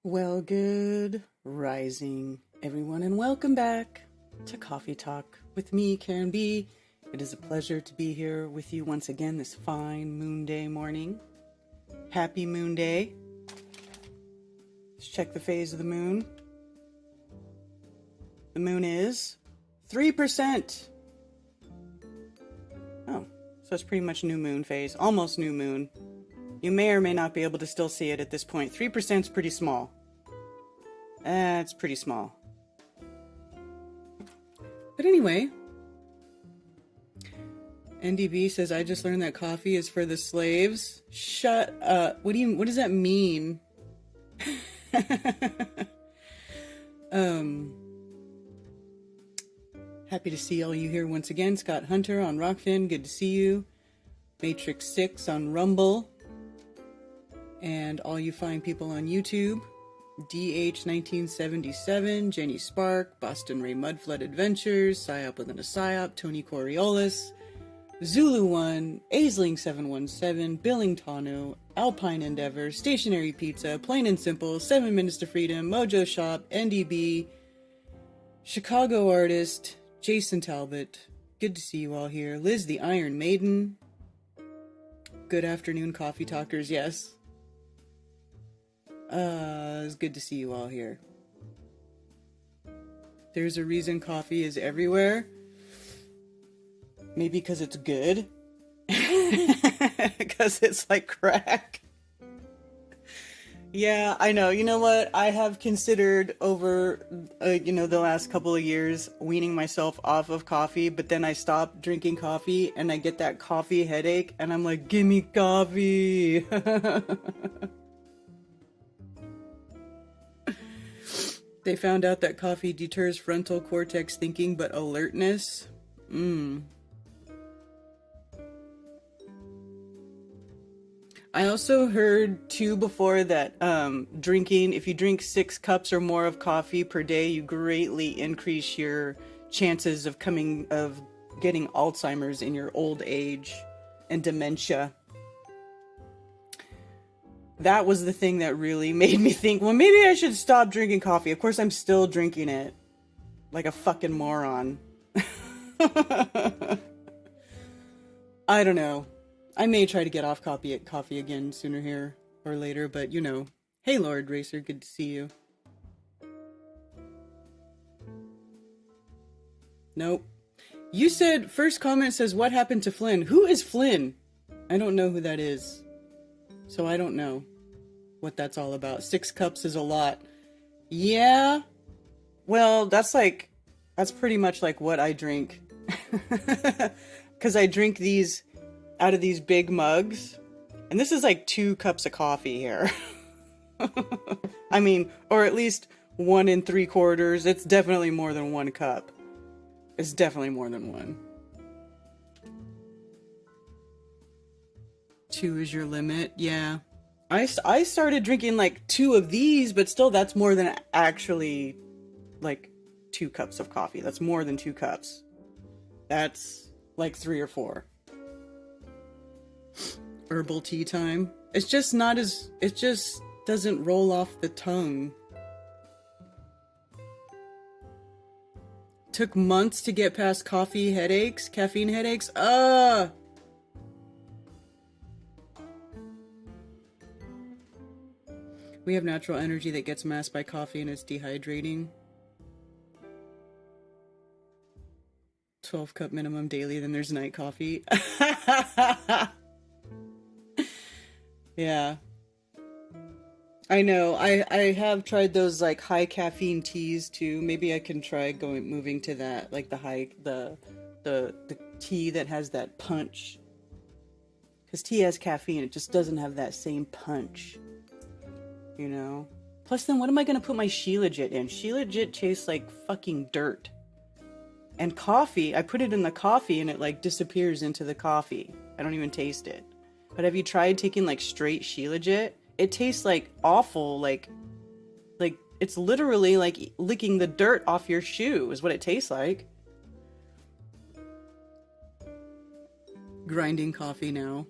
Well, good rising, everyone, and welcome back to Coffee Talk with me, Karen B. It is a pleasure to be here with you once again this fine Moonday morning. Happy Moonday. Let's check the phase of the moon. The moon is 3%. Oh, so it's pretty much new moon phase, almost new moon. You may or may not be able to still see it at this point. 3% is pretty small. That's pretty small. But anyway, NDB says, I just learned that coffee is for the slaves. Shut up. What does that mean? Happy to see all you here once again. Scott Hunter on Rockfin, good to see you. Matrix 6 on Rumble. And all you fine people on YouTube. DH1977, Jenny Spark, Boston Ray Mudflood Adventures, Psyop Within a Psyop, Tony Coriolis, Zulu1, Aisling717, Billing Tano, Alpine Endeavor, Stationary Pizza, Plain and Simple, 7 Minutes to Freedom, Mojo Shop, NDB, Chicago Artist, Jason Talbot. Good to see you all here. Liz the Iron Maiden. Good afternoon, Coffee Talkers, yes. It's good to see you all here. There's a reason coffee is everywhere. Maybe because it's good. Because it's like crack. Yeah, I know. You know what? I have considered over, the last couple of years weaning myself off of coffee, but then I stop drinking coffee and I get that coffee headache and I'm like, give me coffee. They found out that coffee deters frontal cortex thinking, but alertness. I also heard too before that if you drink 6 cups or more of coffee per day, you greatly increase your chances of getting Alzheimer's in your old age and dementia. That was the thing that really made me think, well, maybe I should stop drinking coffee. Of course, I'm still drinking it like a fucking moron. I don't know. I may try to get off coffee again sooner here or later, but Hey, Lord Racer, good to see you. Nope. You said, first comment says, what happened to Flynn? Who is Flynn? I don't know who that is. So I don't know what that's all about. 6 cups is a lot. Yeah. Well, that's pretty much like what I drink. Because I drink these out of these big mugs. And this is like 2 cups of coffee here. I mean, or at least 1 3/4. It's definitely more than 1 cup. It's definitely more than 1. 2 is your limit. Yeah. I started drinking like 2 of these, but still that's more than actually like 2 cups of coffee. That's more than 2 cups. That's like 3 or 4. Herbal tea time. It just doesn't roll off the tongue. Took months to get past caffeine headaches. We have natural energy that gets masked by coffee and it's dehydrating. 12 cup minimum daily, then there's night coffee. Yeah. I know. I have tried those like high caffeine teas too. Maybe I can try moving to that, like the tea that has that punch. Because tea has caffeine, it just doesn't have that same punch. Plus then what am I going to put my Shilajit in? Shilajit tastes like fucking dirt. And coffee, I put it in the coffee and it like disappears into the coffee. I don't even taste it. But have you tried taking like straight Shilajit? It tastes like awful, like it's literally like licking the dirt off your shoe is what it tastes like. Grinding coffee now.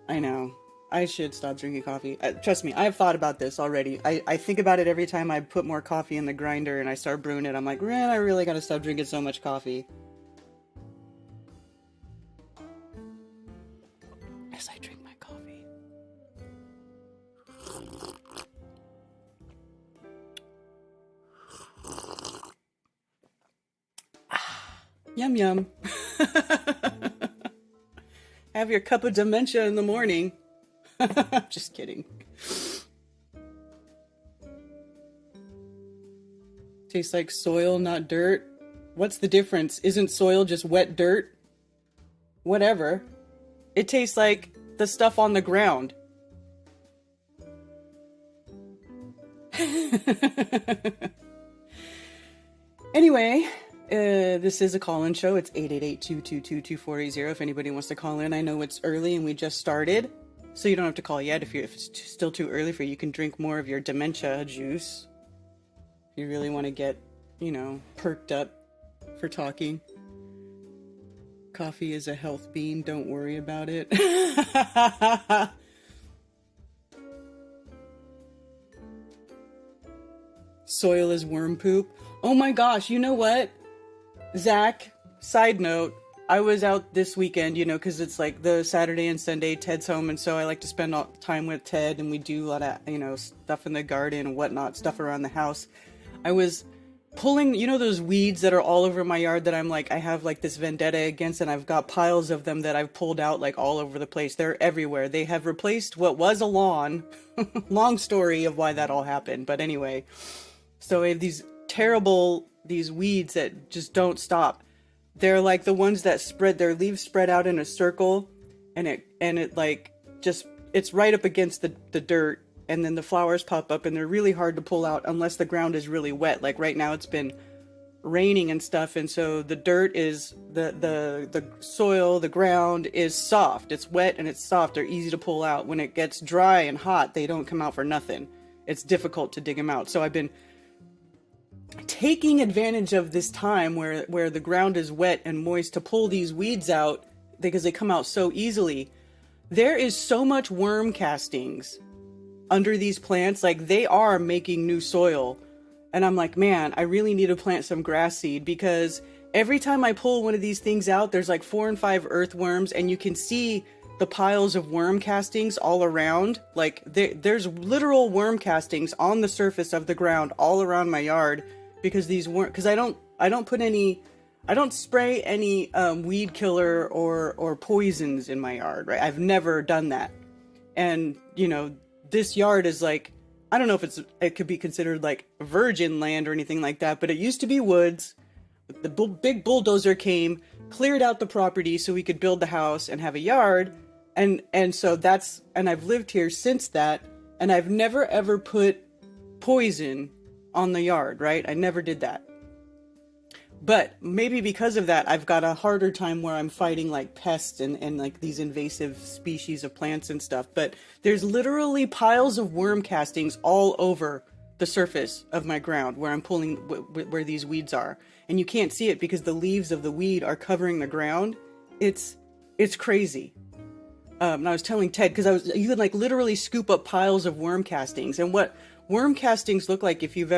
I know. I should stop drinking coffee. Trust me, I've thought about this already. I think about it every time I put more coffee in the grinder and I start brewing it. I'm like, man, I really gotta stop drinking so much coffee. As I drink my coffee. Yum yum. Have your cup of dementia in the morning. Just kidding. Tastes like soil, not dirt. What's the difference? Isn't soil just wet dirt? Whatever. It tastes like the stuff on the ground. Anyway, this is a call-in show. It's 888-222-2480 if anybody wants to call in. I know it's early and we just started, so you don't have to call yet. If it's still too early for you, you can drink more of your dementia juice. If you really want to get, perked up for talking. Coffee is a health bean. Don't worry about it. Soil is worm poop. Oh my gosh, you know what? Zach, side note, I was out this weekend, because it's like the Saturday and Sunday, Ted's home, and so I like to spend all time with Ted, and we do a lot of, stuff in the garden and whatnot, stuff around the house. I was pulling, those weeds that are all over my yard that I'm like, I have like this vendetta against, and I've got piles of them that I've pulled out like all over the place. They're everywhere. They have replaced what was a lawn. Long story of why that all happened, but anyway. So I have these weeds that just don't stop. They're like the ones that spread, their leaves spread out in a circle, and it like just, it's right up against the dirt, and then the flowers pop up, and they're really hard to pull out unless the ground is really wet. Like right now it's been raining and stuff, and so the dirt is, the soil, the ground is soft. It's wet and it's soft. They're easy to pull out. When it gets dry and hot, they don't come out for nothing. It's difficult to dig them out. So I've been taking advantage of this time where the ground is wet and moist to pull these weeds out because they come out so easily. There is so much worm castings under these plants. Like, they are making new soil. And I'm like, man, I really need to plant some grass seed, because every time I pull one of these things out, there's like 4 and 5 earthworms, and you can see the piles of worm castings all around. Like there's literal worm castings on the surface of the ground all around my yard, because I don't spray any weed killer or poisons in my yard, right? I've never done that. And this yard is like, I don't know if it could be considered like virgin land or anything like that, but it used to be woods. The big bulldozer came, cleared out the property so we could build the house and have a yard. And I've lived here since that, and I've never ever put poison on the yard, right? I never did that. But maybe because of that, I've got a harder time where I'm fighting like pests and like these invasive species of plants and stuff. But there's literally piles of worm castings all over the surface of my ground where I'm pulling, where these weeds are. And you can't see it because the leaves of the weed are covering the ground. It's crazy. And I was telling Ted, because you could like literally scoop up piles of worm castings. And what worm castings look like, if you've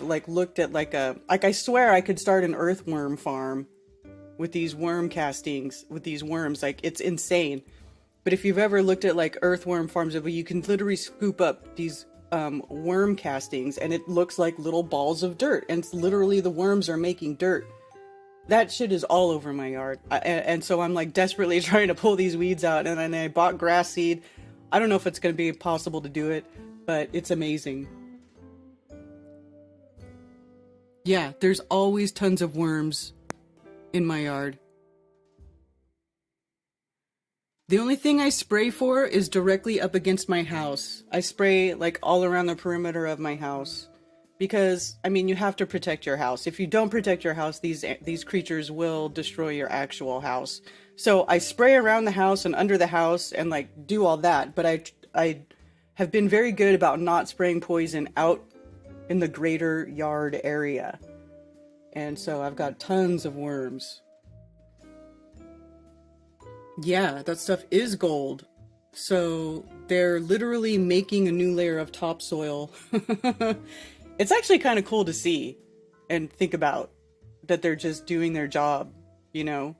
like looked at I swear I could start an earthworm farm with these worm castings, with these worms. Like, it's insane. But if you've ever looked at like earthworm farms, you can literally scoop up these worm castings, and it looks like little balls of dirt, and it's literally the worms are making dirt. That shit is all over my yard. And so I'm like desperately trying to pull these weeds out, and I bought grass seed. I don't know if it's going to be possible to do it, but it's amazing. Yeah, there's always tons of worms in my yard. The only thing I spray for is directly up against my house. I spray like all around the perimeter of my house, because you have to protect your house. If you don't protect your house, these creatures will destroy your actual house. So I spray around the house and under the house and like do all that, but I have been very good about not spraying poison out in the greater yard area. And so I've got tons of worms. Yeah, that stuff is gold. So they're literally making a new layer of topsoil. It's actually kind of cool to see and think about that they're just doing their job, you know?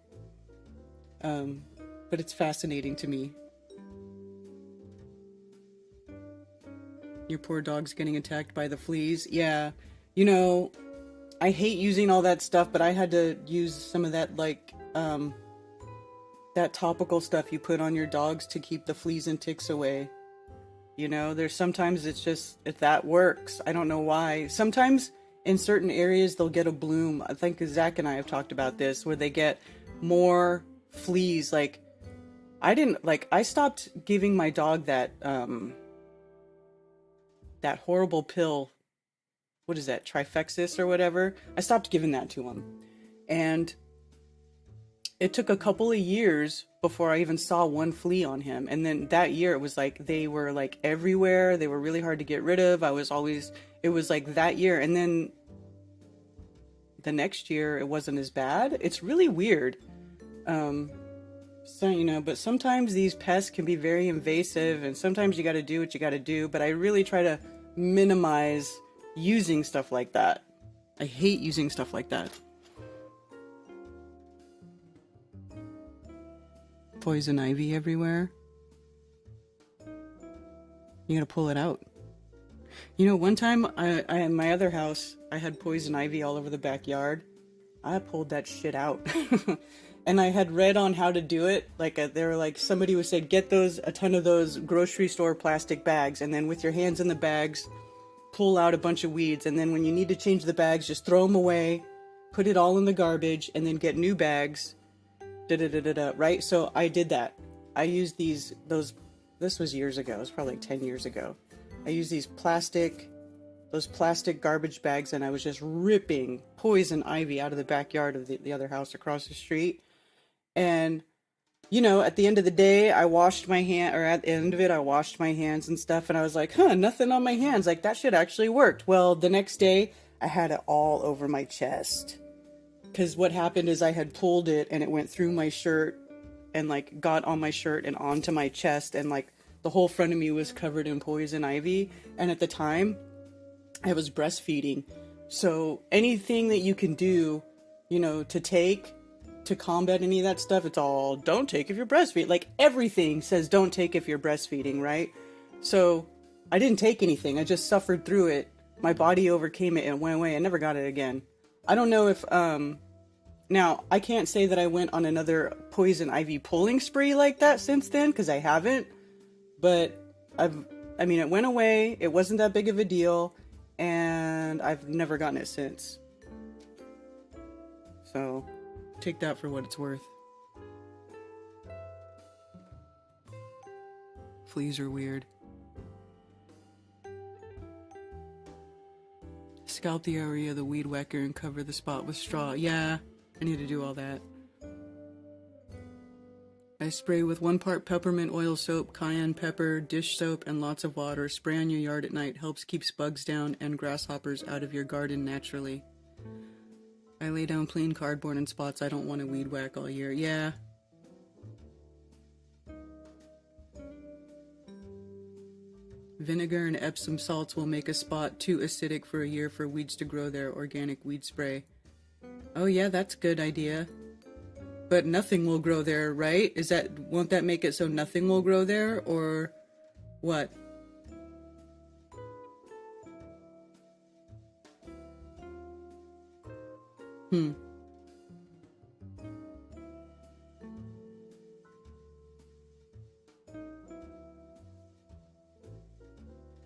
Um, but it's fascinating to me. Your poor dog's getting attacked by the fleas. Yeah, you know, I hate using all that stuff, but I had to use some of that, like, that topical stuff you put on your dogs to keep the fleas and ticks away. You know, there's sometimes it's just, if that works, I don't know why. Sometimes in certain areas they'll get a bloom. I think Zach and I have talked about this, where they get more fleas. Like, I stopped giving my dog that horrible pill. What is that? Trifexis or whatever. I stopped giving that to him. And it took a couple of years before I even saw one flea on him. And then that year it was like they were like everywhere. They were really hard to get rid of. It was like that year. And then the next year it wasn't as bad. It's really weird. So, you know, but sometimes these pests can be very invasive and sometimes you got to do what you got to do. But I really try to minimize using stuff like that. I hate using stuff like that. Poison ivy everywhere. You gotta pull it out. You know, one time I in my other house, I had poison ivy all over the backyard. I pulled that shit out. And I had read on how to do it. Like, they were like, somebody would say, get a ton of those grocery store plastic bags, and then with your hands in the bags, pull out a bunch of weeds. And then when you need to change the bags, just throw them away, put it all in the garbage, and then get new bags. Right? So I did that. I used this was years ago. It was probably like 10 years ago. I used those plastic garbage bags, and I was just ripping poison ivy out of the backyard of the other house across the street. And, you know, at the end of the day, I washed my hand, or at the end of it, I washed my hands and stuff. And I was like, nothing on my hands. Like, that shit actually worked. Well, the next day I had it all over my chest. Because what happened is I had pulled it and it went through my shirt and like got on my shirt and onto my chest, and like the whole front of me was covered in poison ivy. And at the time I was breastfeeding. So anything that you can do, you know, to combat any of that stuff, it's all don't take if you're breastfeeding. Like, everything says don't take if you're breastfeeding, right? So I didn't take anything. I just suffered through it. My body overcame it and went away. I never got it again. I don't know if, now I can't say that I went on another poison ivy pulling spree like that since then, because I haven't, but it went away. It wasn't that big of a deal, and I've never gotten it since. So take that for what it's worth. Fleas are weird. Scalp the area of the weed whacker and cover the spot with straw. Yeah, I need to do all that. I spray with 1 part peppermint oil soap, cayenne pepper, dish soap, and lots of water. Spray on your yard at night. Helps keeps bugs down and grasshoppers out of your garden naturally. I lay down plain cardboard in spots I don't want to weed whack all year. Yeah. Vinegar and Epsom salts will make a spot too acidic for a year for weeds to grow there. Organic weed spray. Oh yeah, that's a good idea. But nothing will grow there, right? Won't that make it so nothing will grow there, or what?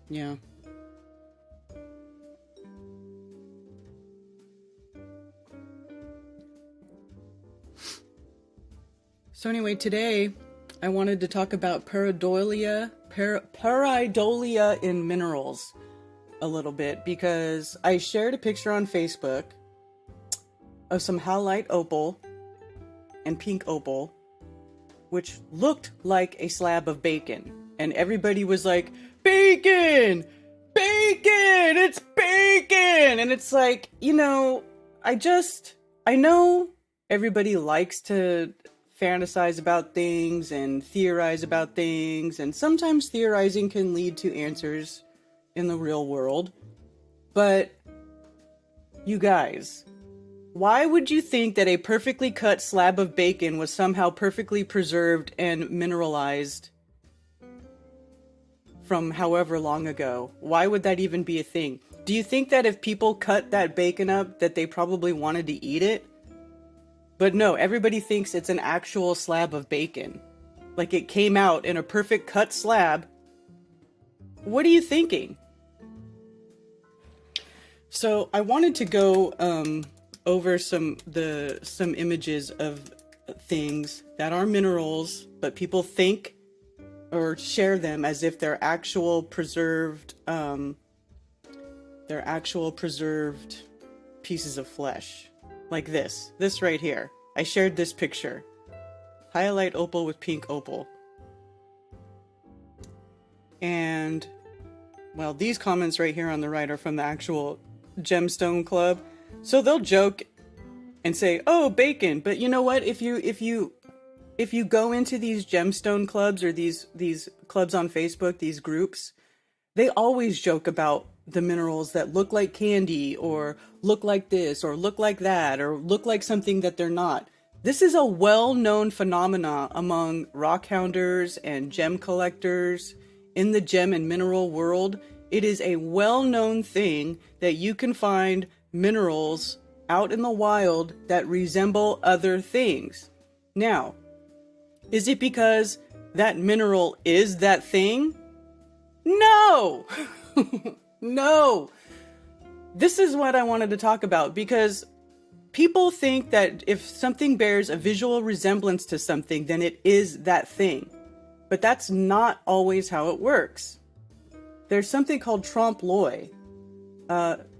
Yeah. So anyway, today I wanted to talk about pareidolia in minerals a little bit, because I shared a picture on Facebook of some halite opal and pink opal, which looked like a slab of bacon. And everybody was like, bacon! Bacon! It's bacon! And it's like, you know, I know everybody likes to fantasize about things and theorize about things, and sometimes theorizing can lead to answers in the real world. But you guys, why would you think that a perfectly cut slab of bacon was somehow perfectly preserved and mineralized from however long ago? Why would that even be a thing? Do you think that if people cut that bacon up, that they probably wanted to eat it? But no, everybody thinks it's an actual slab of bacon. Like it came out in a perfect cut slab. What are you thinking? So I wanted to go over some images of things that are minerals, but people think or share them as if they're actual preserved pieces of flesh. Like this right here. I shared this picture. Highlight opal with pink opal. And, well, these comments right here on the right are from the actual gemstone club. So they'll joke and say, oh, bacon. But you know what? If you go into these gemstone clubs or these clubs on Facebook, these groups, they always joke about the minerals that look like candy or look like this or look like that or look like something that they're not. This is a well-known phenomena among rock hounders and gem collectors in the gem and mineral world. It is a well-known thing that you can find minerals out in the wild that resemble other things. Now, is it because that mineral is that thing? No! No! This is what I wanted to talk about, because people think that if something bears a visual resemblance to something, then it is that thing. But that's not always how it works. There's something called trompe-l'oeil.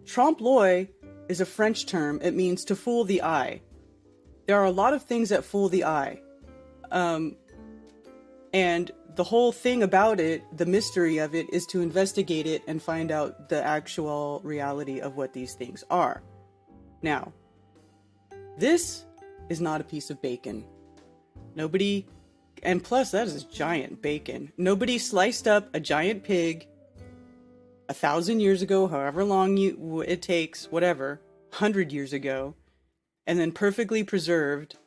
Trompe-l'oeil is a French term. It means to fool the eye. There are a lot of things that fool the eye. And the whole thing about it, the mystery of it, is to investigate it and find out the actual reality of what these things are. Now, this is not a piece of bacon. Nobody, and plus that is giant bacon. Nobody sliced up a giant pig 1,000 years ago, however long it takes, whatever, 100 years ago, and then perfectly preserved,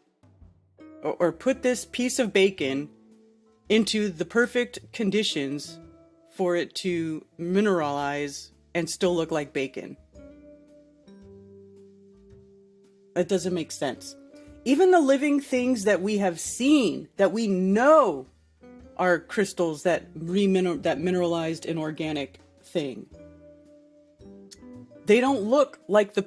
or put this piece of bacon into the perfect conditions for it to mineralize and still look like bacon. That doesn't make sense. Even the living things that we have seen, that we know are crystals that mineralized an organic thing, they don't look like the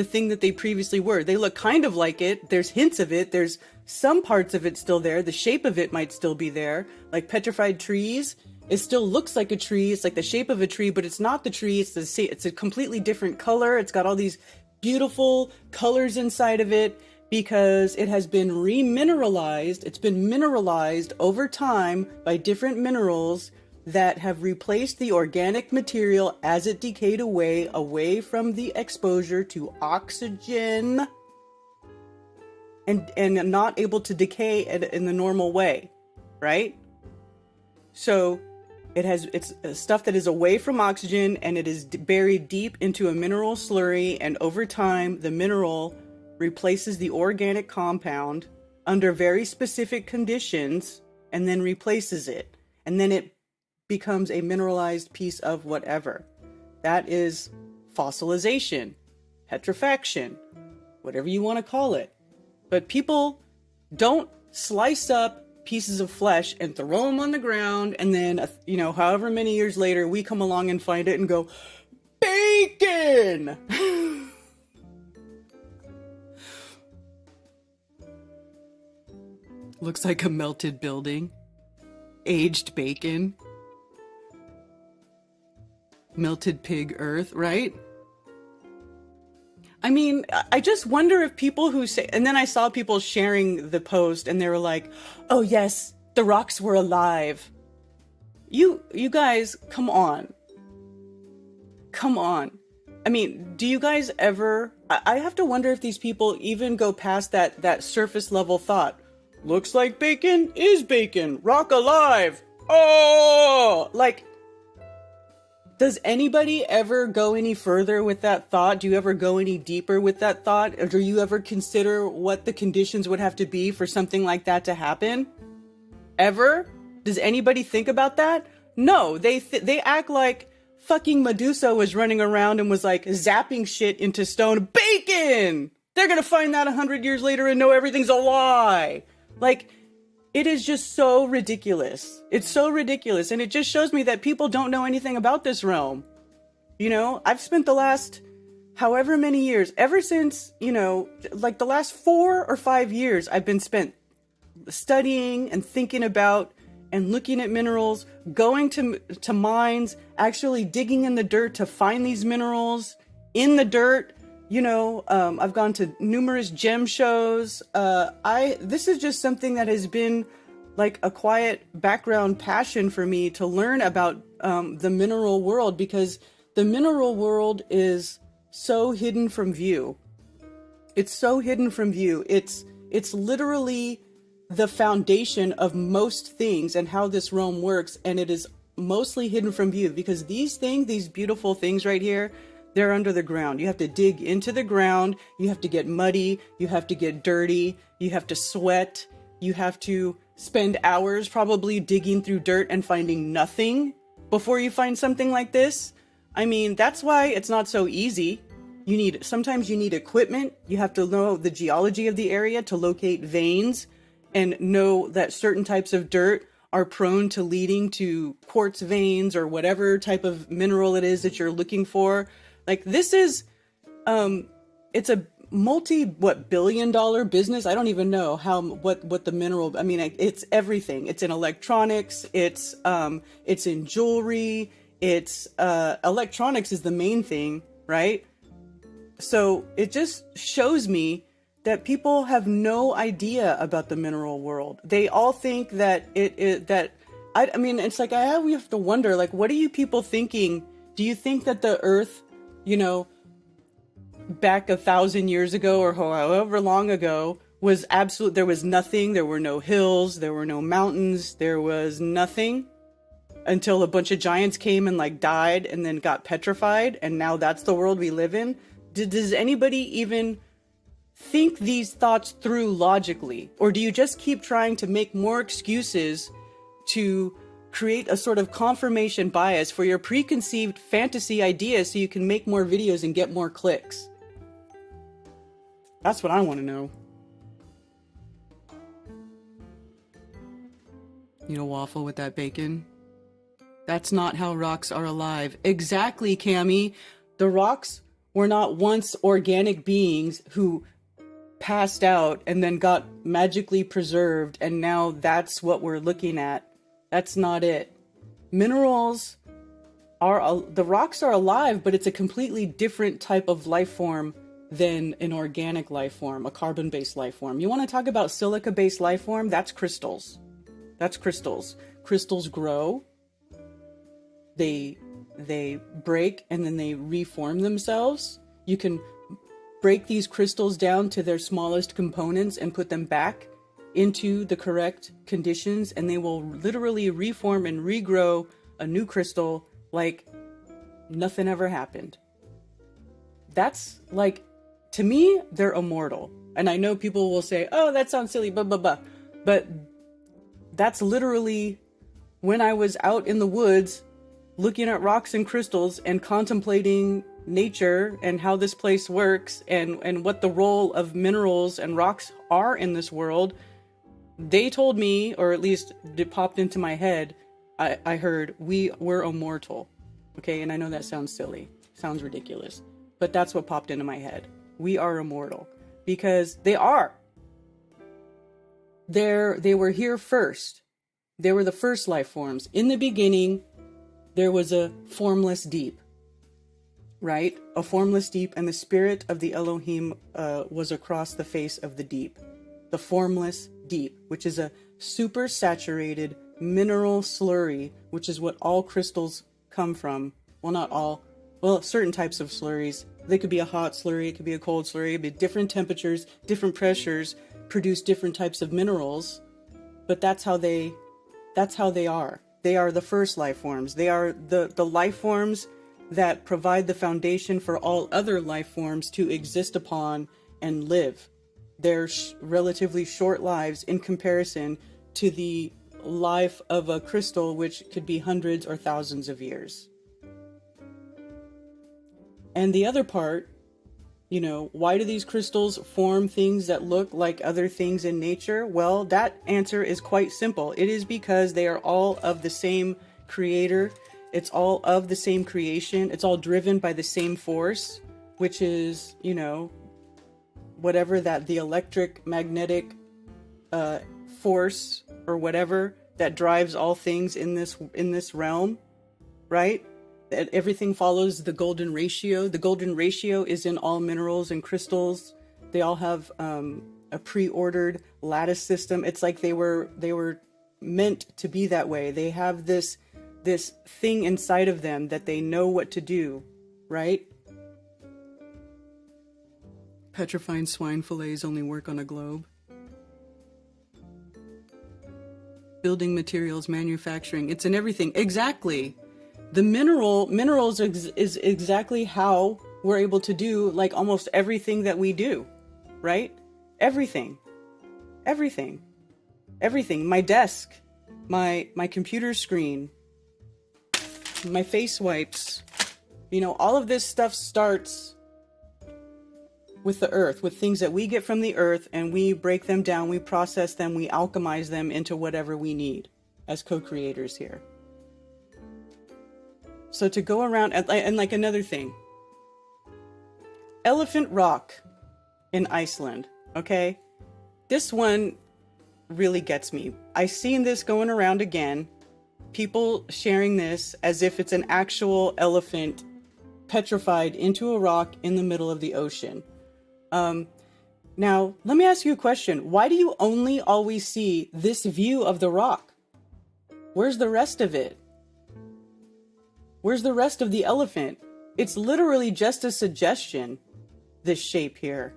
thing that they previously were. They look kind of like it. There's hints of it. There's some parts of it still there. The shape of it might still be there. Like petrified trees, it still looks like a tree. It's like the shape of a tree, but it's not the tree. It's a completely different color. It's got all these beautiful colors inside of it because it has been remineralized. It's been mineralized over time by different minerals that have replaced the organic material as it decayed away from the exposure to oxygen, and not able to decay in the normal way, right? So it's stuff that is away from oxygen, and it is buried deep into a mineral slurry, and over time the mineral replaces the organic compound under very specific conditions and then replaces it, and then it becomes a mineralized piece of whatever. That is fossilization, petrifaction, whatever you want to call it. But people don't slice up pieces of flesh and throw them on the ground, and then, however many years later, we come along and find it and go, bacon! Looks like a melted building. Aged bacon. Melted pig earth, right? I mean, I just wonder if people who say, and then I saw people sharing the post and they were like, oh yes, the rocks were alive. You guys, come on. Come on. I mean, do you guys ever, I have to wonder if these people even go past that surface level thought. looks like bacon is bacon. Rock alive. Oh, like, does anybody ever go any further with that thought? Do you ever go any deeper with that thought? Or do you ever consider what the conditions would have to be for something like that to happen? Ever? Does anybody think about that? No, they act like fucking Medusa was running around and was like zapping shit into stone. Bacon! They're gonna find that 100 years later and know everything's a lie. Like, it is just so ridiculous. It's so ridiculous. And it just shows me that people don't know anything about this realm. You know, I've spent the last however many years, ever since, you know, like the last 4 or 5 years, I've been spent studying and thinking about and looking at minerals, going to mines, actually digging in the dirt to find these minerals in the dirt. You know, I've gone to numerous gem shows. This is just something that has been like a quiet background passion for me to learn about the mineral world, because the mineral world is so hidden from view. It's so hidden from view. It's literally the foundation of most things and how this realm works, and it is mostly hidden from view because these things, these beautiful things right here, they're under the ground. You have to dig into the ground. You have to get muddy. You have to get dirty. You have to sweat. You have to spend hours probably digging through dirt and finding nothing before you find something like this. I mean, that's why it's not so easy. Sometimes you need equipment. You have to know the geology of the area to locate veins and know that certain types of dirt are prone to leading to quartz veins or whatever type of mineral it is that you're looking for. Like, this is, it's a billion-dollar business. I don't even know what the mineral, I mean, it's everything. It's in electronics. It's in jewelry. Electronics is the main thing, right? So it just shows me that people have no idea about the mineral world. They all think that I mean, it's like, we have to wonder, like, what are you people thinking? Do you think that the earth, you know, back 1,000 years ago or however long ago was there was nothing, there were no hills, there were no mountains, there was nothing until a bunch of giants came and like died and then got petrified, and now that's the world we live in? Does anybody even think these thoughts through logically? Or do you just keep trying to make more excuses to create a sort of confirmation bias for your preconceived fantasy ideas so you can make more videos and get more clicks? That's what I want to know. You know, waffle with that bacon? That's not how rocks are alive. Exactly, Cammy. The rocks were not once organic beings who passed out and then got magically preserved, and now that's what we're looking at. That's not it. Minerals the rocks are alive, but it's a completely different type of life form than an organic life form, a carbon-based life form. You want to talk about silica-based life form? That's crystals. That's crystals. Crystals grow, they break, and then they reform themselves. You can break these crystals down to their smallest components and put them back into the correct conditions, and they will literally reform and regrow a new crystal like nothing ever happened. That's like, to me, they're immortal. And I know people will say, oh, that sounds silly, blah, blah, blah. But that's literally when I was out in the woods looking at rocks and crystals and contemplating nature and how this place works and what the role of minerals and rocks are in this world. They told me, or at least it popped into my head, I heard, we're immortal. Okay, and I know that sounds silly, sounds ridiculous, but that's what popped into my head. We are immortal, because they are. They were here first. They were the first life forms. In the beginning, there was a formless deep, right? A formless deep, and the spirit of the Elohim was across the face of the deep. The formless deep, which is a super saturated mineral slurry, which is what all crystals come from. Well, not all. Well, certain types of slurries. They could be a hot slurry, it could be a cold slurry, it could be different temperatures, different pressures, produce different types of minerals, but that's how they are. They are the first life forms. They are the life forms that provide the foundation for all other life forms to exist upon and live their relatively short lives in comparison to the life of a crystal, which could be hundreds or thousands of years. And the other part, you know, why do these crystals form things that look like other things in nature? Well, that answer is quite simple. It is because they are all of the same creator. It's all of the same creation. It's all driven by the same force, which is, you know, whatever that the electric magnetic force or whatever that drives all things in this realm, right? That everything follows the golden ratio. The golden ratio is in all minerals and crystals. They all have a pre-ordered lattice system. It's like they were meant to be that way. They have this thing inside of them that they know what to do, right? Petrifying swine fillets only work on a globe. Building materials, manufacturing, it's in everything. Exactly. The minerals is exactly how we're able to do like almost everything that we do, right? Everything. My desk, my computer screen, my face wipes, you know, all of this stuff starts with the earth, with things that we get from the earth, and we break them down, we process them, we alchemize them into whatever we need as co-creators here. So to go around, and like another thing, Elephant Rock in Iceland, okay? This one really gets me. I've seen this going around again, people sharing this as if it's an actual elephant petrified into a rock in the middle of the ocean. Now, let me ask you a question. Why do you only always see this view of the rock? Where's the rest of it? Where's the rest of the elephant? It's literally just a suggestion, this shape here.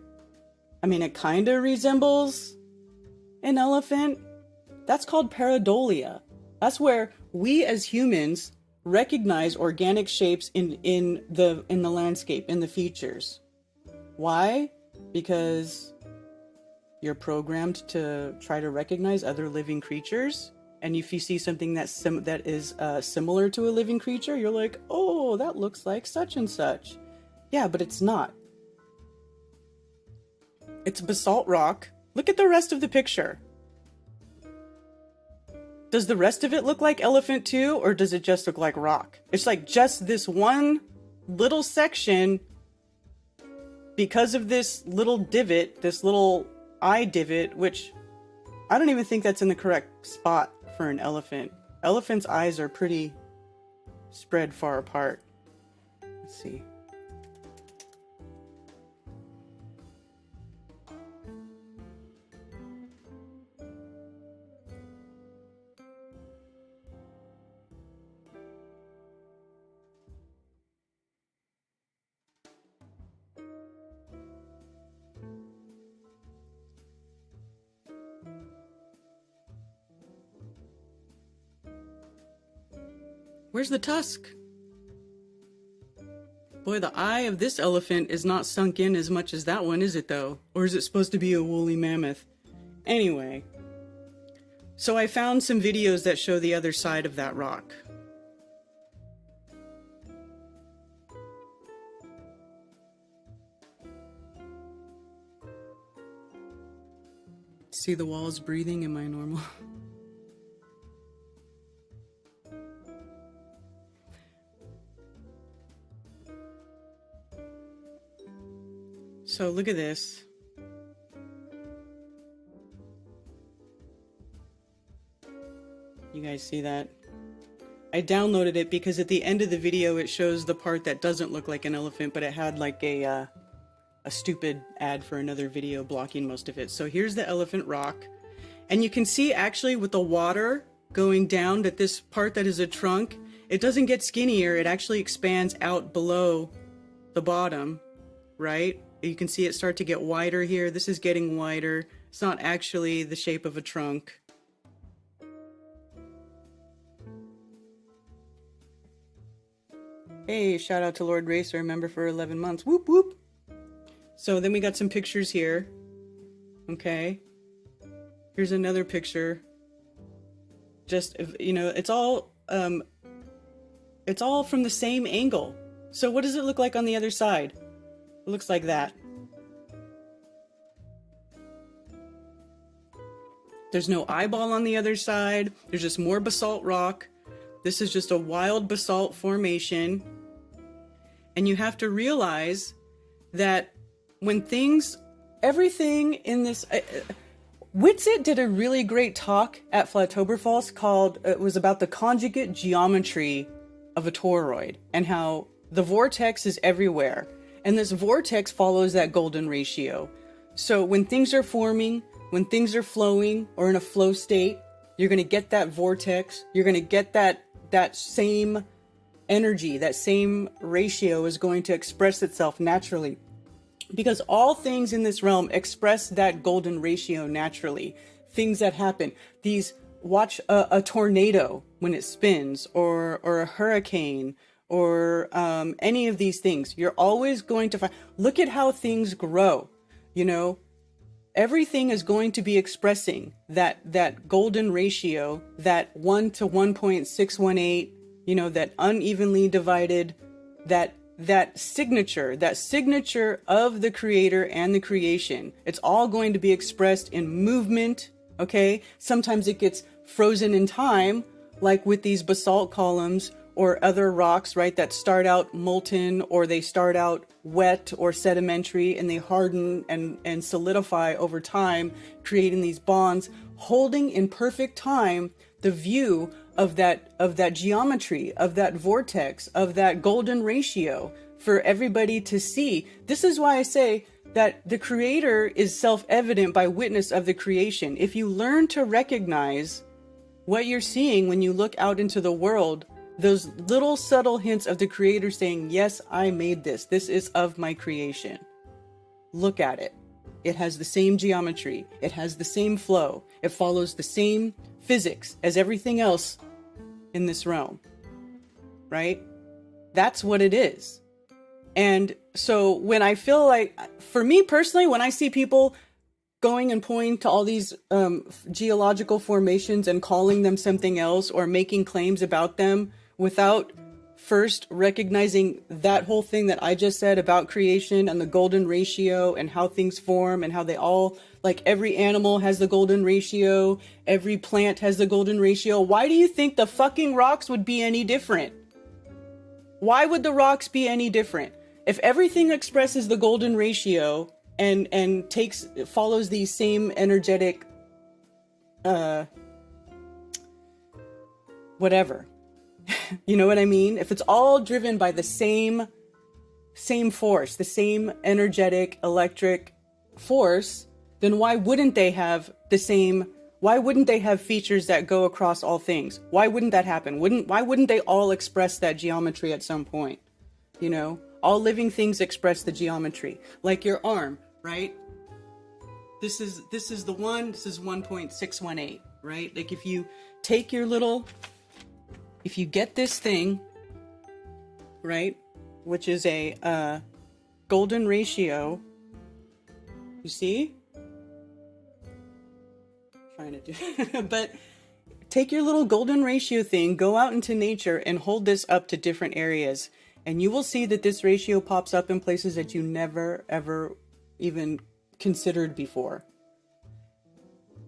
I mean, it kind of resembles an elephant. That's called pareidolia. That's where we as humans recognize organic shapes in the landscape, in the features. Why? Because you're programmed to try to recognize other living creatures. And if you see something that is similar to a living creature, you're like, oh, that looks like such and such. Yeah, but it's not. It's basalt rock. Look at the rest of the picture. Does the rest of it look like elephant too, or does it just look like rock? It's like just this one little section, because of this little divot, this little eye divot, which I don't even think that's in the correct spot for an elephant. Elephants' eyes are pretty spread far apart. Let's see. Where's the tusk? Boy, the eye of this elephant is not sunk in as much as that one, is it though? Or is it supposed to be a woolly mammoth? Anyway, so I found some videos that show the other side of that rock. See the walls breathing? Am I normal? So look at this. You guys see that? I downloaded it because at the end of the video it shows the part that doesn't look like an elephant, but it had like a stupid ad for another video blocking most of it. So here's the elephant rock. And you can see actually with the water going down that this part that is a trunk, it doesn't get skinnier, it actually expands out below the bottom, right? You can see it start to get wider here. This is getting wider. It's not actually the shape of a trunk. Hey, shout out to Lord Racer, member for 11 months. Whoop, whoop. So then we got some pictures here. Okay. Here's another picture. Just, you know, it's all from the same angle. So what does it look like on the other side? It looks like that. There's no eyeball on the other side. There's just more basalt rock. This is just a wild basalt formation. And you have to realize that when everything in this, Whitsitt did a really great talk at Flatoberfalls called, it was about the conjugate geometry of a toroid and how the vortex is everywhere. And this vortex follows that golden ratio. So when things are forming, when things are flowing or in a flow state, you're going to get that vortex. You're going to get that same energy, that same ratio is going to express itself naturally. Because all things in this realm express that golden ratio naturally. Things that happen. Watch a tornado when it spins, or a hurricane, or any of these things. You're always going to find, look at how things grow, you know. Everything is going to be expressing that golden ratio, that 1 to 1.618, you know, that unevenly divided, that signature of the creator and the creation. It's all going to be expressed in movement, okay? Sometimes it gets frozen in time, like with these basalt columns or other rocks, right, that start out molten, or they start out wet or sedimentary, and they harden and solidify over time, creating these bonds, holding in perfect time the view of that geometry, of that vortex, of that golden ratio for everybody to see. This is why I say that the creator is self-evident by witness of the creation. If you learn to recognize what you're seeing when you look out into the world, those little subtle hints of the creator saying, yes, I made this. This is of my creation. Look at it. It has the same geometry. It has the same flow. It follows the same physics as everything else in this realm, right? That's what it is. And so when I feel like, for me personally, when I see people going and pointing to all these geological formations and calling them something else or making claims about them without first recognizing that whole thing that I just said about creation and the golden ratio and how things form and how they all, like every animal has the golden ratio, every plant has the golden ratio. Why do you think the fucking rocks would be any different? Why would the rocks be any different? If everything expresses the golden ratio and follows these same energetic whatever, you know what I mean? If it's all driven by the same force, the same energetic electric force, then why wouldn't they have features that go across all things? Why wouldn't that happen? Why wouldn't they all express that geometry at some point? You know, all living things express the geometry. Like your arm, right? This is the one, this is 1.618, right? Like if you take if you get this thing, right, which is a golden ratio, you see? Trying to do, but take your little golden ratio thing, go out into nature and hold this up to different areas, and you will see that this ratio pops up in places that you never, ever even considered before.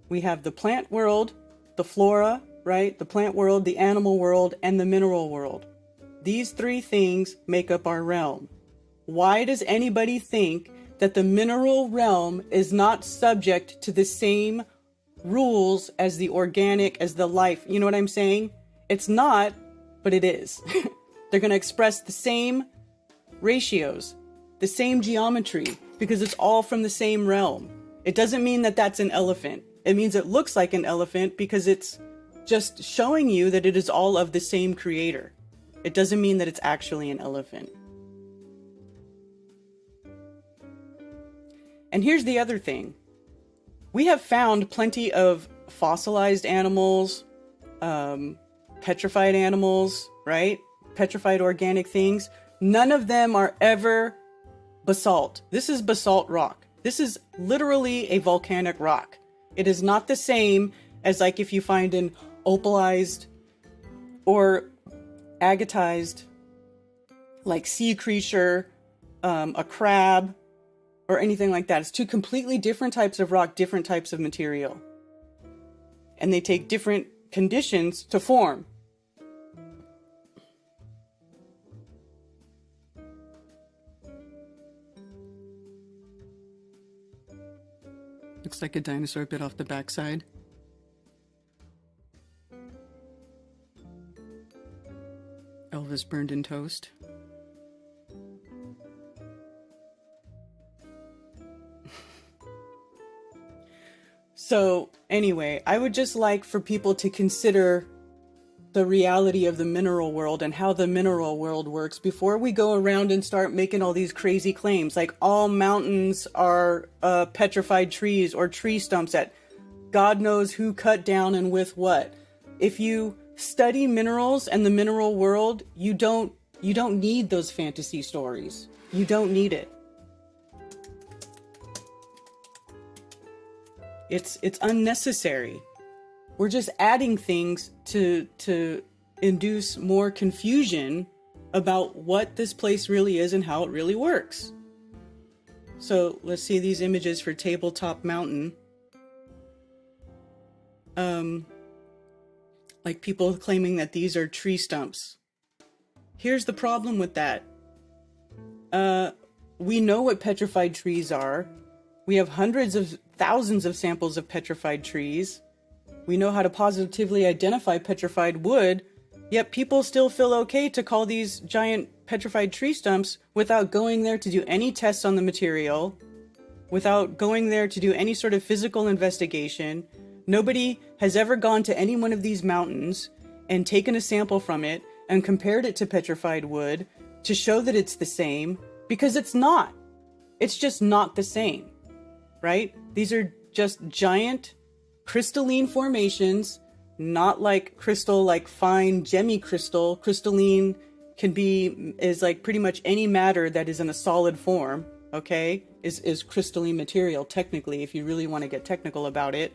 We have the plant world, the flora, right? The plant world, the animal world, and the mineral world. These three things make up our realm. Why does anybody think that the mineral realm is not subject to the same rules as the organic, as the life? You know what I'm saying? It's not, but it is. They're going to express the same ratios, the same geometry, because it's all from the same realm. It doesn't mean that that's an elephant. It means it looks like an elephant because it's just showing you that it is all of the same creator. It doesn't mean that it's actually an elephant. And here's the other thing. We have found plenty of fossilized animals, petrified animals, right? Petrified organic things. None of them are ever basalt. This is basalt rock. This is literally a volcanic rock. It is not the same as like if you find an opalized or agatized like sea creature, a crab, or anything like that. It's two completely different types of rock, different types of material. And they take different conditions to form. Looks like a dinosaur bit off the backside. Elvis burned in toast. So anyway, I would just like for people to consider the reality of the mineral world and how the mineral world works before we go around and start making all these crazy claims like all mountains are petrified trees or tree stumps that God knows who cut down and with what. If you study minerals and the mineral world, you don't need those fantasy stories. You don't need it. It's unnecessary. We're just adding things to induce more confusion about what this place really is and how it really works. So let's see these images for Tabletop Mountain. Like people claiming that these are tree stumps. Here's the problem with that. We know what petrified trees are. We have hundreds of thousands of samples of petrified trees. We know how to positively identify petrified wood, yet people still feel okay to call these giant petrified tree stumps without going there to do any tests on the material, without going there to do any sort of physical investigation. Nobody has ever gone to any one of these mountains and taken a sample from it and compared it to petrified wood to show that it's the same, because it's not. It's just not the same, right? These are just giant crystalline formations, not like crystal, like fine gemmy crystal. Crystalline is like pretty much any matter that is in a solid form, okay, is crystalline material, technically, if you really want to get technical about it.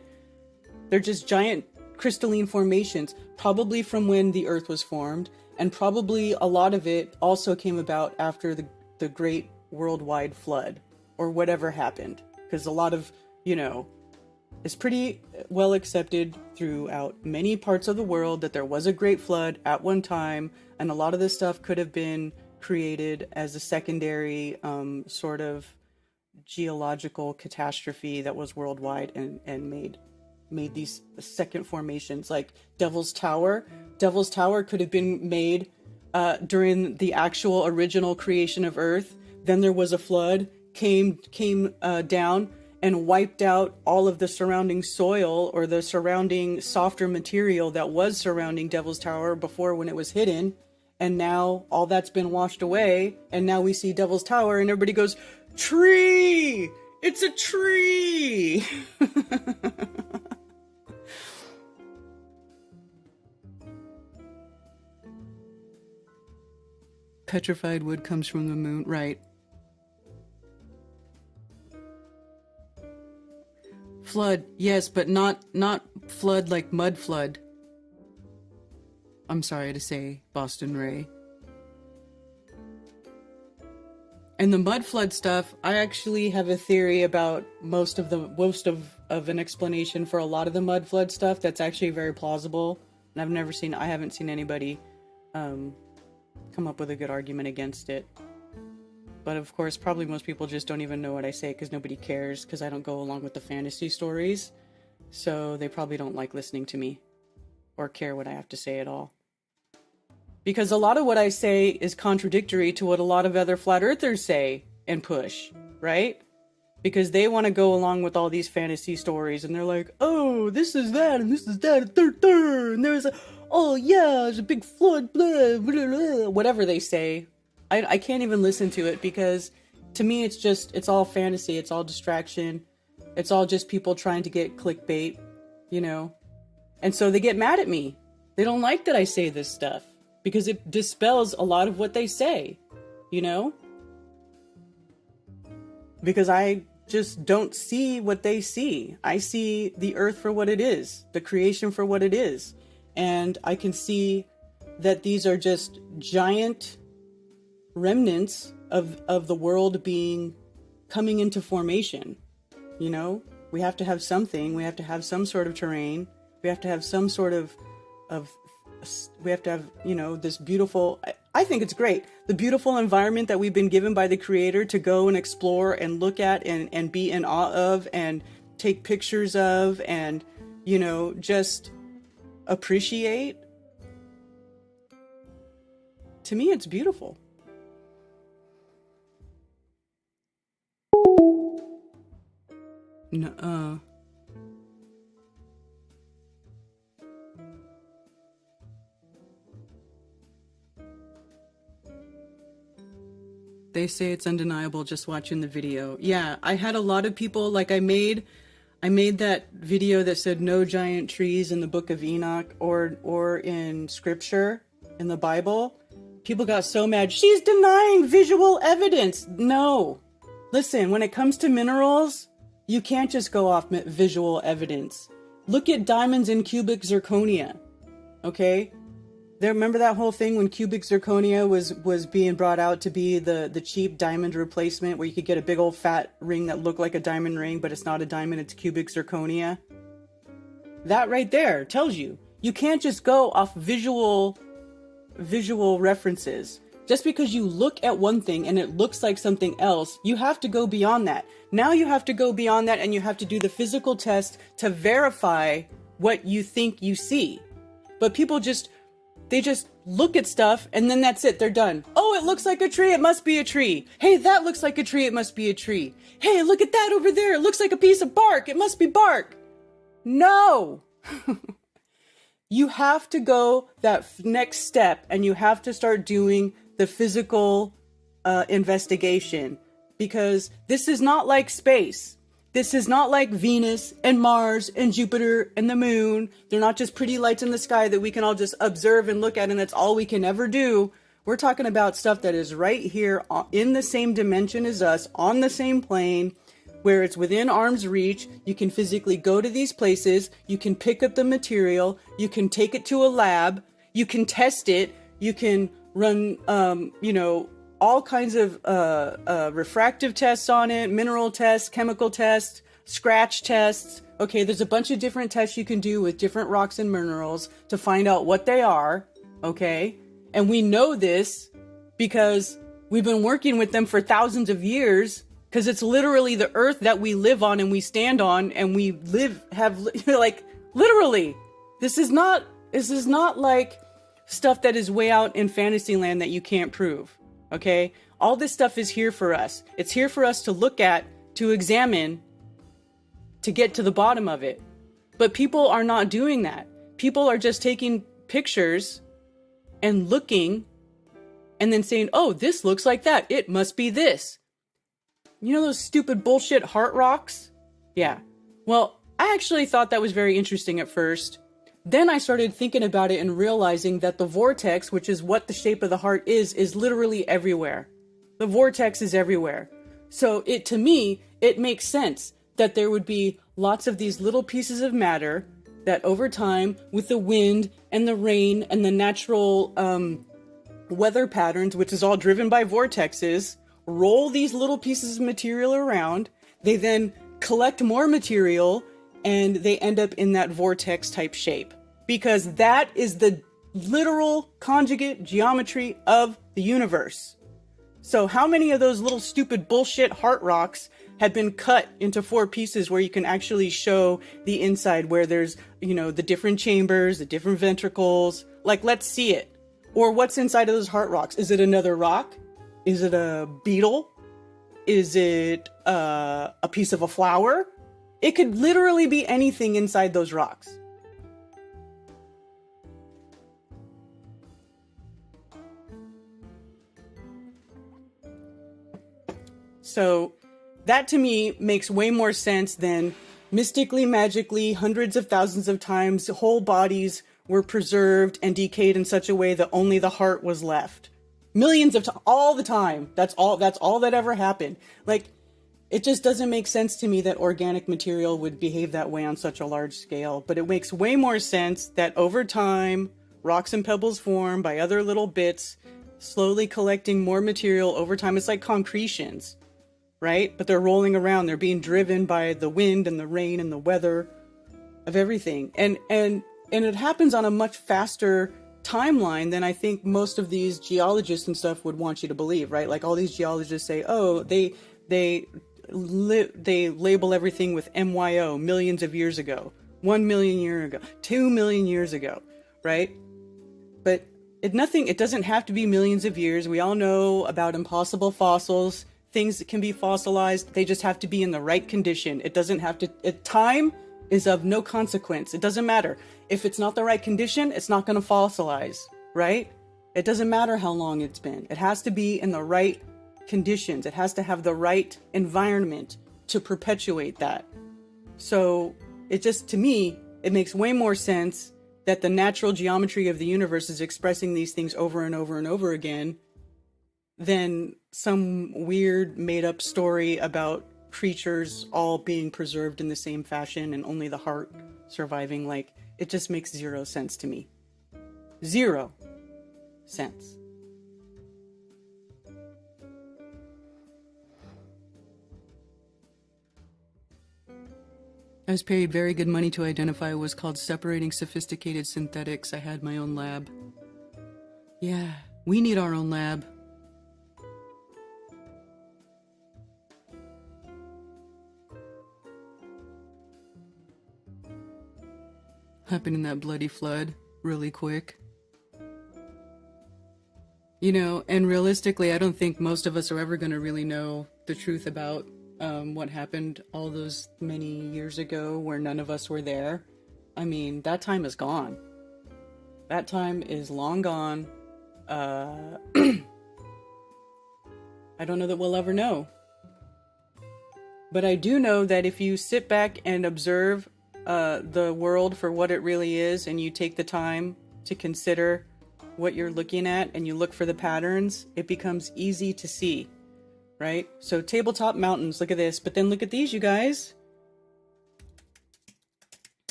They're just giant crystalline formations, probably from when the earth was formed, and probably a lot of it also came about after the great worldwide flood, or whatever happened, because a lot of, it's pretty well accepted throughout many parts of the world that there was a great flood at one time, and a lot of this stuff could have been created as a secondary sort of geological catastrophe that was worldwide and made these second formations, like Devil's Tower. Devil's Tower could have been made during the actual original creation of Earth. Then there was a flood, came down and wiped out all of the surrounding soil or the surrounding softer material that was surrounding Devil's Tower before, when it was hidden. And now all that's been washed away, and now we see Devil's Tower and everybody goes, tree! It's a tree! Petrified wood comes from the moon, right? Flood, yes, but not flood like mud flood. I'm sorry to say, Boston Ray. And the mud flood stuff, I actually have a theory about most of an explanation for a lot of the mud flood stuff that's actually very plausible. And I haven't seen anybody come up with a good argument against it. But of course, probably most people just don't even know what I say because nobody cares, because I don't go along with the fantasy stories. So they probably don't like listening to me or care what I have to say at all. Because a lot of what I say is contradictory to what a lot of other flat earthers say and push, right? Because they want to go along with all these fantasy stories, and they're like, oh, this is that, and this is that, and there's a, oh yeah, there's a big flood, blah, blah, blah, whatever they say. I can't even listen to it, because to me it's all fantasy, it's all distraction. It's all just people trying to get clickbait, you know? And so they get mad at me. They don't like that I say this stuff because it dispels a lot of what they say, you know? Because I just don't see what they see. I see the earth for what it is, the creation for what it is. And I can see that these are just giant remnants of the world coming into formation. You know, we have to have something. We have to have some sort of terrain. We have to have some sort of we have to have, you know, this beautiful, I think it's great. The beautiful environment that we've been given by the Creator to go and explore and look at and be in awe of and take pictures of and, you know, just appreciate. To me, it's beautiful. Nuh-uh. They say it's undeniable just watching the video. Yeah, I had a lot of people, like I made that video that said no giant trees in the book of Enoch or in scripture in the Bible. People got so mad. She's denying visual evidence. No. Listen, when it comes to minerals, you can't just go off visual evidence. Look at diamonds in cubic zirconia. Okay? Remember that whole thing when cubic zirconia was being brought out to be the cheap diamond replacement where you could get a big old fat ring that looked like a diamond ring, but it's not a diamond, it's cubic zirconia? That right there tells you. You can't just go off visual references. Just because you look at one thing and it looks like something else, you have to go beyond that. Now you have to go beyond that and you have to do the physical test to verify what you think you see. But people they just look at stuff and then that's it. They're done. Oh, it looks like a tree. It must be a tree. Hey, that looks like a tree. It must be a tree. Hey, look at that over there. It looks like a piece of bark. It must be bark. No. You have to go that next step and you have to start doing the physical investigation, because this is not like space. This is not like Venus and Mars and Jupiter and the moon. They're not just pretty lights in the sky that we can all just observe and look at and that's all we can ever do. We're talking about stuff that is right here in the same dimension as us, on the same plane, where it's within arm's reach. You can physically go to these places. You can pick up the material. You can take it to a lab. You can test it. You can run, all kinds of refractive tests on it, mineral tests, chemical tests, scratch tests. Okay, there's a bunch of different tests you can do with different rocks and minerals to find out what they are, okay? And we know this because we've been working with them for thousands of years, because it's literally the earth that we live on and we stand on and we like, literally. This is not like stuff that is way out in fantasy land that you can't prove. Okay, all this stuff is here for us. It's here for us to look at, to examine, to get to the bottom of it. But people are not doing that. People are just taking pictures and looking and then saying, oh, this looks like that. It must be this. You know those stupid bullshit heart rocks? Yeah. Well, I actually thought that was very interesting at first. Then I started thinking about it and realizing that the vortex, which is what the shape of the heart is literally everywhere. The vortex is everywhere. So to me, it makes sense that there would be lots of these little pieces of matter that over time, with the wind and the rain and the natural weather patterns, which is all driven by vortexes, roll these little pieces of material around. They then collect more material and they end up in that vortex type shape, because that is the literal conjugate geometry of the universe. So how many of those little stupid bullshit heart rocks have been cut into 4 pieces where you can actually show the inside, where there's, the different chambers, the different ventricles? Like, let's see it. Or what's inside of those heart rocks? Is it another rock? Is it a beetle? Is it a piece of a flower? It could literally be anything inside those rocks. So That to me makes way more sense than mystically, magically, hundreds of thousands of times, whole bodies were preserved and decayed in such a way that only the heart was left. Millions of times, all the time. That's all that ever happened. Like, it just doesn't make sense to me that organic material would behave that way on such a large scale. But it makes way more sense that over time, rocks and pebbles form by other little bits, slowly collecting more material over time. It's like concretions, right? But they're rolling around. They're being driven by the wind and the rain and the weather of everything. And it happens on a much faster timeline than I think most of these geologists and stuff would want you to believe, right? Like all these geologists say, oh, they label everything with MYO, millions of years ago, 1 million years ago, 2 million years ago, right? But it doesn't have to be millions of years. We all know about impossible fossils, things that can be fossilized. They just have to be in the right condition. It doesn't have to, time is of no consequence. It doesn't matter. If it's not the right condition, it's not going to fossilize, right? It doesn't matter how long it's been. It has to be in the right conditions. It has to have the right environment to perpetuate that. So it just, to me, it makes way more sense that the natural geometry of the universe is expressing these things over and over and over again than some weird made up story about creatures all being preserved in the same fashion and only the heart surviving. Like, it just makes zero sense to me. Zero sense. I was paid very good money to identify what was called separating sophisticated synthetics. I had my own lab. Yeah, we need our own lab. Happened in that bloody flood really quick. You know, and realistically, I don't think most of us are ever going to really know the truth about what happened all those many years ago where none of us were there. I mean, that time is gone. That time is long gone. I don't know that we'll ever know. But I do know that if you sit back and observe the world for what it really is, and you take the time to consider what you're looking at and you look for the patterns, it becomes easy to see, right? So tabletop mountains, look at this, but then look at these, you guys.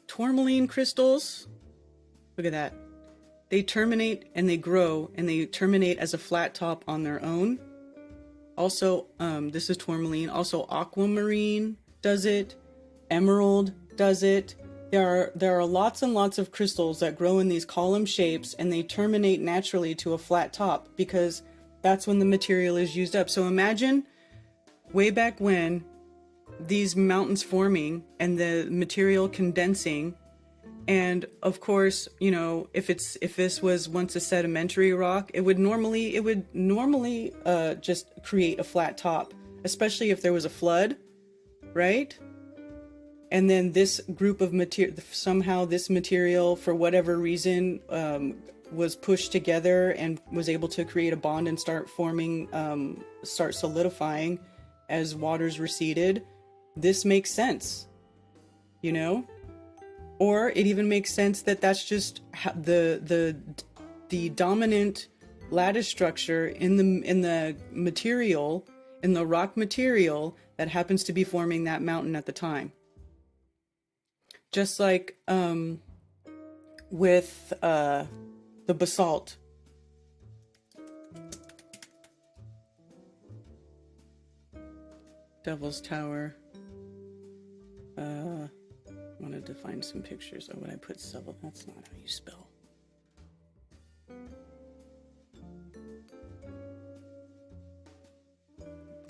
Tourmaline crystals, look at that. They terminate and they grow and they terminate as a flat top on their own. Also, this is tourmaline. Also, aquamarine does it. Emerald does it. There are lots and lots of crystals that grow in these column shapes and they terminate naturally to a flat top because that's when the material is used up. So imagine way back when these mountains forming and the material condensing. And of course, you know, if this was once a sedimentary rock, it would normally just create a flat top, especially if there was a flood, right? And then this group of material, somehow this material, for whatever reason, was pushed together and was able to create a bond and start forming, start solidifying as waters receded. This makes sense, you know? Or it even makes sense that that's just the dominant lattice structure in the material, in the rock material that happens to be forming that mountain at the time. Just like with the basalt. Devil's Tower. Wanted to find some pictures of when I put civil. That's not how you spell.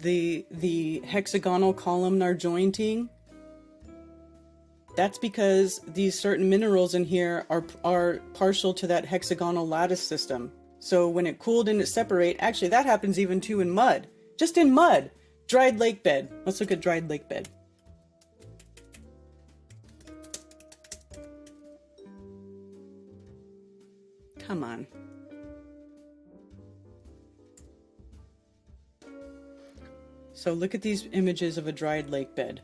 The hexagonal columnar jointing. That's because these certain minerals in here are partial to that hexagonal lattice system. So when it cooled and it separate, actually that happens even too in mud. Just in mud. Dried lake bed. Let's look at dried lake bed. Come on. So look at these images of a dried lake bed.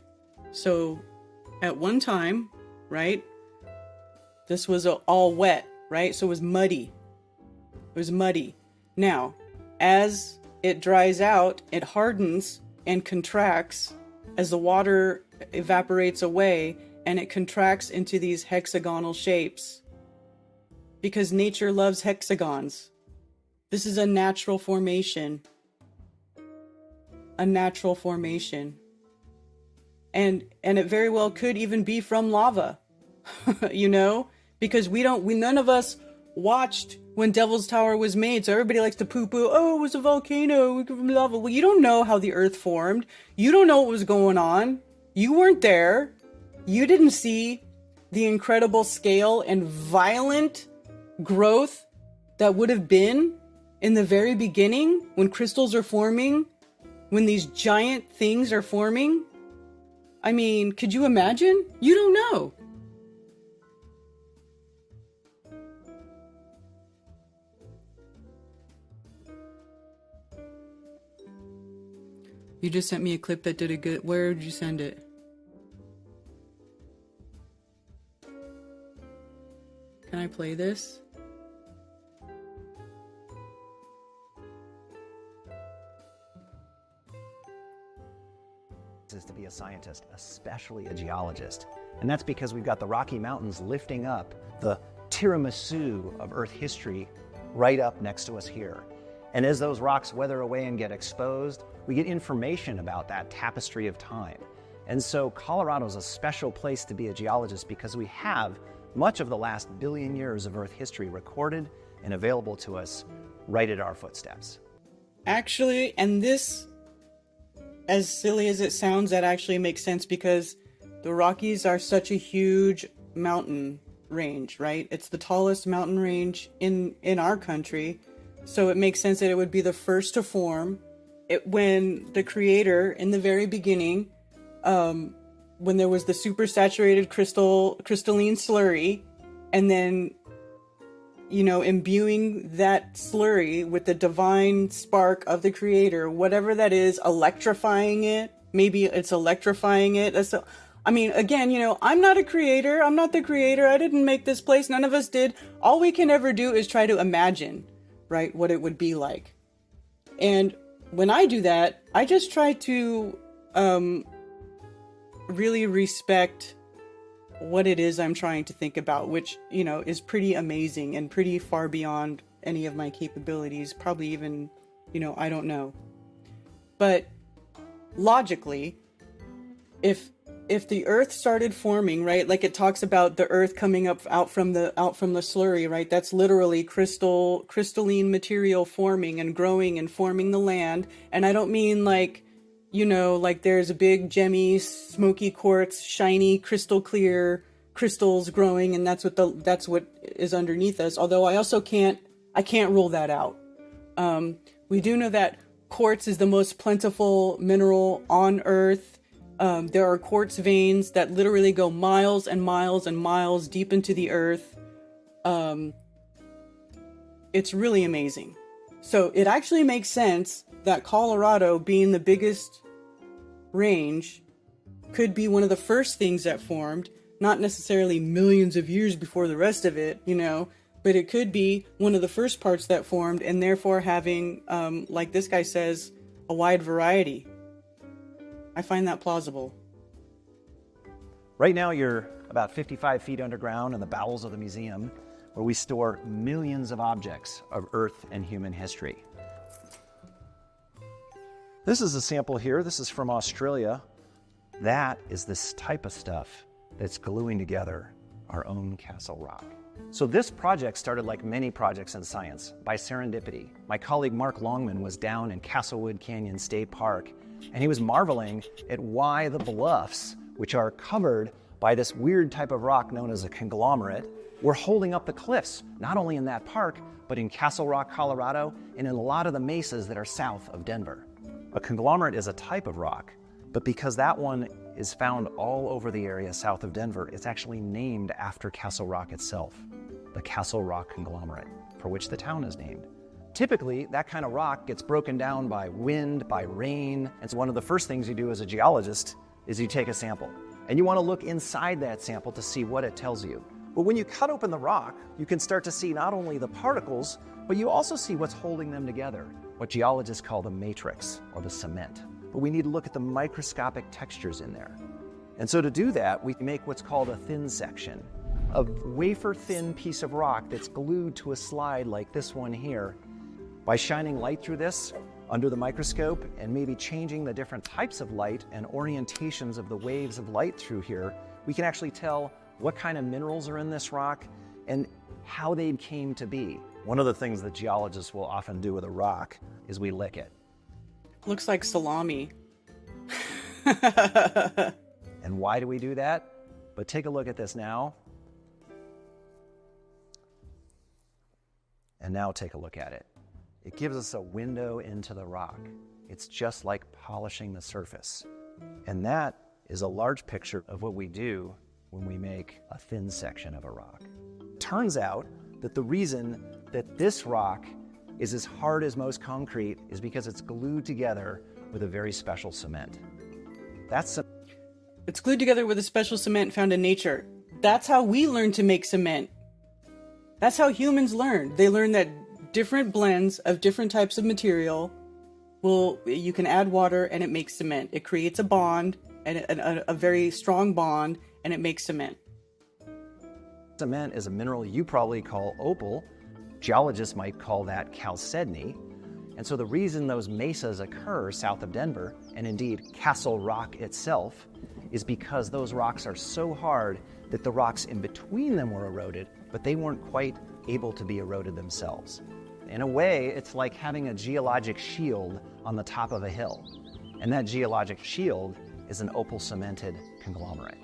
So at one time, right, this was all wet, right? So it was muddy. It was muddy. Now, as it dries out, it hardens and contracts as the water evaporates away, and it contracts into these hexagonal shapes because nature loves hexagons. This is a natural formation. A natural formation. And it very well could even be from lava, you know, because none of us watched when Devil's Tower was made. So everybody likes to poo-poo, oh, it was a volcano from lava. Well, you don't know how the earth formed. You don't know what was going on. You weren't there. You didn't see the incredible scale and violent growth that would have been in the very beginning when crystals are forming, when these giant things are forming. I mean, could you imagine? You don't know. You just sent me a clip that did a good... Where did you send it? Can I play this? Is to be a scientist, especially a geologist. And that's because we've got the Rocky Mountains lifting up the tiramisu of Earth history right up next to us here. And as those rocks weather away and get exposed, we get information about that tapestry of time. And so Colorado's a special place to be a geologist because we have much of the last billion years of Earth history recorded and available to us right at our footsteps. Actually, and this, as silly as it sounds, that actually makes sense because the Rockies are such a huge mountain range, right? It's the tallest mountain range in our country. So it makes sense that it would be the first to form. When the creator, in the very beginning, when there was the supersaturated crystalline slurry, and then, you know, imbuing that slurry with the divine spark of the creator, whatever that is, electrifying it. Maybe it's electrifying it. I mean, again, you know, I'm not a creator. I'm not the creator. I didn't make this place. None of us did. All we can ever do is try to imagine, right, what it would be like. And when I do that, I just try to really respect what it is I'm trying to think about, which, you know, is pretty amazing and pretty far beyond any of my capabilities, probably even, you know, I don't know. But logically, if the earth started forming, right, like it talks about the earth coming up out from the slurry, right, that's literally crystalline material forming and growing and forming the land. And I don't mean like, you know, like there's a big gemmy, smoky quartz, shiny, crystal clear crystals growing, and that's what is underneath us. Although I also can't rule that out. We do know that quartz is the most plentiful mineral on Earth. There are quartz veins that literally go miles and miles and miles deep into the earth. It's really amazing. So it actually makes sense that Colorado, being the biggest range, could be one of the first things that formed, not necessarily millions of years before the rest of it, you know, but it could be one of the first parts that formed, and therefore having, like this guy says, a wide variety. I find that plausible. Right now you're about 55 feet underground in the bowels of the museum, where we store millions of objects of Earth and human history. This is a sample here. This is from Australia. That is this type of stuff that's gluing together our own Castle Rock. So this project started, like many projects in science, by serendipity. My colleague Mark Longman was down in Castlewood Canyon State Park, and he was marveling at why the bluffs, which are covered by this weird type of rock known as a conglomerate, were holding up the cliffs, not only in that park, but in Castle Rock, Colorado, and in a lot of the mesas that are south of Denver. A conglomerate is a type of rock, but because that one is found all over the area south of Denver, it's actually named after Castle Rock itself. the Castle Rock conglomerate, for which the town is named. Typically, that kind of rock gets broken down by wind, by rain, and so one of the first things you do as a geologist is you take a sample. And you want to look inside that sample to see what it tells you. But when you cut open the rock, you can start to see not only the particles, but you also see what's holding them together, what geologists call the matrix, or the cement. But we need to look at the microscopic textures in there. And so to do that, we make what's called a thin section, a wafer-thin piece of rock that's glued to a slide like this one here. By shining light through this under the microscope and maybe changing the different types of light and orientations of the waves of light through here, we can actually tell what kind of minerals are in this rock and how they came to be. One of the things that geologists will often do with a rock is we lick it. Looks like salami. And why do we do that? But take a look at this now. And now take a look at it. It gives us a window into the rock. It's just like polishing the surface. And that is a large picture of what we do when we make a thin section of a rock. Turns out that the reason that this rock is as hard as most concrete is because it's glued together with a very special cement. It's glued together with a special cement found in nature. That's how we learn to make cement. That's how humans learn. They learn that different blends of different types of material you can add water and it makes cement. It creates a bond, and a very strong bond, and it makes cement. Cement is a mineral you probably call opal. Geologists might call that chalcedony. And so the reason those mesas occur south of Denver, and indeed Castle Rock itself, is because those rocks are so hard that the rocks in between them were eroded, but they weren't quite able to be eroded themselves. In a way, it's like having a geologic shield on the top of a hill. And that geologic shield is an opal cemented conglomerate.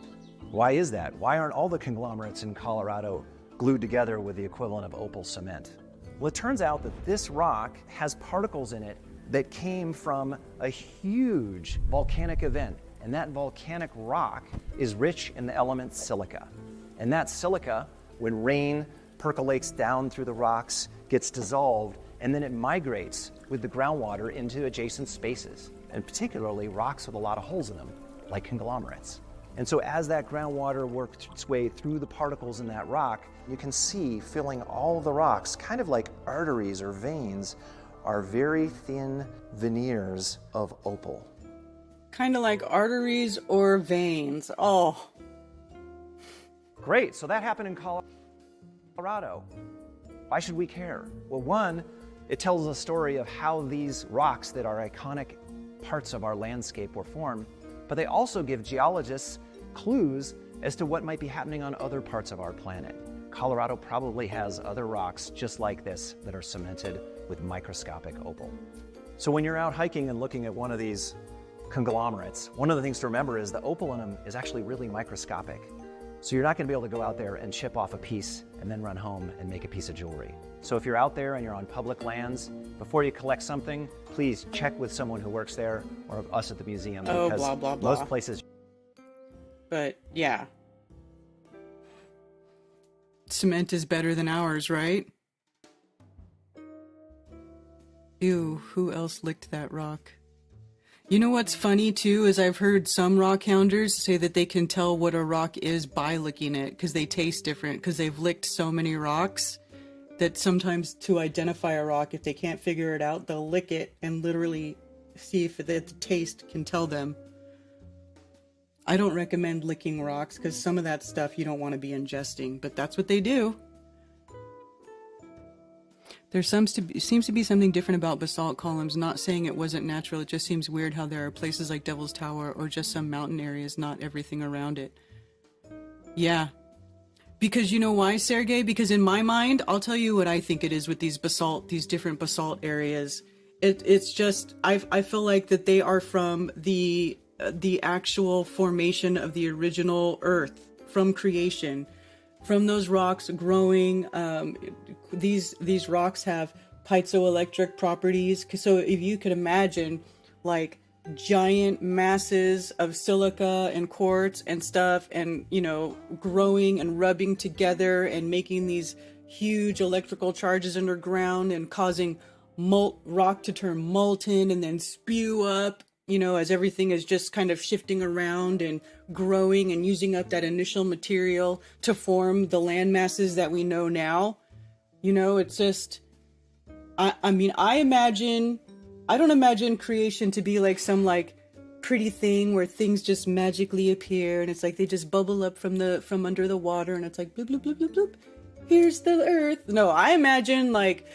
Why is that? Why aren't all the conglomerates in Colorado glued together with the equivalent of opal cement? Well, it turns out that this rock has particles in it that came from a huge volcanic event. And that volcanic rock is rich in the element silica. And that silica, when rain percolates down through the rocks, gets dissolved, and then it migrates with the groundwater into adjacent spaces, and particularly rocks with a lot of holes in them, like conglomerates. And so as that groundwater works its way through the particles in that rock, you can see filling all of the rocks, kind of like arteries or veins, are very thin veneers of opal. Kind of like arteries or veins. Oh. Great, so that happened in Colorado. Why should we care? Well, one, it tells a story of how these rocks that are iconic parts of our landscape were formed, but they also give geologists clues as to what might be happening on other parts of our planet. Colorado probably has other rocks just like this that are cemented with microscopic opal. So when you're out hiking and looking at one of these conglomerates, one of the things to remember is the opal in them is actually really microscopic. So you're not going to be able to go out there and chip off a piece and then run home and make a piece of jewelry. So if you're out there and you're on public lands, before you collect something, please check with someone who works there or us at the museum, because blah, blah, blah. most places... But yeah. Cement is better than ours, right? Ew, who else licked that rock? You know what's funny too is I've heard some rock hounders say that they can tell what a rock is by licking it because they taste different, because they've licked so many rocks that sometimes to identify a rock, if they can't figure it out, they'll lick it and literally see if the taste can tell them. I don't recommend licking rocks because some of that stuff you don't want to be ingesting, but that's what they do. There seems to be something different about basalt columns, not saying it wasn't natural, it just seems weird how there are places like Devil's Tower or just some mountain areas, not everything around it. Yeah. Because you know why, Sergey? Because in my mind, I'll tell you what I think it is with these different basalt areas. It's just, I feel like that they are from the actual formation of the original Earth, from creation. From those rocks growing, these rocks have piezoelectric properties. So if you could imagine like giant masses of silica and quartz and stuff, and, you know, growing and rubbing together and making these huge electrical charges underground and causing rock to turn molten and then spew up, as everything is just kind of shifting around and growing and using up that initial material to form the land masses that we know now. It's just, I don't imagine creation to be like some like pretty thing where things just magically appear and it's like they just bubble up from under the water and it's like bloop bloop bloop bloop bloop. Here's the earth. No, I imagine like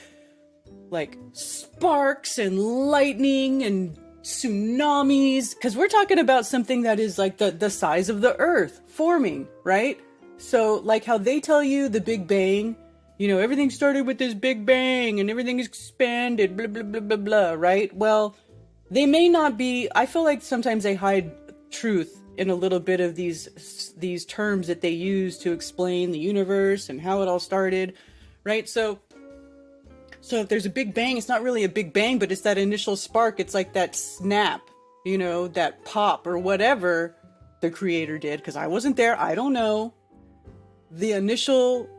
sparks and lightning and tsunamis, because we're talking about something that is like the size of the earth forming, right? So like how they tell you the Big Bang, everything started with this Big Bang and everything expanded, blah, blah, blah, blah, blah, right? Well, they may not be, I feel like sometimes they hide truth in a little bit of these terms that they use to explain the universe and how it all started, right? So if there's a Big Bang, it's not really a Big Bang, but it's that initial spark. It's like that snap, that pop or whatever the creator did, because I wasn't there. I don't know. The initial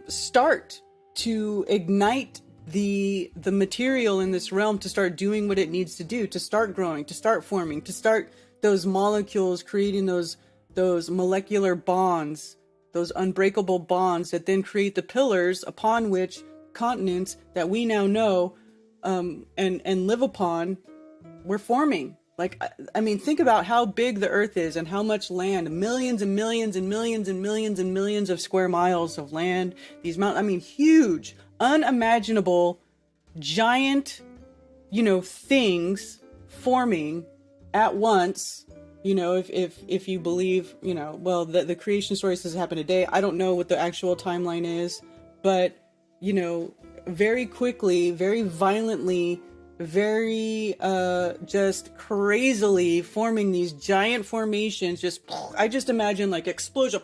start to ignite the material in this realm to start doing what it needs to do, to start growing, to start forming, to start those molecules creating those molecular bonds, those unbreakable bonds that then create the pillars upon which continents that we now know and live upon were forming. Like, I mean, think about how big the earth is and how much land, millions and millions and millions and millions and millions of square miles of land, these mountains, I mean, huge, unimaginable, giant, things forming at once. If you believe, well, the creation story says it happened today. I don't know what the actual timeline is, but, very quickly, very violently, very just crazily forming these giant formations. I just imagine like explosion,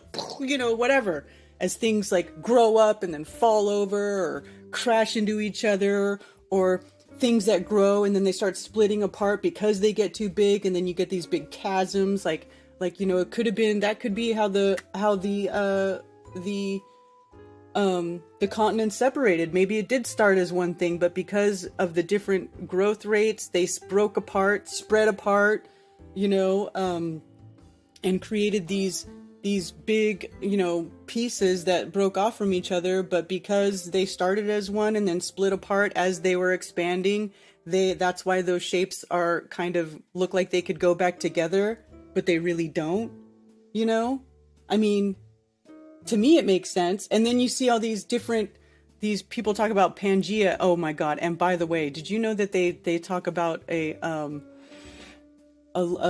whatever, as things like grow up and then fall over or crash into each other, or things that grow and then they start splitting apart because they get too big, and then you get these big chasms. Like it could have been, that could be how the continents separated. Maybe it did start as one thing, but because of the different growth rates, they broke apart, spread apart, and created these big, pieces that broke off from each other. But because they started as one and then split apart as they were expanding, that's why those shapes are kind of look like they could go back together, but they really don't, I mean, to me, it makes sense. And then you see all these people talk about Pangea. Oh my God. And by the way, did you know that they talk about a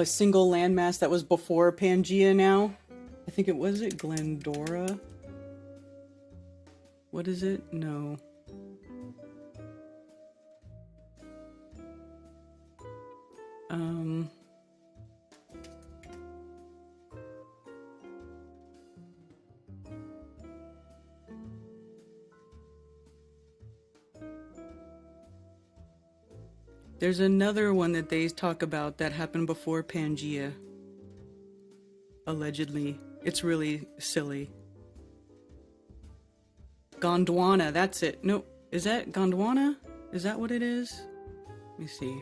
single landmass that was before Pangea now? I think it was Glendora? What is it? No. There's another one that they talk about that happened before Pangea. Allegedly. It's really silly. Gondwana, that's it. No, is that Gondwana? Is that what it is? Let me see.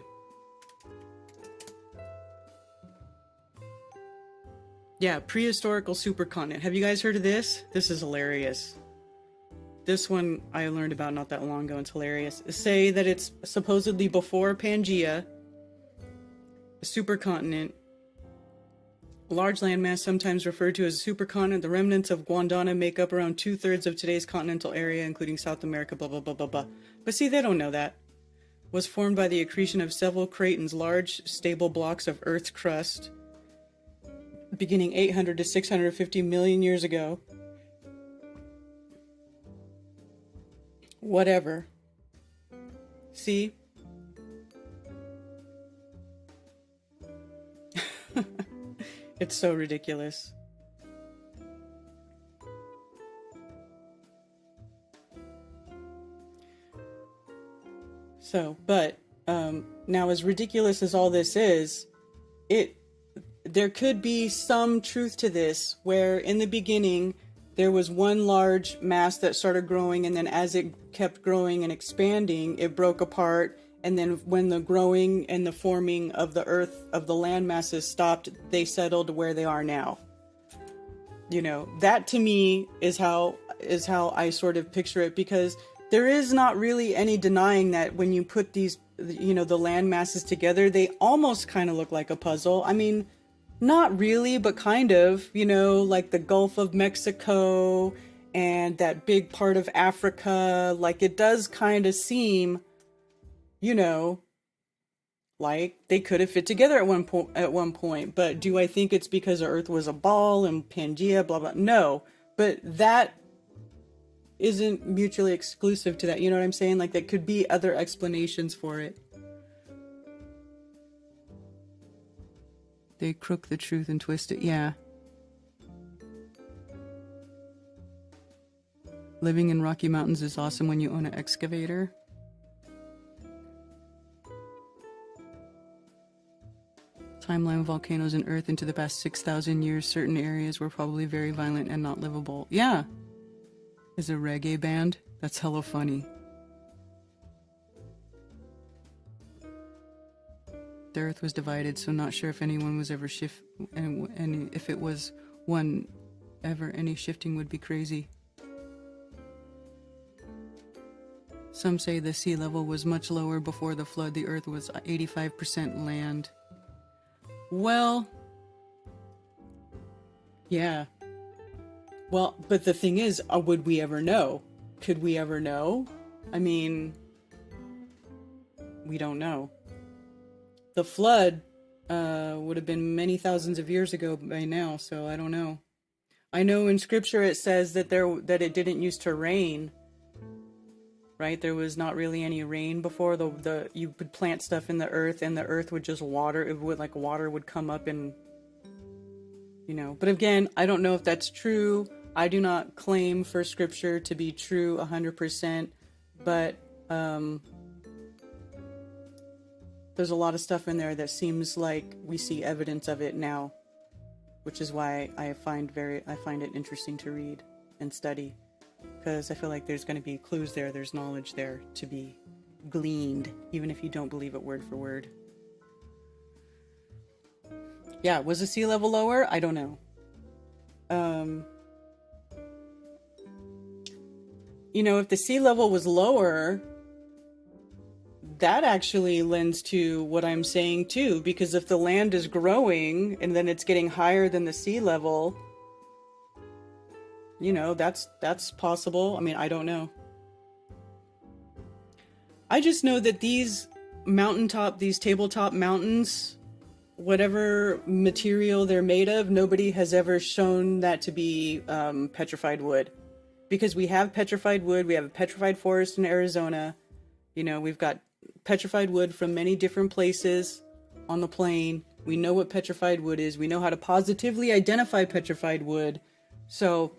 Yeah, prehistorical supercontinent. Have you guys heard of this? This is hilarious. This one I learned about not that long ago. It's hilarious. Say that it's supposedly before Pangea, a supercontinent, a large landmass sometimes referred to as a supercontinent. The remnants of Gondwana make up around 2/3 of today's continental area, including South America, blah, blah, blah, blah, blah. But see, they don't know that. Was formed by the accretion of several cratons, large, stable blocks of Earth's crust, beginning 800 to 650 million years ago. Whatever. See? It's so ridiculous. So, but now as ridiculous as all this is, there could be some truth to this, where in the beginning there was one large mass that started growing, and then as it kept growing and expanding, it broke apart. And then when the growing and the forming of the earth, of the land masses stopped, they settled where they are now. You know, that to me is how I sort of picture it, because there is not really any denying that when you put these, you know, the land masses together, they almost kind of look like a puzzle. I mean, not really, but kind of, you know, like the Gulf of Mexico and that big part of Africa. Like, it does kind of seem, you know, like they could have fit together at one point. But do I think it's because the Earth was a ball and Pangea, blah, blah? No, but that isn't mutually exclusive to that. You know what I'm saying? Like, there could be other explanations for it. They crook the truth and twist it. Yeah. Living in Rocky Mountains is awesome when you own an excavator. Timeline of volcanoes and Earth into the past 6,000 years. Certain areas were probably very violent and not livable. Yeah. Is a reggae band? That's hella funny. The Earth was divided, so not sure if anyone was ever and if it was one ever, any shifting would be crazy. Some say the sea level was much lower before the flood. The Earth was 85% land. Well, yeah. Well, but the thing is, would we ever know? Could we ever know? I mean, we don't know. The flood would have been many thousands of years ago by now, so I don't know. I know in scripture it says that it didn't used to rain. Right? There was not really any rain before. You would plant stuff in the earth, and the earth would just water. It would, like, water would come up and, you know. But again, I don't know if that's true. I do not claim for scripture to be true 100%, but there's a lot of stuff in there that seems like we see evidence of it now, which is why I find it interesting to read and study. Because I feel like there's going to be clues there, there's knowledge there to be gleaned, even if you don't believe it word for word. Yeah, was the sea level lower? I don't know. You know, if the sea level was lower, that actually lends to what I'm saying too, because if the land is growing and then it's getting higher than the sea level, you know, that's possible. I mean, I don't know. I just know that these tabletop mountains, whatever material they're made of, nobody has ever shown that to be petrified wood. Because we have petrified wood, we have a petrified forest in Arizona. You know, we've got petrified wood from many different places on the plain. We know what petrified wood is. We know how to positively identify petrified wood. So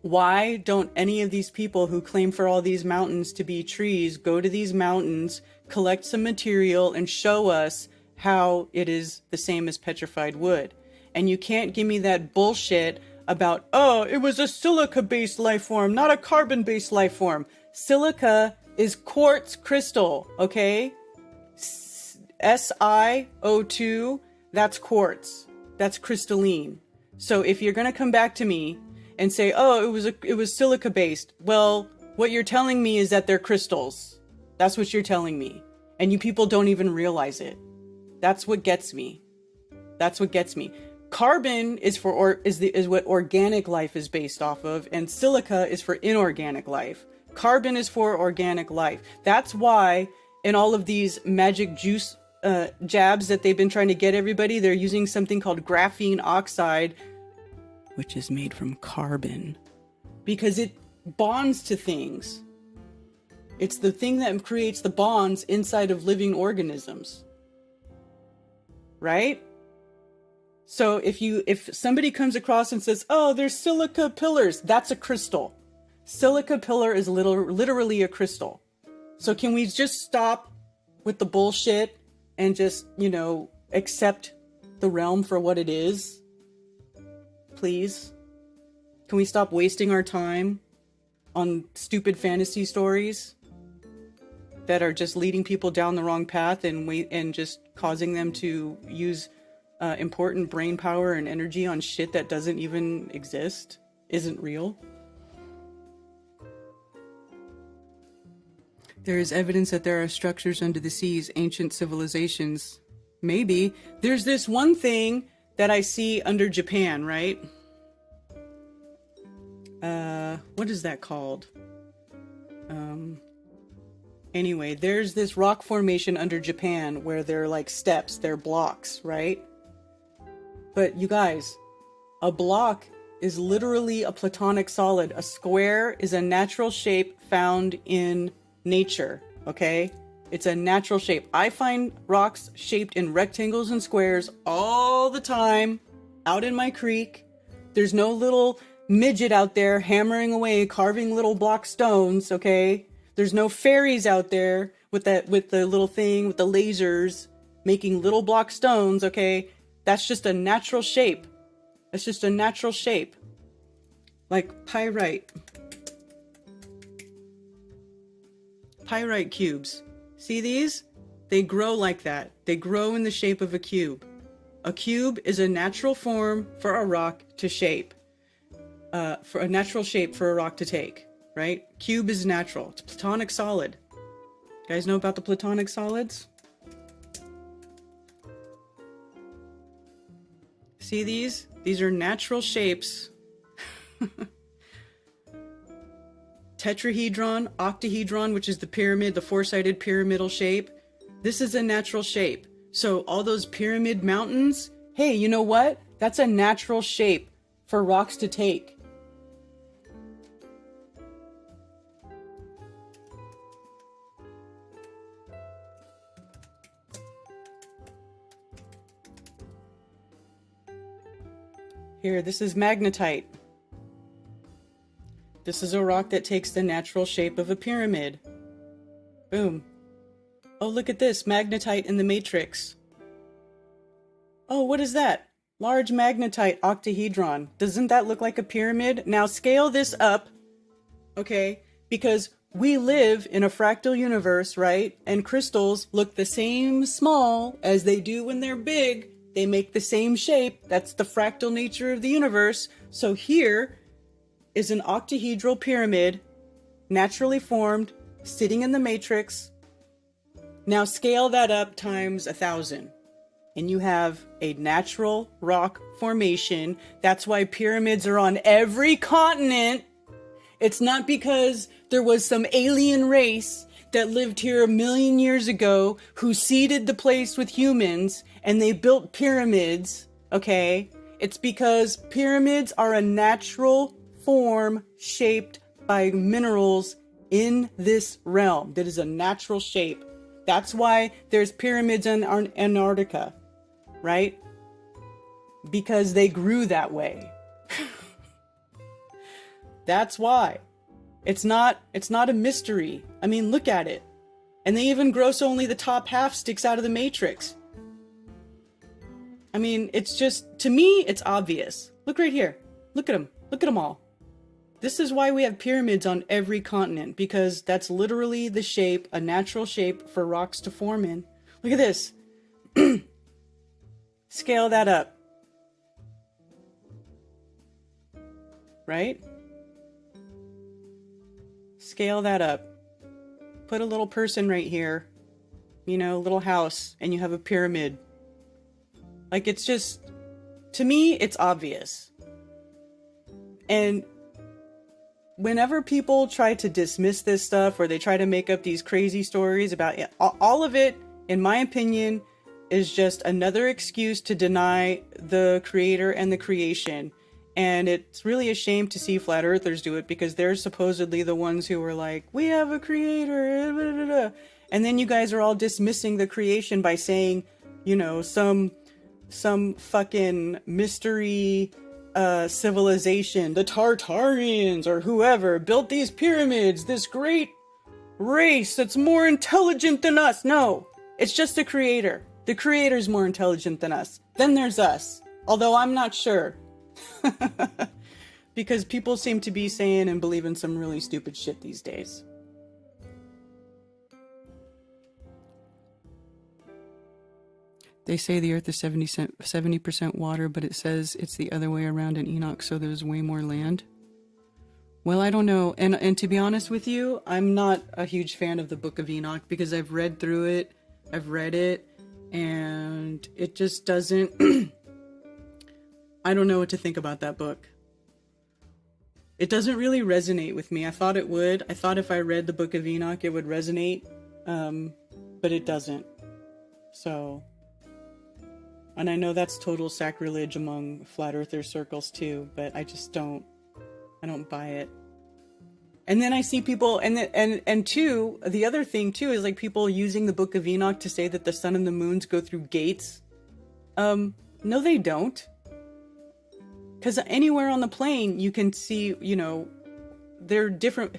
why don't any of these people who claim for all these mountains to be trees go to these mountains, collect some material, and show us how it is the same as petrified wood? And you can't give me that bullshit about, oh, it was a silica-based life form, not a carbon-based life form. Silica is quartz crystal, okay? SiO2, that's quartz. That's crystalline. So if you're going to come back to me and say, oh, it was silica based. Well, what you're telling me is that they're crystals. That's what you're telling me. And you people don't even realize it. That's what gets me. That's what gets me. Carbon is what organic life is based off of, and silica is for inorganic life. Carbon is for organic life. That's why in all of these magic juice jabs that they've been trying to get everybody, they're using something called graphene oxide, which is made from carbon, because it bonds to things. It's the thing that creates the bonds inside of living organisms. Right? So if somebody comes across and says, oh, there's silica pillars, that's a crystal. Silica pillar is literally a crystal. So can we just stop with the bullshit and just, you know, accept the realm for what it is? Please. Can we stop wasting our time on stupid fantasy stories that are just leading people down the wrong path and just causing them to use important brain power and energy on shit that doesn't even exist, isn't real? There is evidence that there are structures under the seas, ancient civilizations. Maybe. There's this one thing that I see under Japan, right? What is that called? Anyway, there's this rock formation under Japan where they're like steps, they're blocks, right? But you guys, a block is literally a platonic solid. A square is a natural shape found in nature, okay? It's a natural shape. I find rocks shaped in rectangles and squares all the time out in my creek. There's no little midget out there hammering away, carving little block stones, okay? There's no fairies out there with the little thing with the lasers making little block stones, okay? That's just a natural shape. That's just a natural shape. Like pyrite. Pyrite cubes. See these? They grow like that. They grow in the shape of a cube. A cube is a natural form for a rock to shape. For a natural shape for a rock to take, right? Cube is natural. It's a platonic solid. You guys know about the platonic solids? See these? These are natural shapes. Tetrahedron, octahedron, which is the pyramid, the four-sided pyramidal shape. This is a natural shape. So all those pyramid mountains, hey, you know what? That's a natural shape for rocks to take. Here, this is magnetite. This is a rock that takes the natural shape of a pyramid. Boom. Oh, look at this, magnetite in the matrix. Oh, what is that? Large magnetite octahedron. Doesn't that look like a pyramid? Now scale this up, okay? Because we live in a fractal universe, right? And crystals look the same small as they do when they're big. They make the same shape. That's the fractal nature of the universe. So here is an octahedral pyramid, naturally formed, sitting in the matrix. Now scale that up times 1,000. And you have a natural rock formation. That's why pyramids are on every continent. It's not because there was some alien race that lived here 1 million years ago who seeded the place with humans and they built pyramids, okay? It's because pyramids are a natural form shaped by minerals in this realm. That is a natural shape. That's why there's pyramids in Antarctica, right? Because they grew that way. That's why. It's not a mystery. I mean, look at it. And they even grow so only the top half sticks out of the matrix. I mean, it's just, to me, it's obvious. Look right here. Look at them. Look at them all. This is why we have pyramids on every continent, because that's literally the shape, a natural shape for rocks to form in. Look at this. Scale that up. Right? Scale that up. Put a little person right here, you know, little house, and you have a pyramid. Like, it's just, to me, it's obvious. And whenever people try to dismiss this stuff, or they try to make up these crazy stories about it, all of it, in my opinion, is just another excuse to deny the creator and the creation. And it's really a shame to see flat earthers do it, because they're supposedly the ones who are like, we have a creator, blah, blah, blah. And then you guys are all dismissing the creation by saying, you know, some fucking mystery civilization, the Tartarians or whoever built these pyramids, this great race that's more intelligent than us. No, it's just the creator. The creator's more intelligent than us. Then there's us. Although I'm not sure. because people seem to be saying and believing some really stupid shit these days. They say the Earth is 70% water, but it says it's the other way around in Enoch, so there's way more land. Well, I don't know. And to be honest with you, I'm not a huge fan of the Book of Enoch because I've read through it, I've read it, and it just doesn't... I don't know what to think about that book. It doesn't really resonate with me. I thought it would. I thought if I read the Book of Enoch, it would resonate, but it doesn't. So... And I know that's total sacrilege among flat earther circles too, but I just don't buy it. And then I see people, and two, the other thing too is like people using the Book of Enoch to say that the sun and the moons go through gates. No, they don't. Because anywhere on the plane you can see, you know, they're different.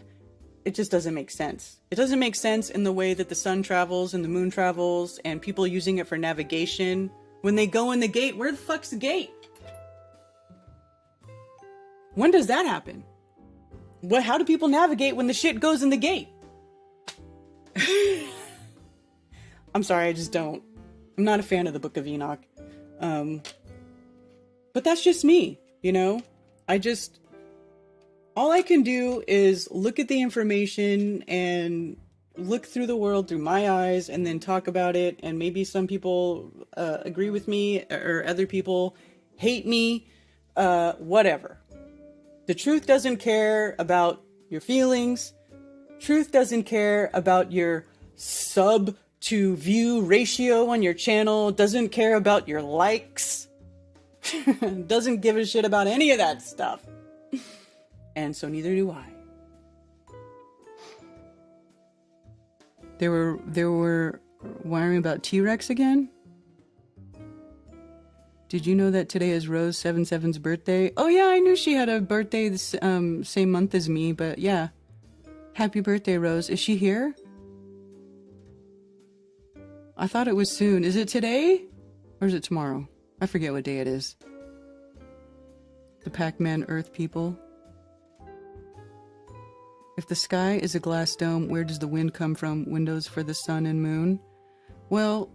It just doesn't make sense. It doesn't make sense in the way that the sun travels and the moon travels and people using it for navigation. When they go in the gate, where the fuck's the gate? When does that happen? How do people navigate when the shit goes in the gate? I'm sorry, I just don't. I'm not a fan of the Book of Enoch. But that's just me, you know? All I can do is look at the information and look through the world through my eyes and then talk about it, and maybe some people agree with me or other people hate me, whatever. The truth doesn't care about your feelings. Truth doesn't care about your sub to view ratio on your channel. Doesn't care about your likes. Doesn't give a shit about any of that stuff. And so neither do I. They were wiring about T-Rex again? Did you know that today is Rose 77's birthday? Oh yeah, I knew she had a birthday the same month as me, but yeah. Happy birthday, Rose. Is she here? I thought it was soon. Is it today? Or is it tomorrow? I forget what day it is. The Pac-Man Earth people. If the sky is a glass dome, where does the wind come from? Windows for the sun and moon? Well,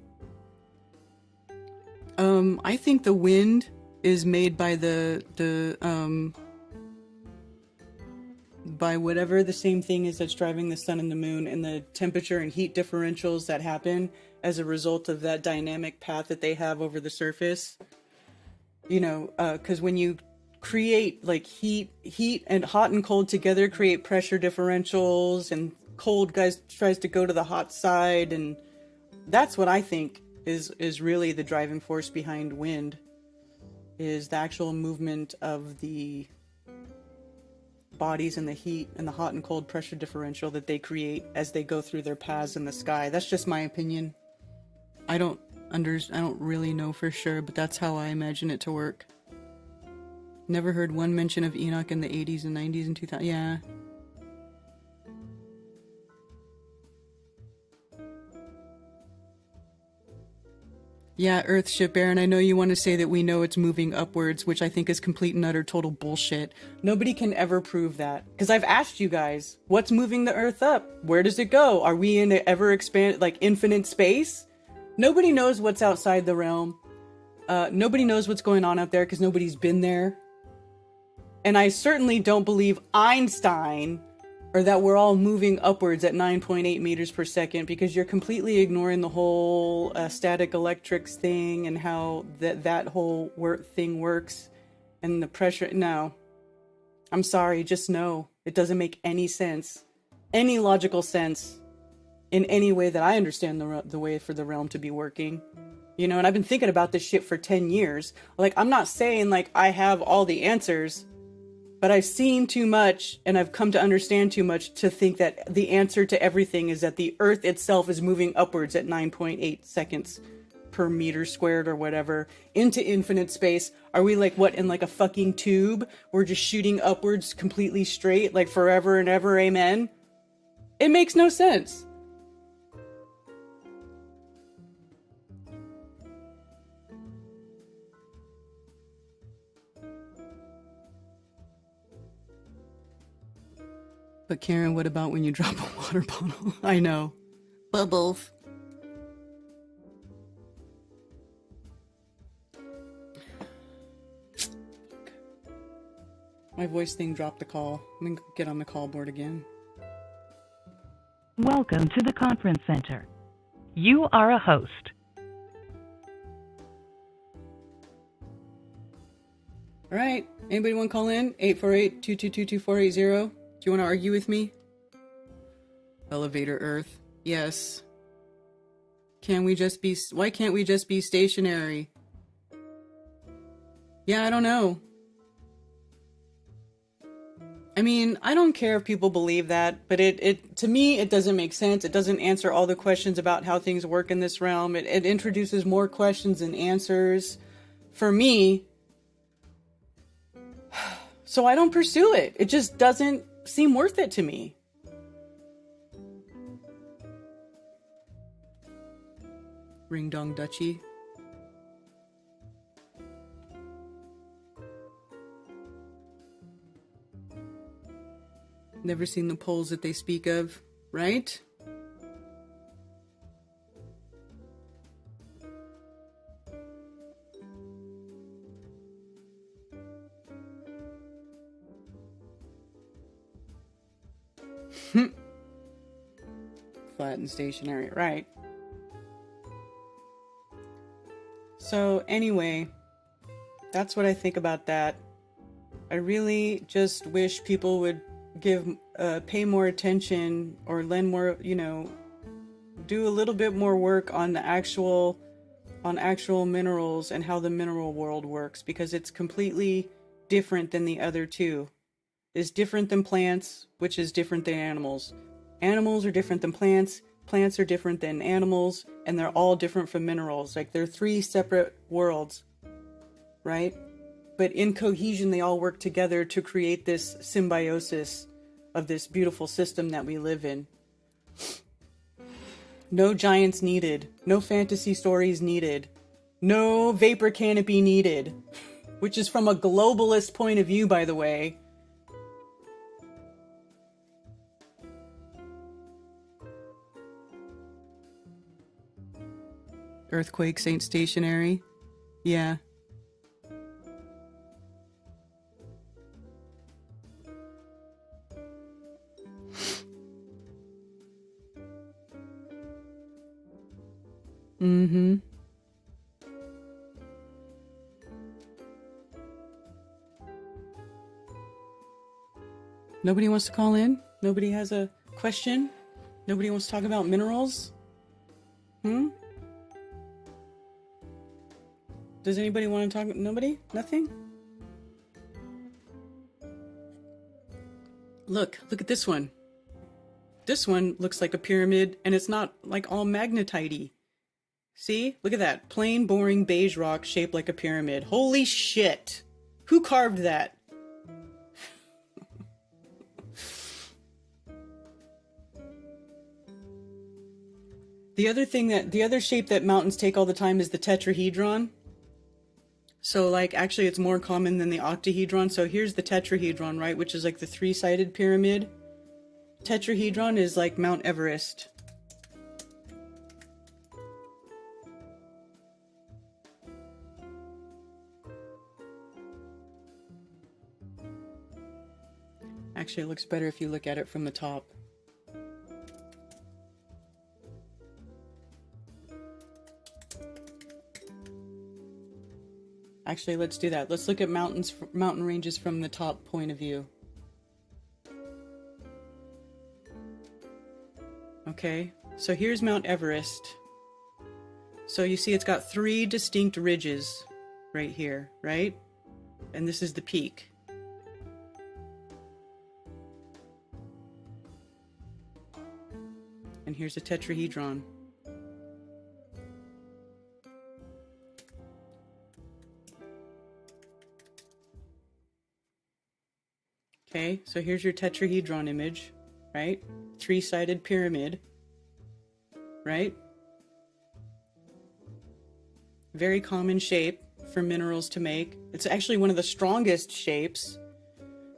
I think the wind is made by by whatever the same thing is that's driving the sun and the moon, and the temperature and heat differentials that happen as a result of that dynamic path that they have over the surface. You know, because when you create like heat and hot and cold together create pressure differentials, and cold guys tries to go to the hot side, and that's what I think is really the driving force behind wind, is the actual movement of the bodies and the heat and the hot and cold pressure differential that they create as they go through their paths in the sky. That's just my opinion. I don't really know for sure, but that's how I imagine it to work. Never heard one mention of Enoch in the 80s and 90s and 2000. Yeah. Yeah, Earthship Aaron, I know you want to say that we know it's moving upwards, which I think is complete and utter total bullshit. Nobody can ever prove that. Because I've asked you guys, what's moving the Earth up? Where does it go? Are we in an ever-expand, like, infinite space? Nobody knows what's outside the realm. Nobody knows what's going on out there because nobody's been there. And I certainly don't believe Einstein, or that we're all moving upwards at 9.8 meters per second, because you're completely ignoring the whole static electrics thing and how that whole thing works and the pressure. No, I'm sorry, just no. It doesn't make any sense, any logical sense in any way that I understand the way for the realm to be working. You know, and I've been thinking about this shit for 10 years. Like, I'm not saying like I have all the answers, but I've seen too much and I've come to understand too much to think that the answer to everything is that the Earth itself is moving upwards at 9.8 seconds per meter squared or whatever into infinite space. Are we like, what, in like a fucking tube? We're just shooting upwards completely straight, like forever and ever, amen? It makes no sense. But Karen, what about when you drop a water bottle? I know. Bubbles. My voice thing dropped the call. I'm gonna get on the call board again. Welcome to the conference center. You are a host. All right. Anybody want to call in? 848-222-2480. Do you want to argue with me? Elevator Earth. Yes. Why can't we just be stationary? Yeah, I don't know. I mean, I don't care if people believe that, but it to me, it doesn't make sense. It doesn't answer all the questions about how things work in this realm. It introduces more questions than answers for me. So I don't pursue it. It just doesn't seem worth it to me. Ring Dong Dutchie. Never seen the polls that they speak of, right? Flat and stationary, right? So anyway, that's what I think about that. I really just wish people would pay more attention or lend more, do a little bit more work on actual minerals and how the mineral world works, because it's completely different than the other two. It's different than plants, which is different than animals. Animals are different than plants. Plants are different than animals, and they're all different from minerals. Like, they're three separate worlds, right? But in cohesion, they all work together to create this symbiosis of this beautiful system that we live in. No giants needed. No fantasy stories needed. No vapor canopy needed. Which is from a globalist point of view, by the way. Earthquakes ain't stationary. Yeah. Mm-hmm. Nobody wants to call in? Nobody has a question? Nobody wants to talk about minerals? Does anybody want to talk? Nobody? Nothing? Look at this one. This one looks like a pyramid, and it's not like all magnetite-y. See? Look at that. Plain, boring beige rock shaped like a pyramid. Holy shit! Who carved that? The other shape that mountains take all the time is the tetrahedron. So, like, actually it's more common than the octahedron. So here's the tetrahedron, right? Which is like the three-sided pyramid. Tetrahedron is like Mount Everest. Actually, it looks better if you look at it from the top. Actually, let's do that. Let's look at mountain ranges from the top point of view. Okay, so here's Mount Everest. So you see it's got three distinct ridges right here, right? And this is the peak. And here's a tetrahedron. Okay, so here's your tetrahedron image, right? Three-sided pyramid, right? Very common shape for minerals to make. It's actually one of the strongest shapes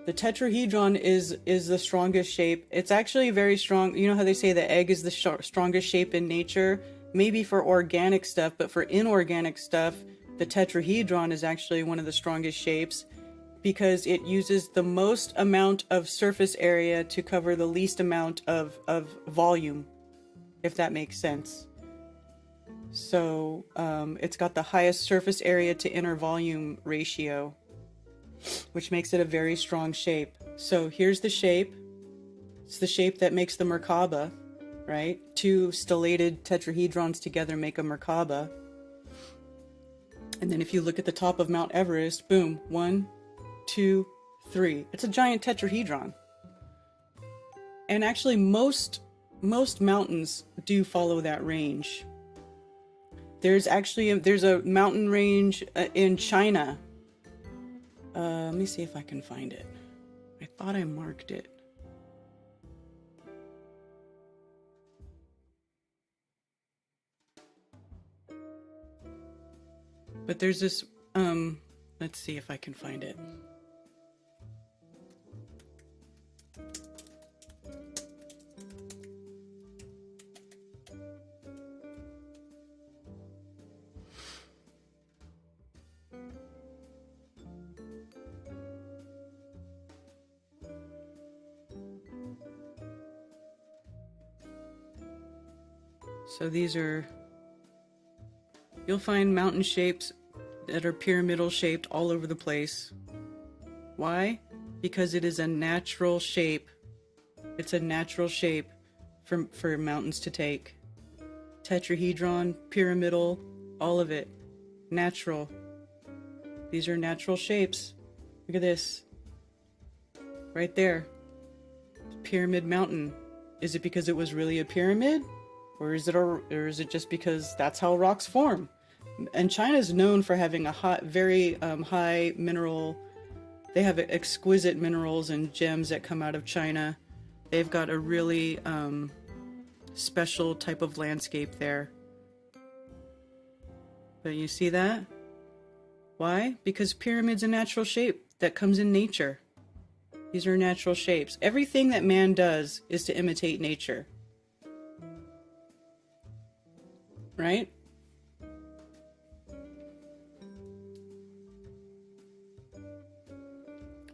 The tetrahedron is the strongest shape. It's actually very strong. You know how they say the egg is the strongest shape in nature? Maybe for organic stuff, but for inorganic stuff, the tetrahedron is actually one of the strongest shapes because it uses the most amount of surface area to cover the least amount of volume, if that makes sense. So it's got the highest surface area to inner volume ratio, which makes it a very strong shape. So here's the shape. It's the shape that makes the Merkaba, right? Two stellated tetrahedrons together make a Merkaba. And then if you look at the top of Mount Everest, boom, 1, 2, 3. It's a giant tetrahedron. And actually most mountains do follow that range. There's a mountain range in China. Let me see if I can find it. I thought I marked it. But there's this, let's see if I can find it. So these are, you'll find mountain shapes that are pyramidal shaped all over the place. Why? Because it is a natural shape. It's a natural shape for mountains to take. Tetrahedron, pyramidal, all of it. Natural. These are natural shapes. Look at this. Right there. Pyramid mountain. Is it because it was really a pyramid? Or is it just because that's how rocks form? And China is known for having a very high mineral. They have exquisite minerals and gems that come out of China. They've got a really special type of landscape there. But you see that? Why? Because pyramid's a natural shape that comes in nature. These are natural shapes. Everything that man does is to imitate nature. Right?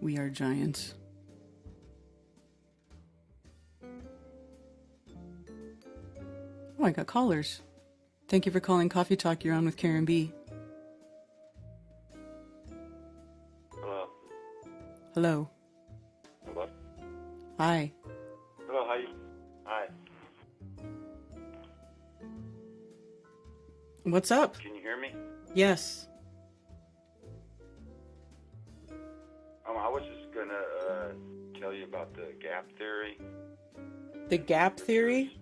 We are giants. Oh, I got callers. Thank you for calling Coffee Talk. You're on with Karen B. Hello. Hello. Hello. Hi. Hello. How you? Hi. What's up? Can you hear me? Yes. I was just gonna tell you about the gap theory. The gap theory?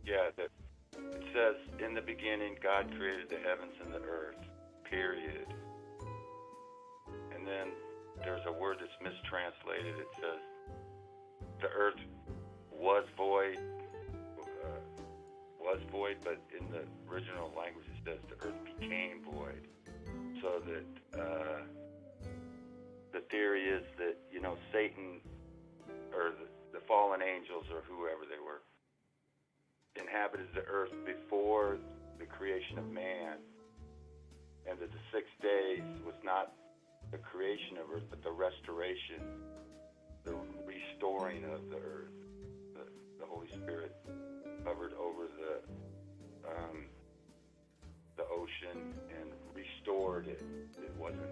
Yeah. That it says in the beginning God created the heavens and the earth. Period. And then there's a word that's mistranslated. It says the earth was void. But in the original language it says the earth became void. So that the theory is that, Satan or the fallen angels or whoever they were inhabited the earth before the creation of man, and that the 6 days was not the creation of earth but the restoration, the restoring of the earth. The Holy Spirit hovered over the ocean and restored it. It wasn't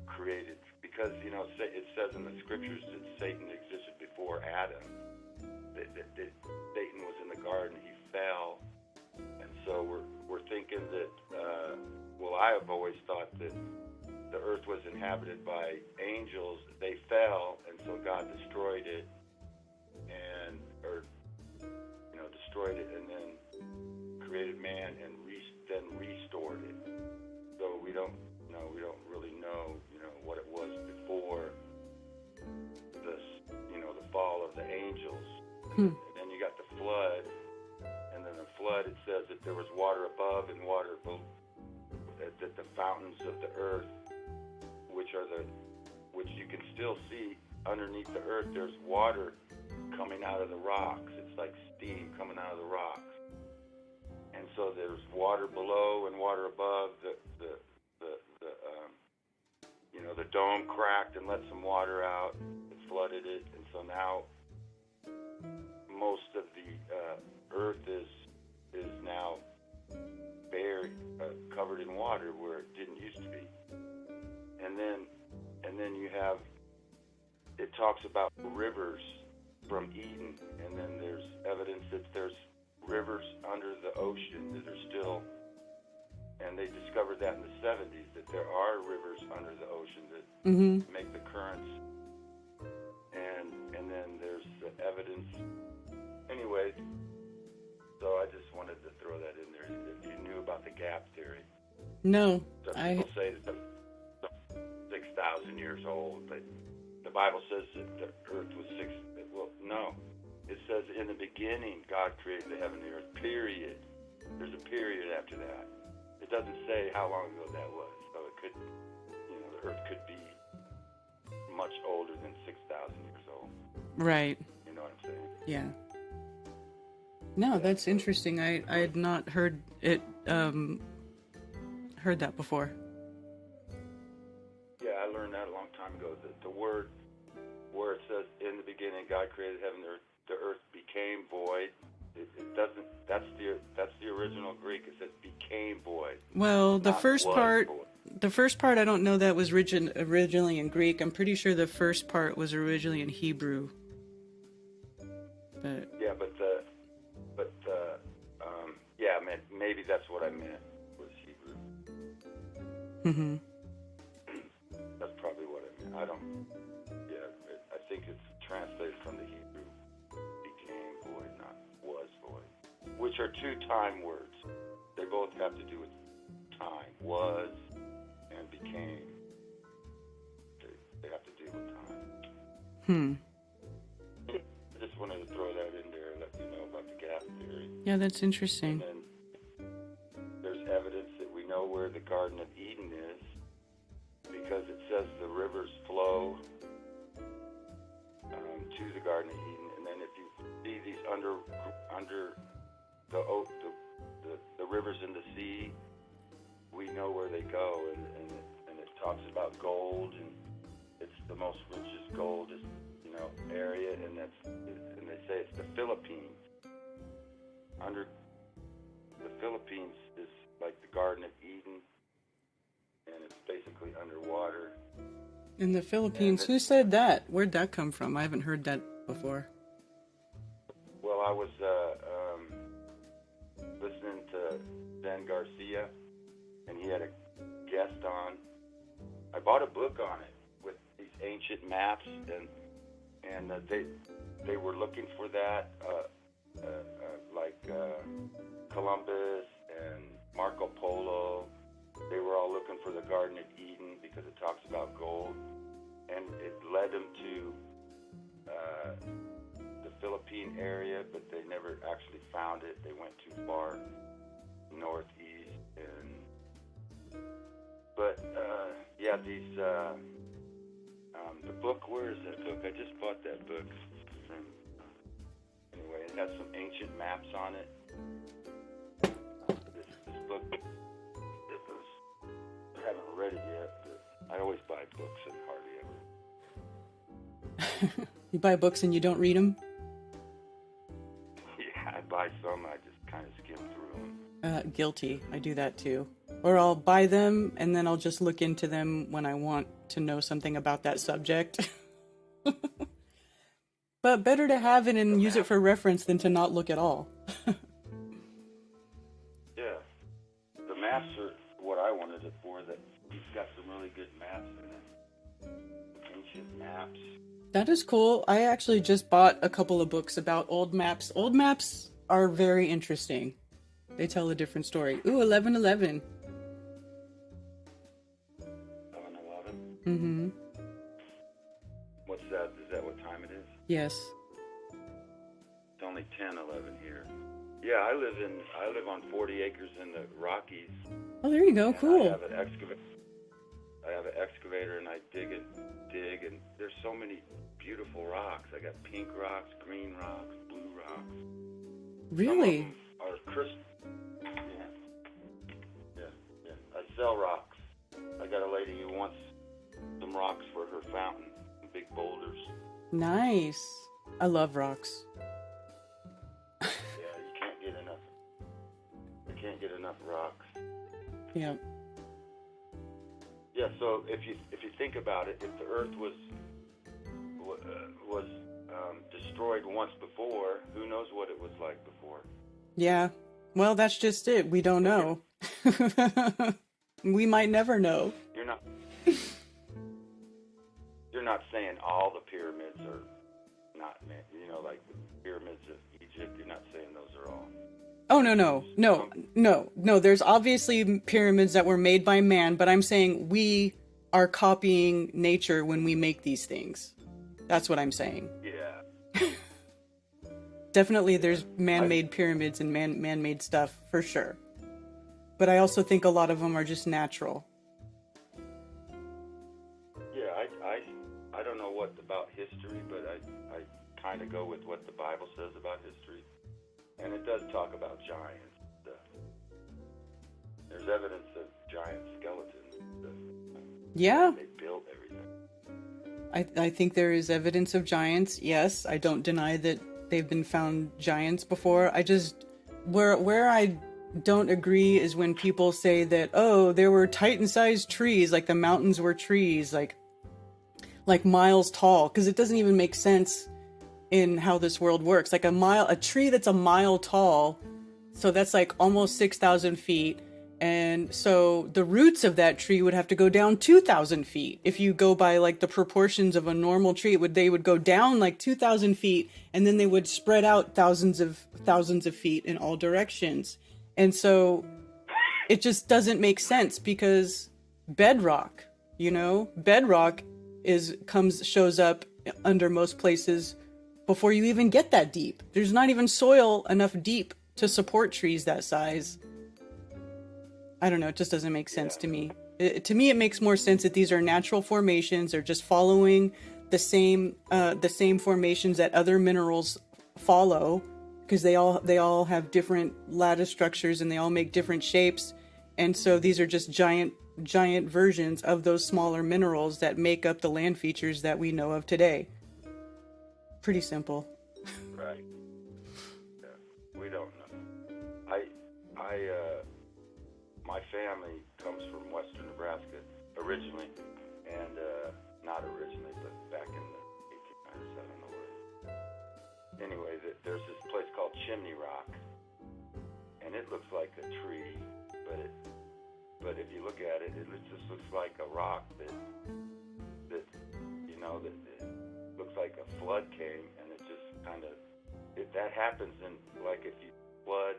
created because it says in the scriptures that Satan existed before Adam. That Satan was in the garden, he fell, and so we're thinking that. I have always thought that the earth was inhabited by angels. They fell, and so God destroyed it, destroyed it, and then created man and then restored it. So we don't really know, what it was before the fall of the angels. And then you got the flood, and then the flood, it says that there was water above and water below, that the fountains of the earth, which are the which you can still see underneath the earth. There's water coming out of the rocks. It's like steam coming out of the rocks. And so there's water below and water above. The dome cracked and let some water out. It flooded it, and so now most of the earth is now buried, covered in water where it didn't used to be. And then you have, it talks about rivers from Eden, and then there's evidence that there's rivers under the ocean that are still, and they discovered that in the 70s, that there are rivers under the ocean that make the currents, and then there's the evidence. Anyway, so I just wanted to throw that in there, if you knew about the gap theory. No, So people say that the 6,000 years old, but the Bible says that the earth was well, no. It says in the beginning God created the heaven and the earth, period. There's a period after that. It doesn't say how long ago that was. So it could, the earth could be much older than 6,000 years old. right. You know what I'm saying? Yeah. No, that's interesting. I had not heard it, heard that before. Yeah, I learned that a long time ago. The word where it says in the beginning God created heaven and earth, the earth became void. It doesn't. That's the original Greek. It says became void. Well, the not first was part, void. I don't know that was originally in Greek. I'm pretty sure the first part was originally in Hebrew. But Yeah, maybe that's what I meant was Hebrew. mhm. That's probably what I meant. I think it's translated from the Hebrew, became void, not was void, which are two time words. They both have to do with time. Was and became. They have to do with time. I just wanted to throw that in there and let you know about the gap theory. Yeah, that's interesting. And then there's evidence that we know where the Garden of Eden is because it says the rivers flow to the Garden of Eden. And then if you see these under the rivers in the sea, we know where they go. And it talks about gold, and it's the most richest gold area, and they say it's the Philippines. Under the Philippines is like the Garden of Eden, and it's basically underwater. In the Philippines, who said that? Where'd that come from? I haven't heard that before. Well, I was listening to Ben Garcia, and he had a guest on. I bought a book on it with these ancient maps, and they were looking for that, like Columbus and Marco Polo. They were all looking for the Garden of Eden because it talks about gold, and it led them to the Philippine area, but they never actually found it. They went too far northeast, these. The book, where is that book? I just bought that book. Anyway, it has some ancient maps on it. This book, I haven't read it yet, but I always buy books and hardly ever. You buy books and you don't read them? Yeah, I buy some, I just kind of skim through them. Guilty. I do that too. Or I'll buy them and then I'll just look into them when I want to know something about that subject. But better to have it and use it for reference than to not look at all. Yeah. The maps are what I wanted it for. That he's got some really good maps in it. Ancient maps. That is cool. I actually just bought a couple of books about old maps. Old maps are very interesting. They tell a different story. Ooh, 11/11. 11/11? Mm-hmm. What's that? Is that what time it is? Yes. It's only 10:11 here. Yeah, I live on 40 acres in the Rockies. Oh, there you go. And Cool. I have an I have an excavator and I dig, and there's so many beautiful rocks. I got pink rocks, green rocks, blue rocks. Really? Some of them are crystal. Yeah. I sell rocks. I got a lady who wants some rocks for her fountain, big boulders. Nice. I love rocks. Yeah, you can't get enough. You can't get enough rocks. Yeah. Yeah. So if you think about it, if the Earth was destroyed once before, who knows what it was like before? Yeah. Well, that's just it. We don't know. We might never know. You're not saying all the pyramids are not, like the pyramids of Egypt. You're not saying those are all. Oh, no. There's obviously pyramids that were made by man, but I'm saying we are copying nature when we make these things. That's what I'm saying. Yeah. Definitely there's man-made pyramids and man-made stuff, for sure. But I also think a lot of them are just natural. Yeah, I don't know what about history, but I kind of go with what the Bible says about history. And it does talk about giants. There's evidence of giant skeletons. Yeah. They built everything. I think there is evidence of giants, yes. I don't deny that they've been found giants before. I just, where I don't agree is when people say that, oh, there were Titan-sized trees, like the mountains were trees, like miles tall, because it doesn't even make sense in how this world works. Like a tree that's a mile tall, so that's like almost 6,000 feet. And so the roots of that tree would have to go down 2,000 feet. If you go by like the proportions of a normal tree, they would go down like 2,000 feet, and then they would spread out thousands of feet in all directions. And so it just doesn't make sense, because bedrock shows up under most places before you even get that deep. There's not even soil enough deep to support trees that size. I don't know, it just doesn't make sense to me. To me, it makes more sense that these are natural formations. They're just following the same formations that other minerals follow, because they all have different lattice structures and they all make different shapes. And so these are just giant versions of those smaller minerals that make up the land features that we know of today. Pretty simple. Right. Yeah. We don't know. My family comes from western Nebraska originally, and not originally, but back in the 1800s, I don't know where. Anyway, there's this place called Chimney Rock, and it looks like a tree, but if you look at it, it just looks like a rock that looks like a flood came, and it just kind of, that happens in, like, if you flood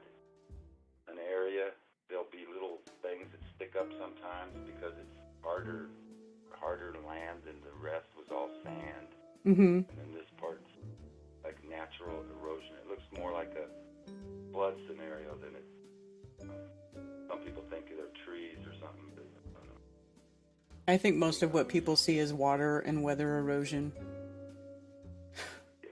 an area, there'll be little things that stick up sometimes because it's harder land, and the rest was all sand. Mm-hmm. And then this part's like natural erosion. It looks more like a flood scenario than it. Some people think they're trees or something. But I don't know. I think most of what people see is water and weather erosion. Yeah,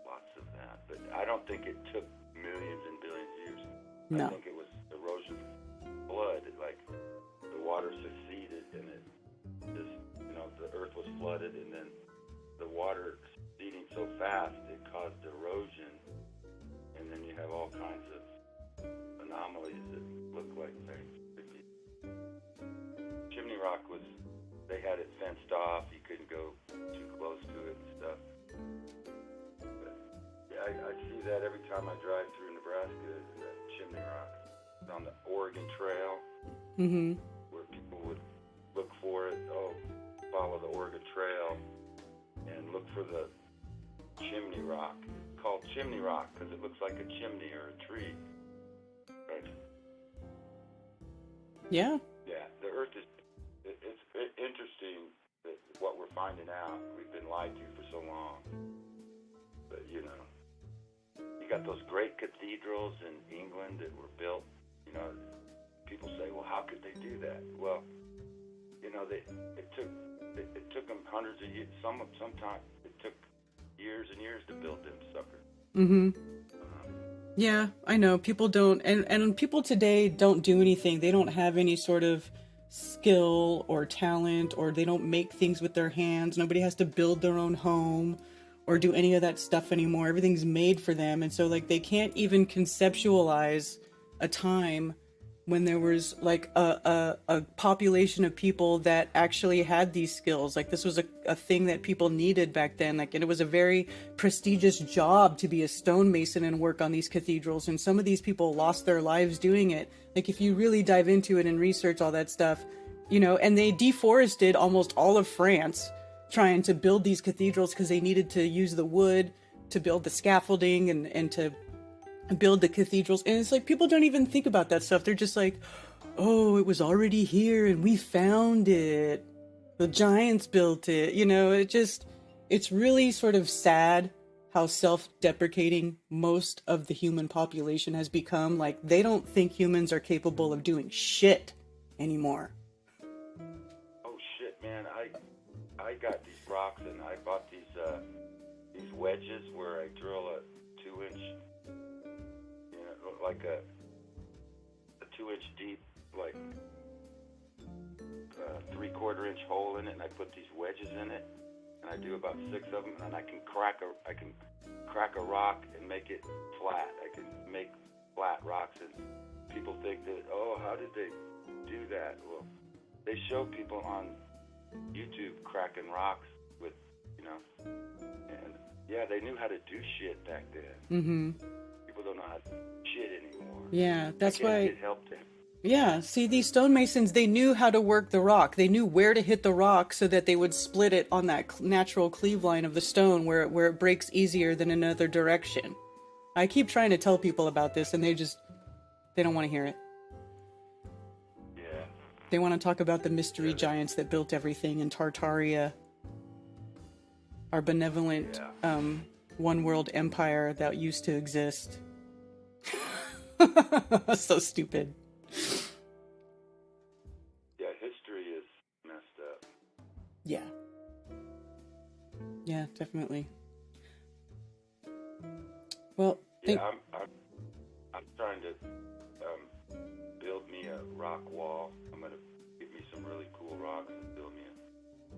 lots of that. But I don't think it took millions and billions of years. No. I think it was erosion, flood. Like the water succeeded, and it just, the earth was flooded, and then the water succeeding so fast it caused erosion, and then you have all kinds of anomalies that look like things. Chimney Rock they had it fenced off. You couldn't go too close to it and stuff. But yeah, I see that every time I drive through Nebraska, that Chimney Rock. It's on the Oregon Trail, Mm-hmm. where people would look for it. Oh, follow the Oregon Trail and look for the Chimney Rock. It's called Chimney Rock because it looks like a chimney or a tree. Right. Yeah. Yeah, the Earth is. It's interesting that what we're finding out. We've been lied to for so long. But you got those great cathedrals in England that were built. people say, well, how could they do that? Well, you know, it took them hundreds of years. Sometimes it took years and years to build them suckers. Mm-hmm. Yeah, I know. People don't, and people today don't do anything. They don't have any sort of skill or talent, or they don't make things with their hands. Nobody has to build their own home or do any of that stuff anymore. Everything's made for them. And so, like, they can't even conceptualize a time when there was like a population of people that actually had these skills. Like, this was a thing that people needed back then. Like, and it was a very prestigious job to be a stonemason and work on these cathedrals. And some of these people lost their lives doing it. Like, if you really dive into it and research all that stuff, you know, and they deforested almost all of France trying to build these cathedrals because they needed to use the wood to build the scaffolding and to build the cathedrals. And it's like, people don't even think about that stuff. They're just like, oh, it was already here and we found it. The giants built it. You know, it's really sort of sad how self-deprecating most of the human population has become. Like, they don't think humans are capable of doing shit anymore. Oh shit, man! I got these rocks and I bought these wedges where I drill a 2-inch, you know, like a 2-inch deep, like 3/4 inch hole in it, and I put these wedges in it, and I do about 6 of them, and I can crack a rock and make it flat. I can make flat rocks, and people think that, oh, how did they do that? Well, they show people on YouTube cracking rocks with, you know, and yeah, they knew how to do shit back then. Mm-hmm. People don't know how to do shit anymore. Yeah, that's why. It helped them. Yeah, see, these stonemasons, they knew how to work the rock. They knew where to hit the rock so that they would split it on that natural cleave line of the stone where it breaks easier than another direction. I keep trying to tell people about this, and they don't want to hear it. Yeah. They want to talk about the mystery giants that built everything in Tartaria, our benevolent one world empire that used to exist. So stupid. Yeah, history is messed up. Yeah. Yeah, definitely. Well, I'm trying to build me a rock wall. I'm gonna get me some really cool rocks and build me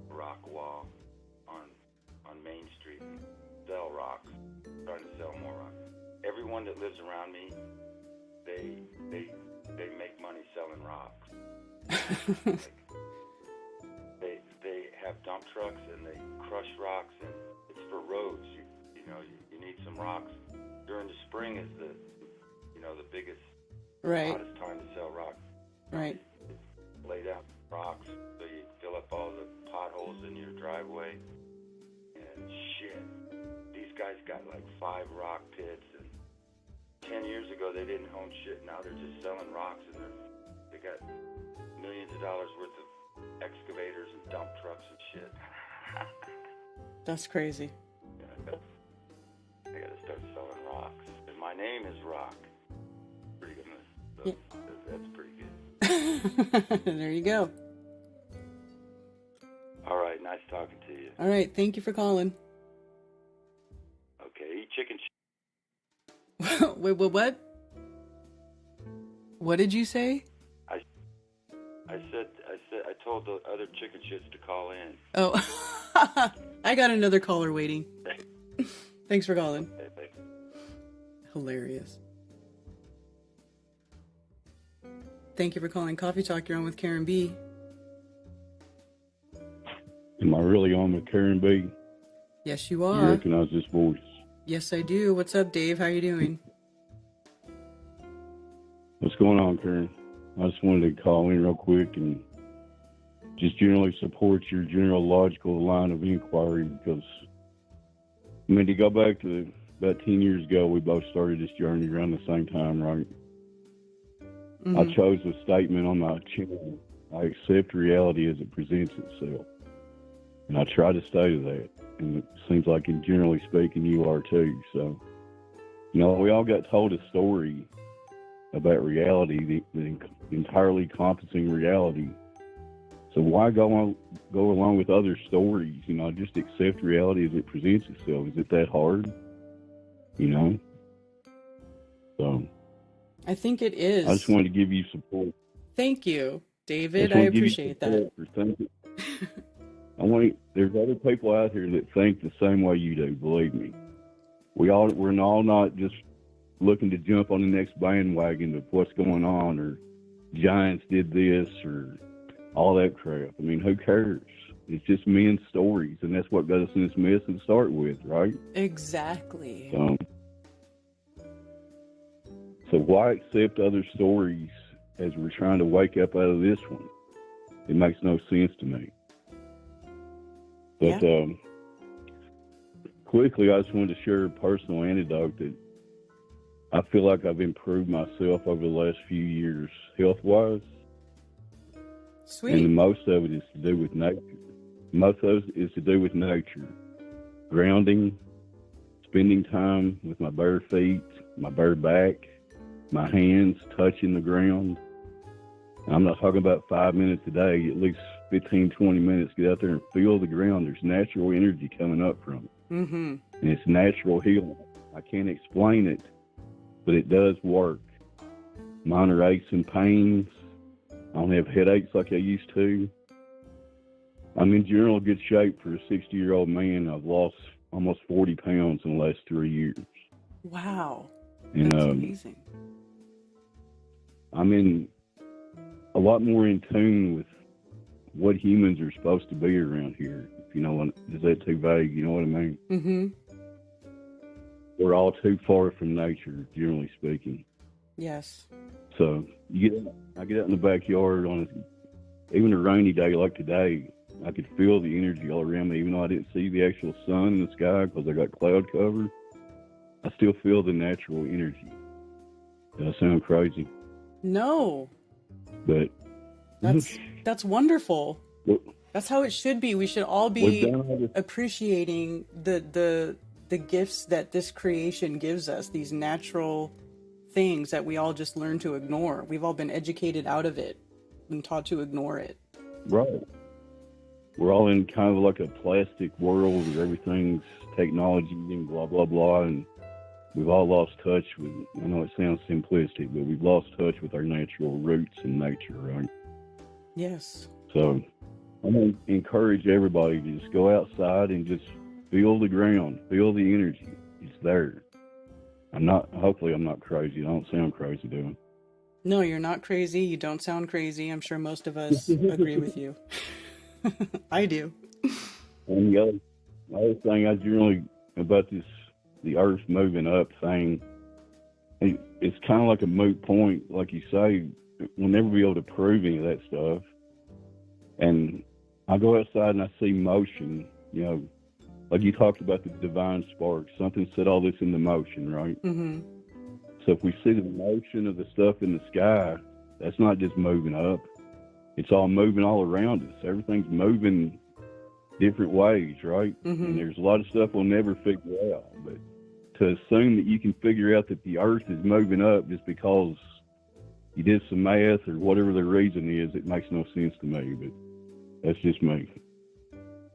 a rock wall on Main Street and sell rocks. I'm trying to sell more rocks. Everyone that lives around me, they make money selling rocks. Like, they have dump trucks and they crush rocks, and it's for roads. You need some rocks. During the spring is the biggest, hottest time to sell rocks. Right. Lay down rocks so you fill up all the potholes in your driveway. And shit, these guys got like 5 rock pits, and 10 years ago they didn't own shit. Now they're just selling rocks, and they got millions of dollars worth of excavators and dump trucks and shit. That's crazy. Yeah, I gotta start selling rocks. And my name is Rock. Pretty good. That's pretty good. There you go. All right, nice talking to you. All right, thank you for calling. Okay, eat chicken. Wait, what? What did you say? I told the other chicken shits to call in. Oh, I got another caller waiting. Thanks for calling. Hilarious. Thank you for calling Coffee Talk. You're on with Karen B. Am I really on with Karen B? Yes, you You are. recognize this voice? Yes, I do. What's up, Dave? How you doing? What's going on, Karen? I just wanted to call in real quick and just generally support your geological line of inquiry, because, I mean, to go back to about 10 years ago, we both started this journey around the same time, right? Mm-hmm. I chose a statement on my channel: I accept reality as it presents itself. And I try to stay to that. And it seems like, in generally speaking, you are too. So, we all got told a story about reality, the entirely encompassing reality. So why go along with other stories? You know, just accept reality as it presents itself. Is it that hard? You know? So I think it is. I just wanted to give you support. Thank you, David. just I want to give you appreciate that. support for thinking. There's other people out here that think the same way you do, believe me. We're all not just looking to jump on the next bandwagon of what's going on, or giants did this, or all that crap. I mean, who cares? It's just men's stories, and that's what got us in this mess to start with, right? Exactly. So why accept other stories as we're trying to wake up out of this one? It makes no sense to me. But quickly, I just wanted to share a personal anecdote that I feel like I've improved myself over the last few years, health-wise. Sweet. And most of it is to do with nature. Most of it is to do with nature. Grounding, spending time with my bare feet, my bare back, my hands touching the ground. I'm not talking about 5 minutes a day, at least 15, 20 minutes. Get out there and feel the ground. There's natural energy coming up from it. Mm-hmm. And it's natural healing. I can't explain it, but it does work. Minor aches and pains. I don't have headaches like I used to. I'm in general good shape for a 60-year-old man. I've lost almost 40 pounds in the last 3 years. Wow. And that's amazing. I'm in a lot more in tune with what humans are supposed to be around here. If you know what, is that too vague? You know what I mean? Mm-hmm. We're all too far from nature, generally speaking. Yes. So I get out in the backyard on even a rainy day like today. I could feel the energy all around me, even though I didn't see the actual sun in the sky because I got cloud cover. I still feel the natural energy. Does that sound crazy? No. But that's wonderful. Well, that's how it should be. We should all be appreciating the gifts that this creation gives us, these natural things that we all just learn to ignore. We've all been educated out of it and taught to ignore it. Right. We're all in kind of like a plastic world where everything's technology and blah, blah, blah. And we've all lost touch with, I know it sounds simplistic, but we've lost touch with our natural roots in nature, right? Yes. So I'm going to encourage everybody to just go outside and just feel the ground, feel the energy. It's there. Hopefully I'm not crazy. I don't sound crazy, do I? No, you're not crazy. You don't sound crazy. I'm sure most of us agree with you. I do. And the other thing I generally, about this, the Earth moving up thing, it's kind of like a moot point. Like you say, we'll never be able to prove any of that stuff. And I go outside and I see motion, you know, like you talked about the divine spark. Something set all this into motion, right? Mm-hmm. So if we see the motion of the stuff in the sky, that's not just moving up. It's all moving all around us. Everything's moving different ways, right? Mm-hmm. And there's a lot of stuff we'll never figure out. But to assume that you can figure out that the Earth is moving up just because you did some math or whatever the reason is, it makes no sense to me. But that's just me.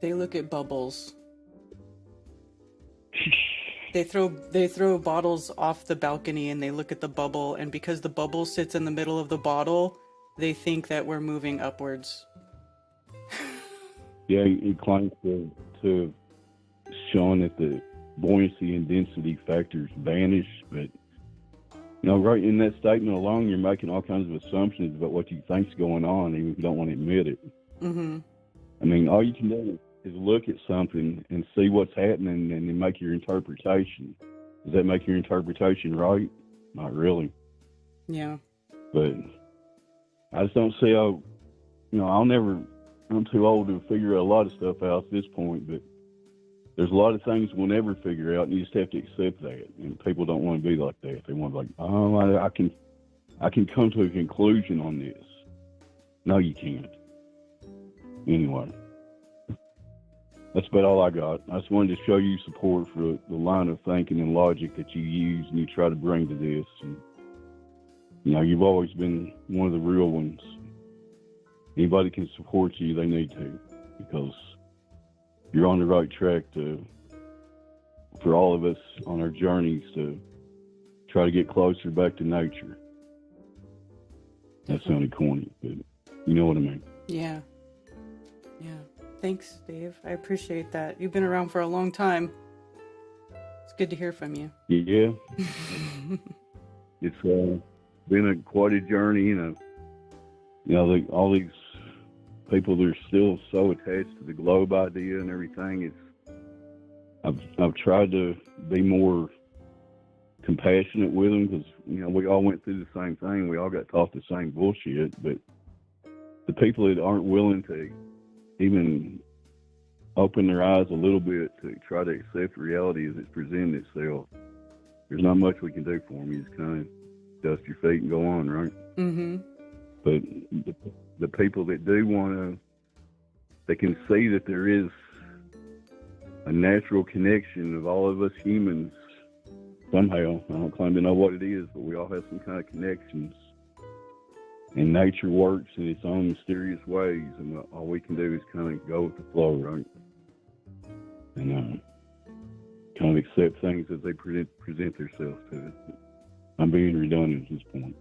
They look at bubbles. They throw bottles off the balcony and they look at the bubble, and because the bubble sits in the middle of the bottle, they think that we're moving upwards. Yeah, he claims to showing that the buoyancy and density factors vanish, but you know, right in that statement alone, you're making all kinds of assumptions about what you think's going on, even if you don't want to admit it. Mm-hmm. I mean, all you can do is look at something and see what's happening and then make your interpretation. Does that make your interpretation right? Not really. Yeah. But I just don't see how, you know, I'm too old to figure a lot of stuff out at this point, but there's a lot of things we'll never figure out, and you just have to accept that. And people don't want to be like that. They want to be like, oh, I can come to a conclusion on this. No, you can't. Anyway, that's about all I got. I just wanted to show you support for the line of thinking and logic that you use and you try to bring to this. And, You've always been one of the real ones. Anybody can support you, they need to, because you're on the right track for all of us on our journeys to try to get closer back to nature. That sounded corny, but you know what I mean. Yeah. Thanks, Dave. I appreciate that. You've been around for a long time. It's good to hear from you. Yeah. It's been quite a journey, all these people that are still so attached to the globe idea and everything. I've tried to be more compassionate with them, because we all went through the same thing. We all got taught the same bullshit. But the people that aren't willing to even open their eyes a little bit to try to accept reality as it's presented itself, there's not much we can do for them. You just kind of dust your feet and go on, right? Mm-hmm. But the people that do want to, they can see that there is a natural connection of all of us humans somehow. I don't claim to know what it is, but we all have some kind of connections. And nature works in its own mysterious ways, and all we can do is kind of go with the flow, right? And kind of accept things as they present themselves to us. I'm being redundant at this point.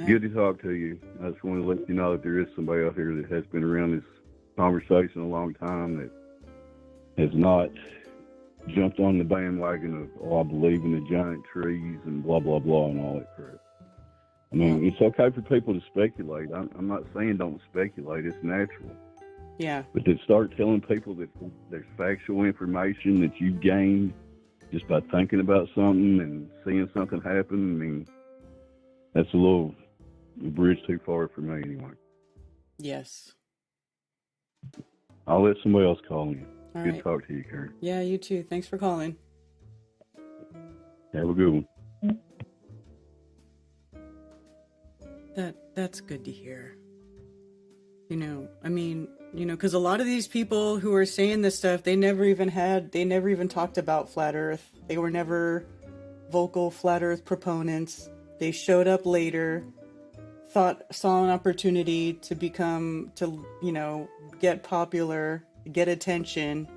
Good to talk to you. I just want to let you know that there is somebody out here that has been around this conversation a long time that has not jumped on the bandwagon of, I believe in the giant trees and blah, blah, blah and all that crap. I mean, it's okay for people to speculate. I'm not saying don't speculate. It's natural. Yeah. But to start telling people that there's factual information that you've gained just by thinking about something and seeing something happen, I mean, that's a bridge too far for me anyway. Yes. I'll let somebody else call in. All Good right. to talk to you, Karen. Yeah, you too. Thanks for calling. Have a good one. That's good to hear. Because a lot of these people who are saying this stuff, they never even talked about flat Earth. They were never vocal flat Earth proponents. They showed up later, saw an opportunity to get popular, get attention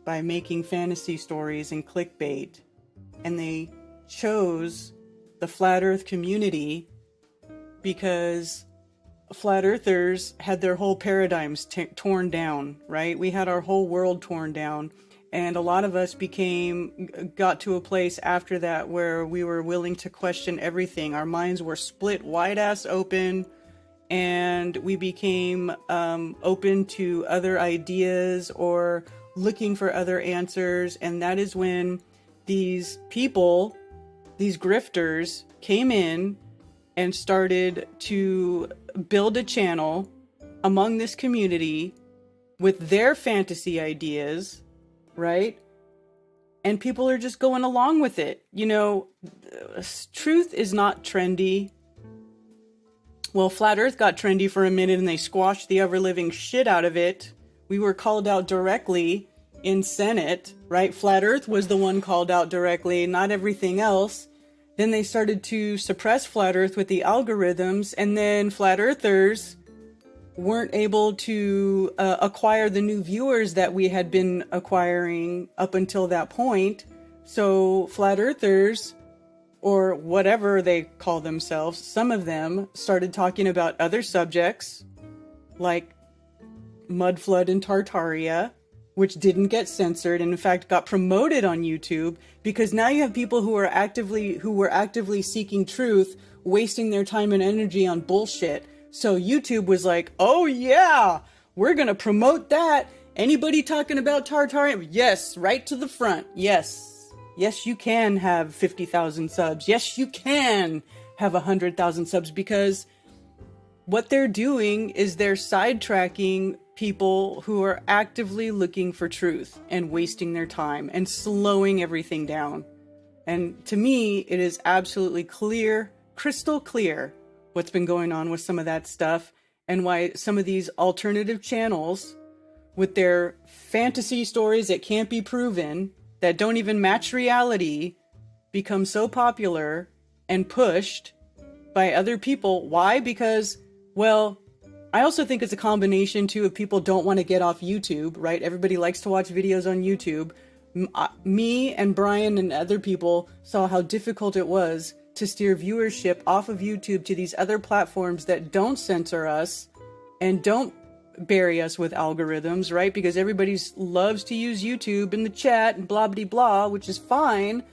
by making fantasy stories and clickbait. And they chose the flat Earth community because flat earthers had their whole paradigms torn down, right? We had our whole world torn down. And a lot of us got to a place after that where we were willing to question everything. Our minds were split wide ass open, and we became open to other ideas or looking for other answers. And that is when these people, these grifters, came in and started to build a channel among this community with their fantasy ideas, right? And people are just going along with it. Truth is not trendy. Well, Flat Earth got trendy for a minute and they squashed the ever-living shit out of it. We were called out directly in Senate, right? Flat Earth was the one called out directly, not everything else. Then they started to suppress Flat Earth with the algorithms, and then Flat Earthers weren't able to acquire the new viewers that we had been acquiring up until that point. So Flat Earthers, or whatever they call themselves, some of them started talking about other subjects like mud flood in Tartaria, which didn't get censored and in fact got promoted on YouTube, because now you have people who were actively seeking truth, wasting their time and energy on bullshit. So YouTube was like, oh yeah, we're gonna promote that. Anybody talking about Tartaria? Yes, right to the front. Yes, you can have 50,000 subs. Yes, you can have 100,000 subs, because what they're doing is they're sidetracking people who are actively looking for truth and wasting their time and slowing everything down. And to me, it is absolutely clear, crystal clear, what's been going on with some of that stuff, and why some of these alternative channels with their fantasy stories that can't be proven, that don't even match reality, become so popular and pushed by other people. Why? Because, well, I also think it's a combination too of people don't want to get off YouTube, right? Everybody likes to watch videos on YouTube. Me and Brian and other people saw how difficult it was to steer viewership off of YouTube to these other platforms that don't censor us and don't bury us with algorithms, right? Because everybody loves to use YouTube in the chat and blah, blah, blah, which is fine.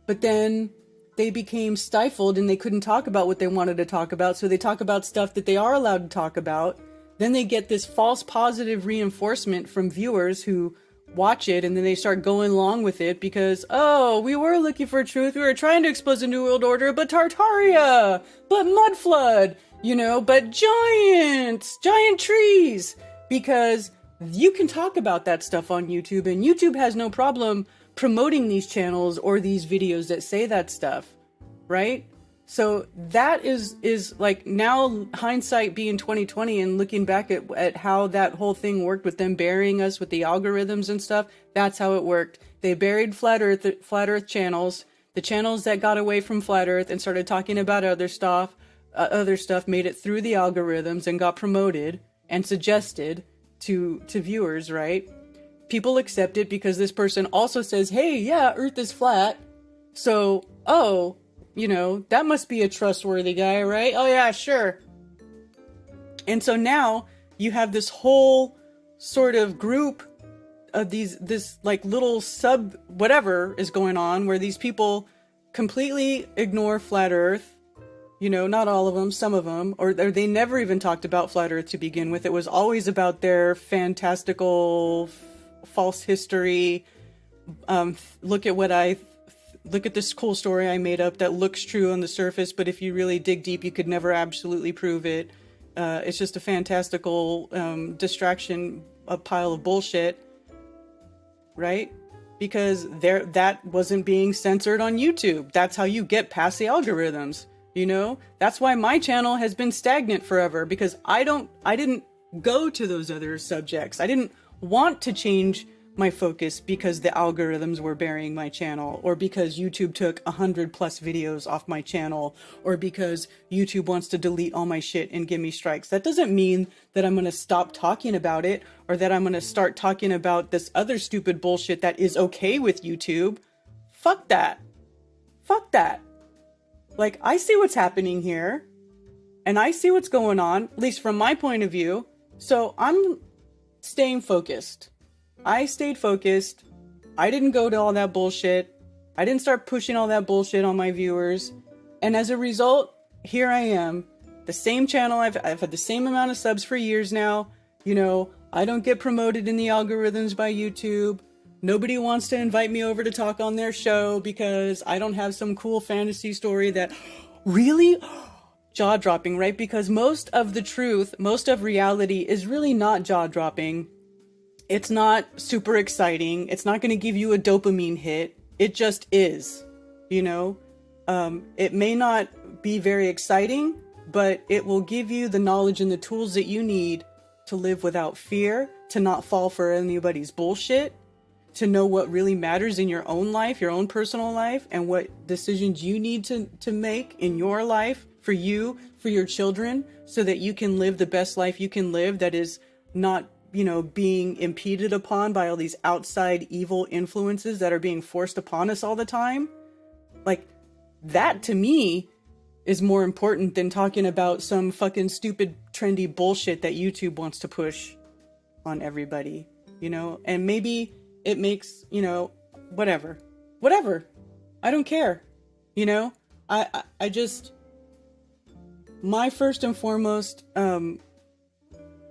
But then they became stifled and they couldn't talk about what they wanted to talk about. So they talk about stuff that they are allowed to talk about. Then they get this false positive reinforcement from viewers who watch it, and then they start going along with it because, oh, we were looking for truth. We were trying to expose a new world order, but Tartaria, but mud flood, but giant trees, because you can talk about that stuff on YouTube, and YouTube has no problem promoting these channels or these videos that say that stuff, right? So that is like, now hindsight being 2020 and looking back at how that whole thing worked with them burying us with the algorithms and stuff, that's how it worked. They buried flat earth channels, the channels that got away from flat earth and started talking about other stuff made it through the algorithms and got promoted and suggested to viewers, right? People accept it because this person also says, hey, yeah, earth is flat. So, that must be a trustworthy guy, right? Oh yeah, sure. And so now you have this whole sort of group of this like little sub whatever is going on where these people completely ignore flat earth. Not all of them, some of them, or they never even talked about flat earth to begin with. It was always about their fantastical false history. Look at this cool story I made up that looks true on the surface, but if you really dig deep, you could never absolutely prove it. It's just a fantastical distraction, a pile of bullshit, right? Because that wasn't being censored on YouTube. That's how you get past the algorithms, That's why my channel has been stagnant forever, because I didn't go to those other subjects. I didn't want to change my focus because the algorithms were burying my channel, or because YouTube took 100+ videos off my channel, or because YouTube wants to delete all my shit and give me strikes. That doesn't mean that I'm going to stop talking about it, or that I'm going to start talking about this other stupid bullshit that is okay with YouTube. Fuck that. Fuck that. Like, I see what's happening here, and I see what's going on, at least from my point of view. So I'm staying focused. I stayed focused. I didn't go to all that bullshit. I didn't start pushing all that bullshit on my viewers. And as a result, here I am. The same channel. I've had the same amount of subs for years now. I don't get promoted in the algorithms by YouTube. Nobody wants to invite me over to talk on their show because I don't have some cool fantasy story that really jaw-dropping, right? Because most of the truth, most of reality is really not jaw-dropping. It's not super exciting. It's not going to give you a dopamine hit. It just is, It may not be very exciting, but it will give you the knowledge and the tools that you need to live without fear, to not fall for anybody's bullshit, to know what really matters in your own life, your own personal life, and what decisions you need to make in your life for you, for your children, so that you can live the best life you can live that is not being impeded upon by all these outside evil influences that are being forced upon us all the time. Like, that to me is more important than talking about some fucking stupid trendy bullshit that YouTube wants to push on everybody, and maybe it makes, whatever, I don't care, I just, my first and foremost,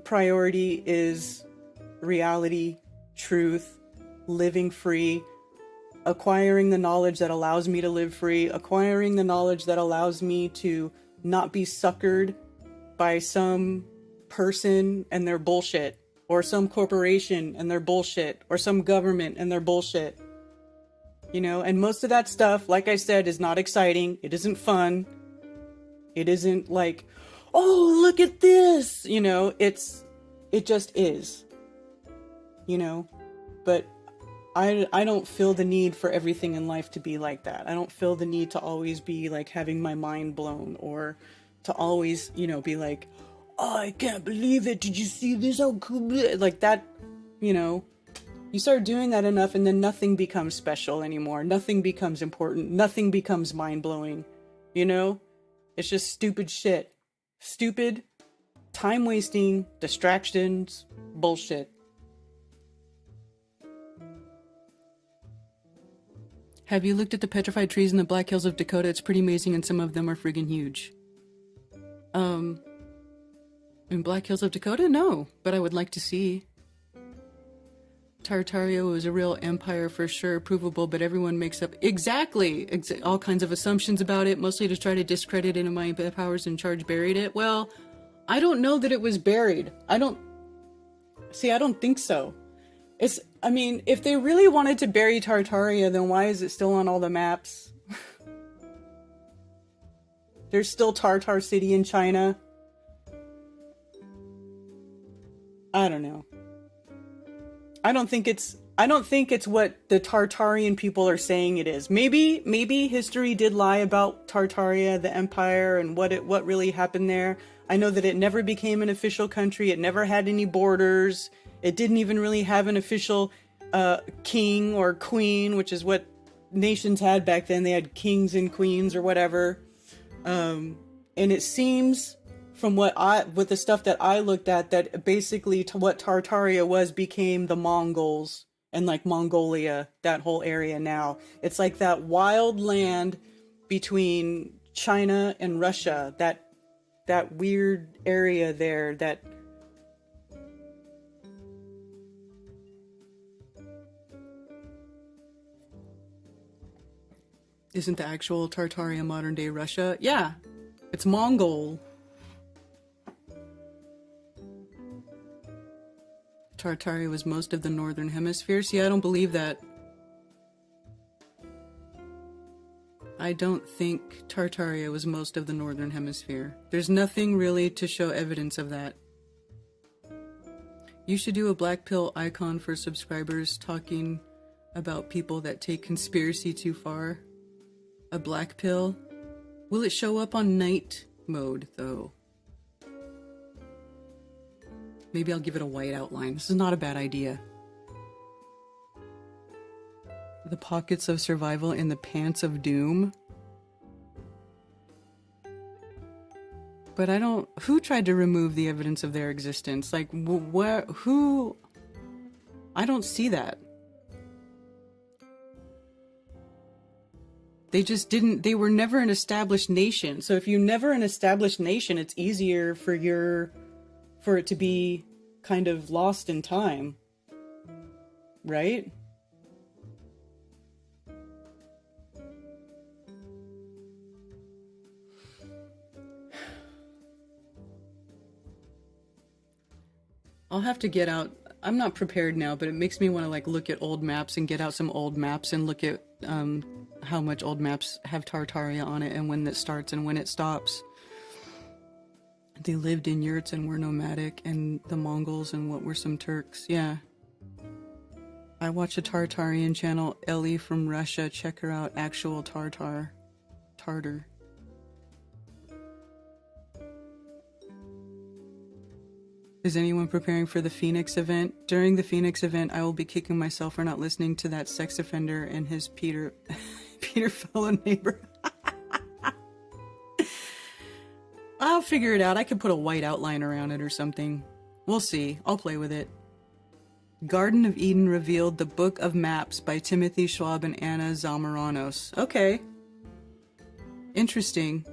priority is reality, truth, living free, acquiring the knowledge that allows me to live free, acquiring the knowledge that allows me to not be suckered by some person and their bullshit, or some corporation and their bullshit, or some government and their bullshit. And most of that stuff, like I said, is not exciting. It isn't fun. It isn't like, oh, look at this, it just is, but I don't feel the need for everything in life to be like that. I don't feel the need to always be like having my mind blown, or to always, you know, be like, oh, I can't believe it. Did you see this? How cool? Like that, you know, you start doing that enough and then nothing becomes special anymore. Nothing becomes important. Nothing becomes mind blowing. You know, it's just stupid shit. Stupid, time wasting, distractions, bullshit. Have you looked at the petrified trees in the Black Hills of Dakota? It's pretty amazing, and some of them are friggin' huge. In Black Hills of Dakota? No, but I would like to see. Tartaria was a real empire for sure, provable, but everyone makes up all kinds of assumptions about it, mostly to try to discredit it, and my powers in charge buried it. Well, I don't know that it was buried. I don't think so. I mean, if they really wanted to bury Tartaria, then why is it still on all the maps? There's still Tartar City in China. I don't know. I don't think it's what the Tartarian people are saying it is. Maybe history did lie about Tartaria, the empire, and what really happened there. I know that it never became an official country. It never had any borders. It didn't even really have an official king or queen, which is what nations had back then. They had kings and queens or whatever. And it seems from with the stuff that I looked at, that basically what Tartaria became the Mongols and like Mongolia, that whole area now. It's like that wild land between China and Russia, that weird area there that isn't the actual Tartaria modern day Russia. Yeah, it's Mongol. Tartaria was most of the northern hemisphere. See, I don't believe that. I don't think Tartaria was most of the northern hemisphere. There's nothing really to show evidence of that. You should do a black pill icon for subscribers talking about people that take conspiracy too far. A black pill? Will it show up on night mode, though? Maybe I'll give it a white outline. This is not a bad idea. The pockets of survival in the pants of doom. But I don't... Who tried to remove the evidence of their existence? Like, where... Who... I don't see that. They just didn't... They were never an established nation. So if you're never an established nation, it's easier for it to be kind of lost in time. Right? I'll have to get out... I'm not prepared now, but it makes me want to like look at old maps and get out some old maps and look at how much old maps have Tartaria on it and when it starts and when it stops. They lived in yurts and were nomadic, and the Mongols and what were some Turks. Yeah. I watch a Tartarian channel, Ellie from Russia. Check her out. Actual Tartar. Is anyone preparing for the Phoenix event? During the Phoenix event, I will be kicking myself for not listening to that sex offender and his Peter fellow neighbor. I'll figure it out. I could put a white outline around it or something. We'll see. I'll play with it. Garden of Eden revealed: The Book of Maps by Timothy Schwab and Anna Zamaranos. Okay. Interesting.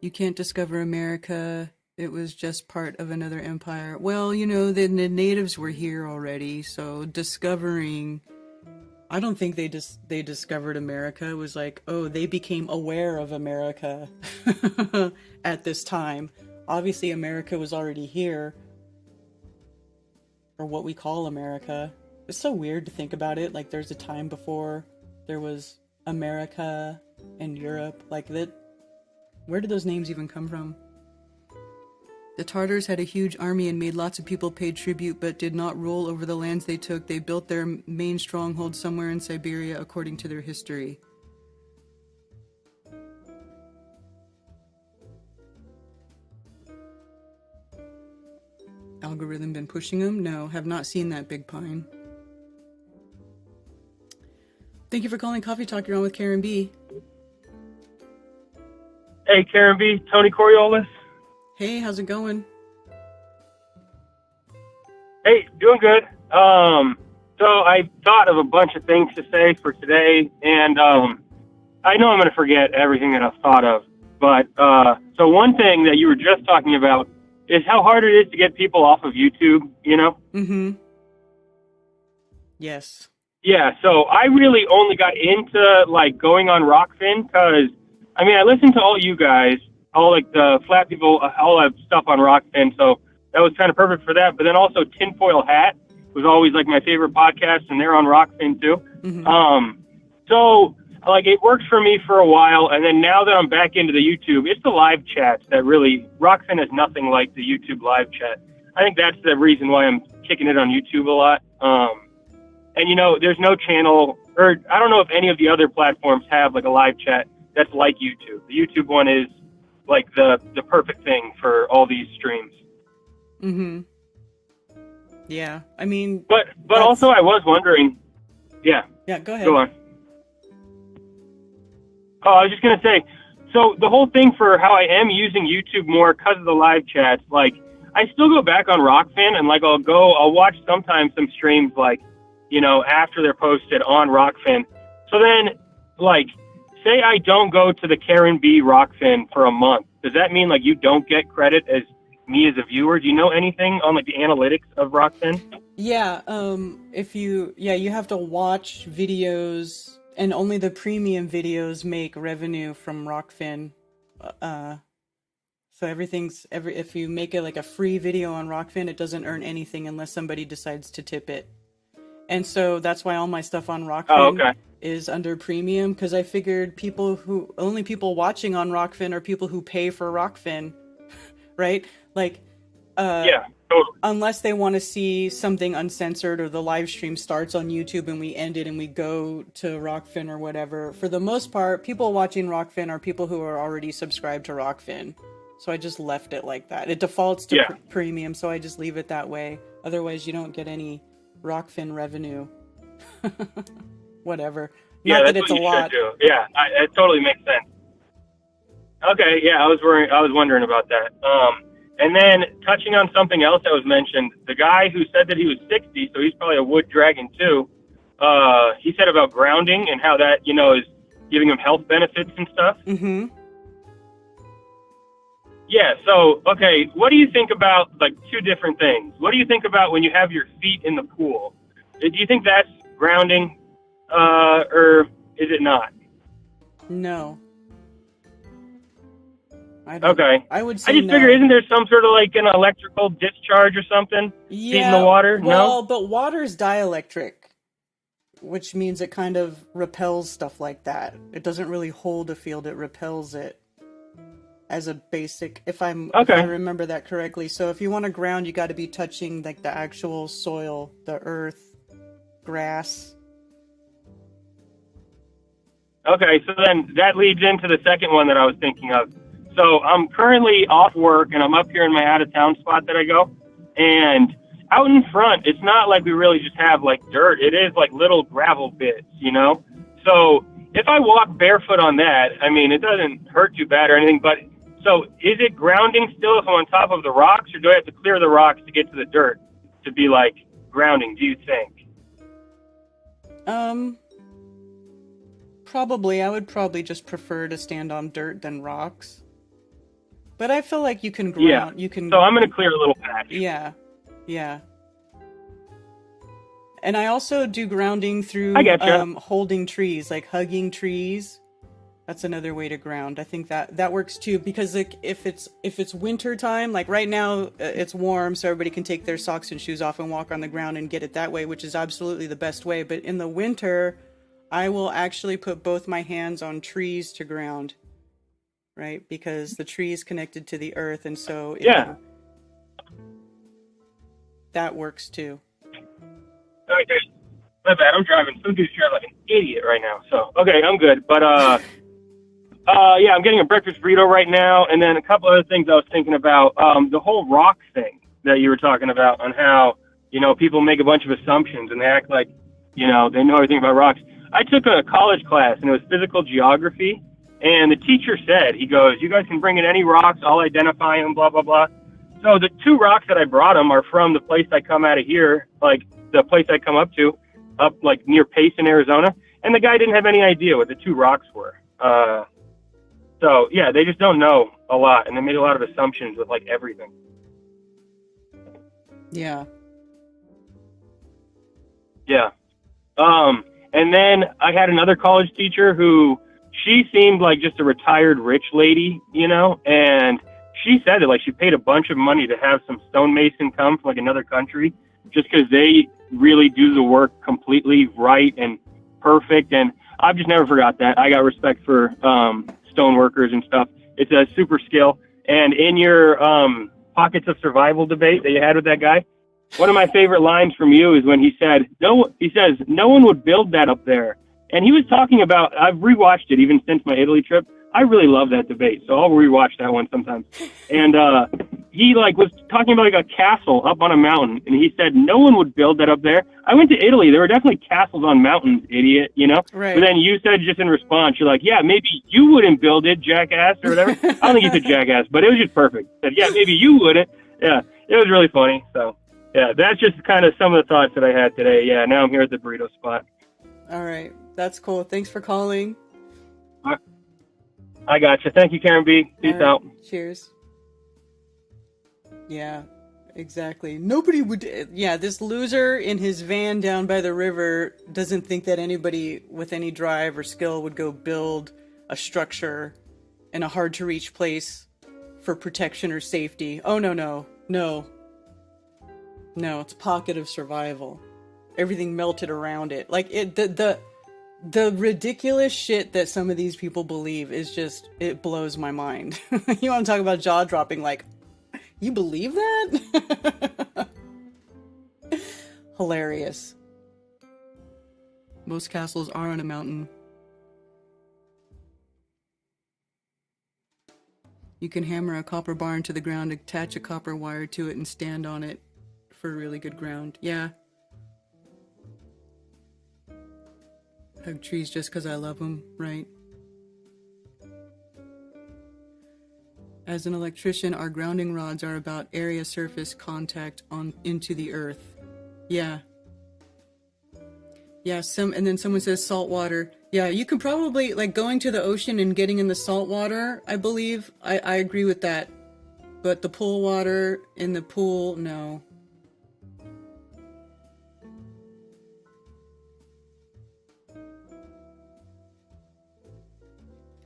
You can't discover America. It was just part of another empire. Well, you know, the natives were here already, so discovering... I don't think they discovered America. It was like, oh, they became aware of America at this time. Obviously, America was already here, or what we call America. It's so weird to think about it. Like, there's a time before there was America and Europe. Like that. Where did those names even come from? The Tartars had a huge army and made lots of people pay tribute, but did not rule over the lands they took. They built their main stronghold somewhere in Siberia, according to their history. Algorithm been pushing them? No, have not seen that, Big Pine. Thank you for calling Coffee Talk. You're on with Karen B. Hey, Karen B. Tony Coriolis. Hey, how's it going? Hey, doing good. So I thought of a bunch of things to say for today, and I know I'm going to forget everything that I've thought of. But so one thing that you were just talking about is how hard it is to get people off of YouTube, you know? Mm-hmm. Yes. Yeah, so I really only got into, like, going on Rockfin because, I mean, I listened to all you guys, all, like, the flat people, all that stuff on Rockfin, so that was kind of perfect for that. But then also Tinfoil Hat was always, like, my favorite podcast, and they're on Rockfin, too. Mm-hmm. So, like, it worked for me for a while, and then now that I'm back into the YouTube, it's the live chats that really, Rockfin is nothing like the YouTube live chat. I think that's the reason why I'm kicking it on YouTube a lot. And, you know, there's no channel, or I don't know if any of the other platforms have, like, a live chat that's like YouTube. The YouTube one is, like, the perfect thing for all these streams. Mm-hmm. Yeah, I mean... But also I was wondering... Yeah. Yeah, go ahead. Go on. Oh, I was just going to say, so the whole thing for how I am using YouTube more because of the live chats, like, I still go back on Rockfin and, like, I'll watch sometimes some streams, like, you know, after they're posted on Rockfin. So then, like, say I don't go to the Karen B Rockfin for a month. Does that mean, like, you don't get credit as me as a viewer? Do you know anything on, like, the analytics of Rockfin? Yeah, you have to watch videos, and only the premium videos make revenue from Rockfin. So if you make it like a free video on Rockfin, it doesn't earn anything unless somebody decides to tip it. And so that's why all my stuff on Rockfin is under premium, because I figured only people watching on Rockfin are people who pay for Rockfin, right? Like, yeah, totally. Unless they want to see something uncensored, or the live stream starts on YouTube and we end it and we go to Rockfin or whatever. For the most part, people watching Rockfin are people who are already subscribed to Rockfin. So I just left it like that. It defaults to premium, so I just leave it that way. Otherwise, you don't get any Rockfin revenue. Whatever. Yeah, Not that's that it's what a you lot. should do. Yeah, it totally makes sense. Okay, yeah, I was wondering about that. And then touching on something else that was mentioned, the guy who said that he was 60, so he's probably a wood dragon too. He said about grounding and how that, you know, is giving him health benefits and stuff. Mm-hmm. Yeah, so, okay, what do you think about, like, two different things? What do you think about when you have your feet in the pool? Do you think that's grounding, or is it not? No. Okay. I would say I just figure, isn't there some sort of, like, an electrical discharge or something? Yeah, feet in the water? Well, No? but water's dielectric, which means it kind of repels stuff like that. It doesn't really hold a field, it repels it. As a basic, if I remember that correctly. So if you want to ground, you got to be touching like the actual soil, the earth, grass. Okay, so then that leads into the second one that I was thinking of. So I'm currently off work, and I'm up here in my out-of-town spot that I go. And out in front, it's not like we really just have, like, dirt. It is, like, little gravel bits, you know? So if I walk barefoot on that, I mean, it doesn't hurt too bad or anything, but... So is it grounding still if I'm on top of the rocks, or do I have to clear the rocks to get to the dirt to be, like, grounding, do you think? Probably. I would probably just prefer to stand on dirt than rocks. But I feel like you can ground. Yeah. You can. So I'm going to clear a little patch. Yeah. Yeah. And I also do grounding through holding trees, like hugging trees. That's another way to ground. I think that works too, because like if it's winter time, like right now it's warm, so everybody can take their socks and shoes off and walk on the ground and get it that way, which is absolutely the best way. But in the winter, I will actually put both my hands on trees to ground, right? Because the tree is connected to the earth, and so That works too. Okay. My bad. I'm driving. Some dude's driving like an idiot right now. So, okay, I'm good. But, yeah, I'm getting a breakfast burrito right now. And then a couple other things I was thinking about. The whole rock thing that you were talking about on how, you know, people make a bunch of assumptions and they act like, you know, they know everything about rocks. I took a college class and it was physical geography. And the teacher said, he goes, you guys can bring in any rocks. I'll identify them, blah, blah, blah. So the 2 rocks that I brought them are from the place I come out of here, like the place I come up to, up like near Payson, Arizona. And the guy didn't have any idea what the 2 rocks were. So, yeah, they just don't know a lot. And they made a lot of assumptions with like everything. Yeah. Yeah. And then I had another college teacher who, she seemed like just a retired rich lady, you know, and she said that like she paid a bunch of money to have some stonemason come from like another country just because they really do the work completely right and perfect. And I've just never forgot that. I got respect for stone workers and stuff. It's a super skill. And in your pockets of survival debate that you had with that guy, one of my favorite lines from you is when he said, he says, no one would build that up there. And he was talking about, I've rewatched it even since my Italy trip. I really love that debate, so I'll rewatch that one sometimes. And he like was talking about like a castle up on a mountain, and he said no one would build that up there. I went to Italy. There were definitely castles on mountains, idiot, you know? Right. But then you said just in response, you're like, yeah, maybe you wouldn't build it, jackass, or whatever. I don't think you said jackass, but it was just perfect. Said, yeah, maybe you wouldn't. Yeah, it was really funny. So, yeah, that's just kind of some of the thoughts that I had today. Yeah, now I'm here at the burrito spot. All right. That's cool. Thanks for calling. I gotcha. Thank you, Karen B. Peace All right. out. Cheers. Yeah, exactly. Nobody would. Yeah, this loser in his van down by the river doesn't think that anybody with any drive or skill would go build a structure in a hard to reach place for protection or safety. Oh, no, no, no. No, it's a pocket of survival. Everything melted around it. Like, the ridiculous shit that some of these people believe is just, it blows my mind. You want to talk about jaw dropping, like, you believe that? Hilarious. Most castles are on a mountain. You can hammer a copper bar into the ground, attach a copper wire to it, and stand on it for really good ground. Yeah. Hug trees just because I love them, right? As an electrician, our grounding rods are about area surface contact on into the earth. Yeah. Yeah, and then someone says salt water. Yeah, you can probably, like, going to the ocean and getting in the salt water, I believe. I agree with that. But the pool water in the pool, no.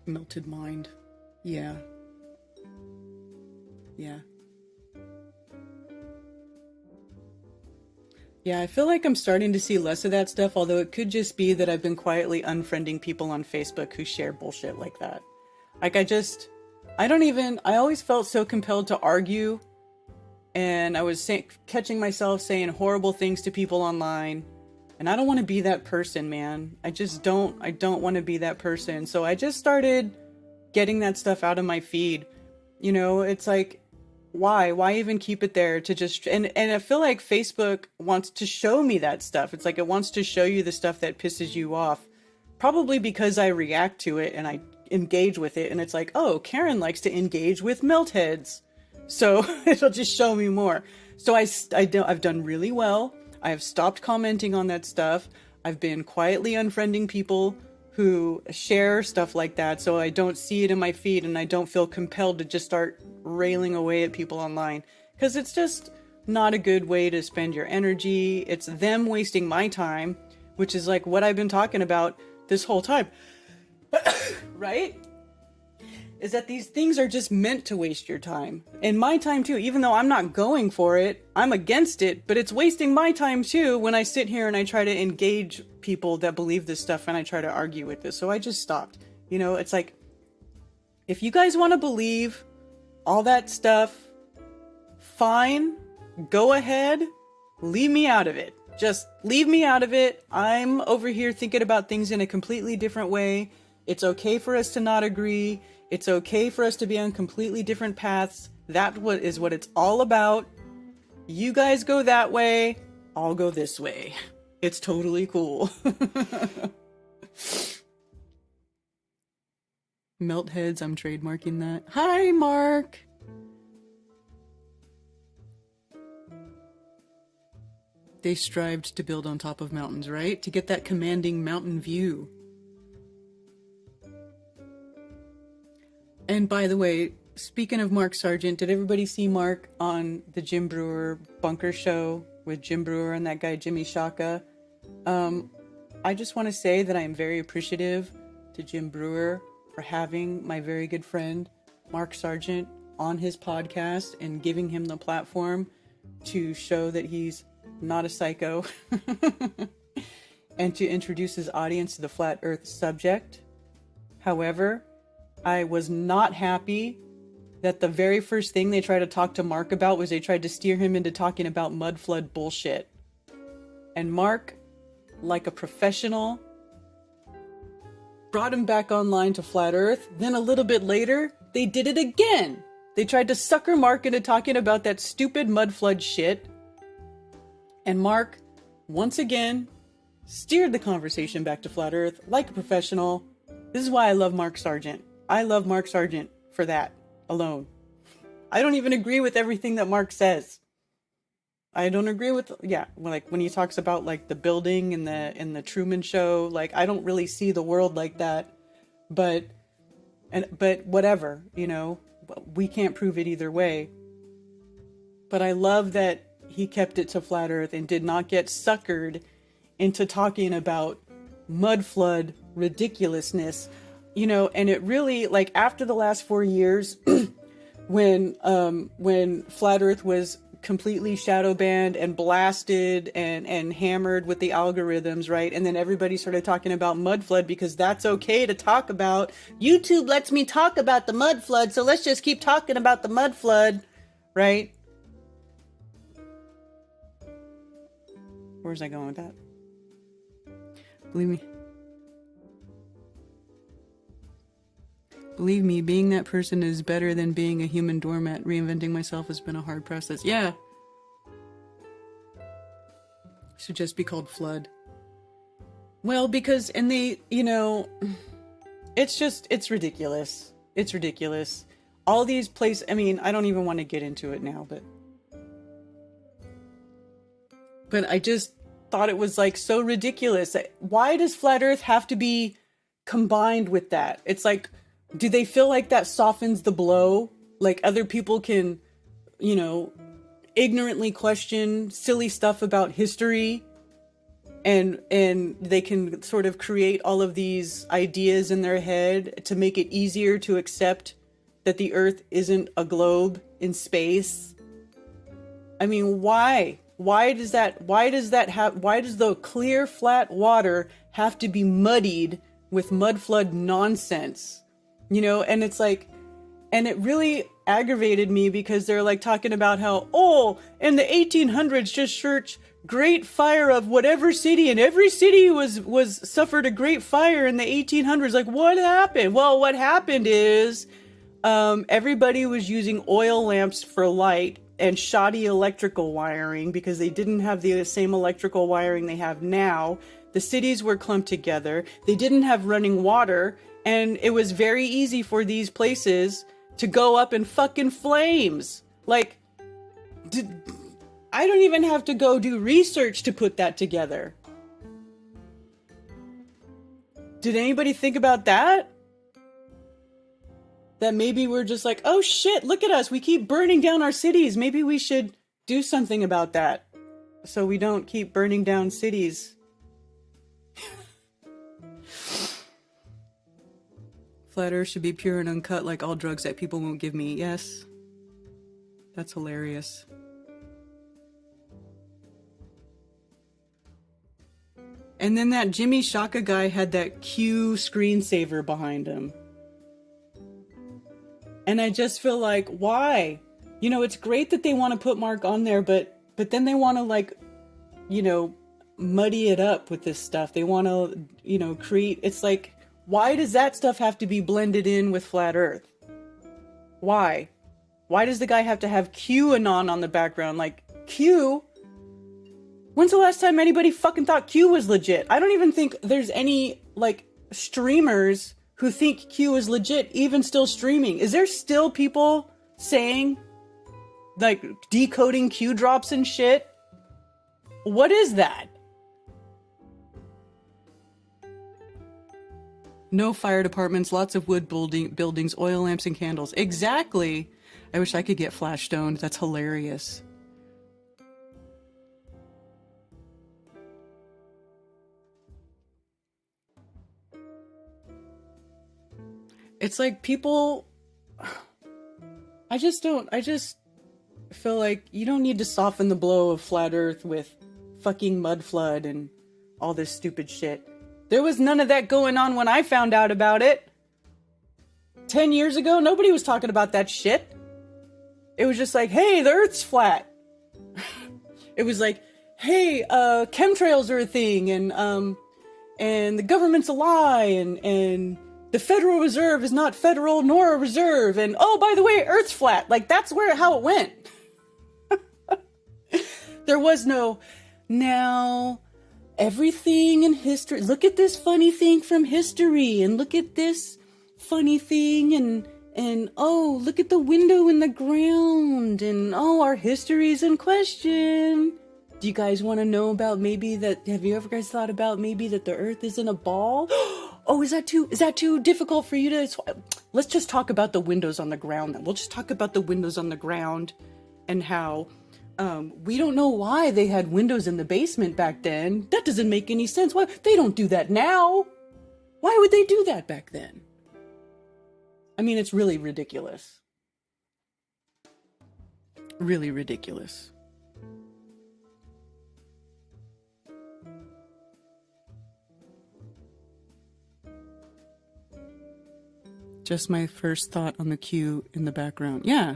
Melted mind. Yeah. Yeah. Yeah, I feel like I'm starting to see less of that stuff, although it could just be that I've been quietly unfriending people on Facebook who share bullshit like that. Like, I always felt so compelled to argue, and I was catching myself saying horrible things to people online, and I don't want to be that person, man. I don't want to be that person. So I just started getting that stuff out of my feed. You know, it's like, why even keep it there to just, and I feel like Facebook wants to show me that stuff. It's like it wants to show you the stuff that pisses you off, probably because I react to it and I engage with it, and it's like, oh, Karen likes to engage with melt heads, so it'll just show me more. So I've done really well. I have stopped commenting on that stuff. I've been quietly unfriending people who share stuff like that, so I don't see it in my feed and I don't feel compelled to just start railing away at people online, because it's just not a good way to spend your energy. It's them wasting my time, which is like what I've been talking about this whole time. Right? Is that these things are just meant to waste your time. And my time too, even though I'm not going for it, I'm against it, but it's wasting my time too when I sit here and I try to engage people that believe this stuff and I try to argue with this. So I just stopped. You know, it's like, if you guys want to believe all that stuff, fine. Go ahead. Leave me out of it. Just leave me out of it. I'm over here thinking about things in a completely different way. It's okay for us to not agree. It's okay for us to be on completely different paths. That is what it's all about. You guys go that way. I'll go this way. It's totally cool. Melt heads, I'm trademarking that. Hi, Mark. They strived to build on top of mountains, right? To get that commanding mountain view. And by the way, speaking of Mark Sargent, did everybody see Mark on the Jim Brewer Bunker Show with Jim Brewer and that guy Jimmy Shaka? I just want to say that I am very appreciative to Jim Brewer for having my very good friend Mark Sargent on his podcast and giving him the platform to show that he's not a psycho and to introduce his audience to the flat earth subject. However, I was not happy that the very first thing they tried to talk to Mark about was they tried to steer him into talking about mud flood bullshit. And Mark, like a professional, brought him back online to flat earth. Then a little bit later, they did it again. They tried to sucker Mark into talking about that stupid mud flood shit. And Mark, once again, steered the conversation back to flat earth like a professional. This is why I love Mark Sargent. I love Mark Sargent for that alone. I don't even agree with everything that Mark says. I don't agree with, like when he talks about like the building in the Truman Show, like I don't really see the world like that. But whatever, you know, we can't prove it either way. But I love that he kept it to flat earth and did not get suckered into talking about mud flood ridiculousness, you know. And it really, like, after the last 4 years when flat earth was completely shadow banned and blasted and hammered with the algorithms, right? And then everybody started talking about mud flood because that's okay to talk about. YouTube lets me talk about the mud flood, so let's just keep talking about the mud flood, right? Where's I going with that? Believe me, being that person is better than being a human doormat. Reinventing myself has been a hard process. Yeah. Should just be called flood. Well, because, and they, you know, it's ridiculous. It's ridiculous. All these places, I mean, I don't even want to get into it now, but I just thought it was like so ridiculous. Why does flat earth have to be combined with that? It's like, do they feel like that softens the blow? Like other people can, you know, ignorantly question silly stuff about history and they can sort of create all of these ideas in their head to make it easier to accept that the earth isn't a globe in space. I mean, why? Why does the clear flat water have to be muddied with mud flood nonsense? You know, and it's like, and it really aggravated me because they're like talking about how, oh, in the 1800s, just search great fire of whatever city, and every city was suffered a great fire in the 1800s. Like, what happened? Well, what happened is everybody was using oil lamps for light and shoddy electrical wiring because they didn't have the same electrical wiring they have now. The cities were clumped together. They didn't have running water. And it was very easy for these places to go up in fucking flames. Like, I don't even have to go do research to put that together. Did anybody think about that? That maybe we're just like, oh shit, look at us. We keep burning down our cities. Maybe we should do something about that so we don't keep burning down cities. Flat earth should be pure and uncut like all drugs that people won't give me. Yes. That's hilarious. And then that Jimmy Shaka guy had that Q screensaver behind him. And I just feel like, why? You know, it's great that they want to put Mark on there, but then they want to, like, you know, muddy it up with this stuff. They want to, you know, create, it's like, why does that stuff have to be blended in with flat earth? Why? Why does the guy have to have QAnon on the background? Like, Q? When's the last time anybody fucking thought Q was legit? I don't even think there's any, like, streamers who think Q is legit even still streaming. Is there still people saying, like, decoding Q drops and shit? What is that? No fire departments, lots of wood buildings, oil lamps and candles. Exactly. I wish I could get flash stoned. That's hilarious. It's like people, I just feel like you don't need to soften the blow of flat earth with fucking mud flood and all this stupid shit. There was none of that going on when I found out about it. 10 years ago, nobody was talking about that shit. It was just like, hey, the earth's flat. It was like, hey, chemtrails are a thing, and the government's a lie, and the Federal Reserve is not federal nor a reserve, and oh, by the way, earth's flat. Like, that's how it went. There was no, now, everything in history, look at this funny thing from history, and look at this funny thing, and oh, look at the window in the ground, and oh, our history's in question. Do you guys want to know about maybe that, have you ever guys thought about maybe that the earth isn't a ball? Oh, is that too difficult for you to, let's just talk about the windows on the ground then. We'll just talk about the windows on the ground and how, we don't know why they had windows in the basement back then. That doesn't make any sense. Why? They don't do that now. Why would they do that back then? I mean, it's really ridiculous. Really ridiculous. Just my first thought on the queue in the background. Yeah.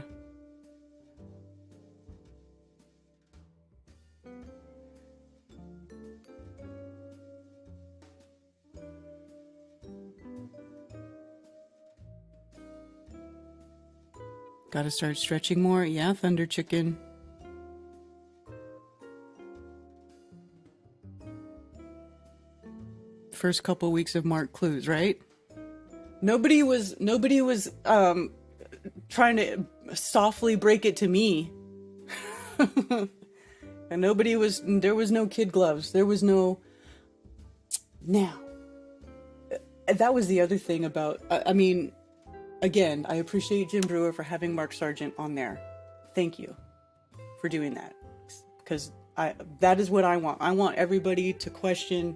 Gotta start stretching more. Yeah, Thunder Chicken. First couple weeks of Mark Clues, right? Nobody was trying to softly break it to me. And there was no kid gloves. There was no, now, that was the other thing about, I mean, again, I appreciate Jim Brewer for having Mark Sargent on there. Thank you for doing that. Because that is what I want. I want everybody to question,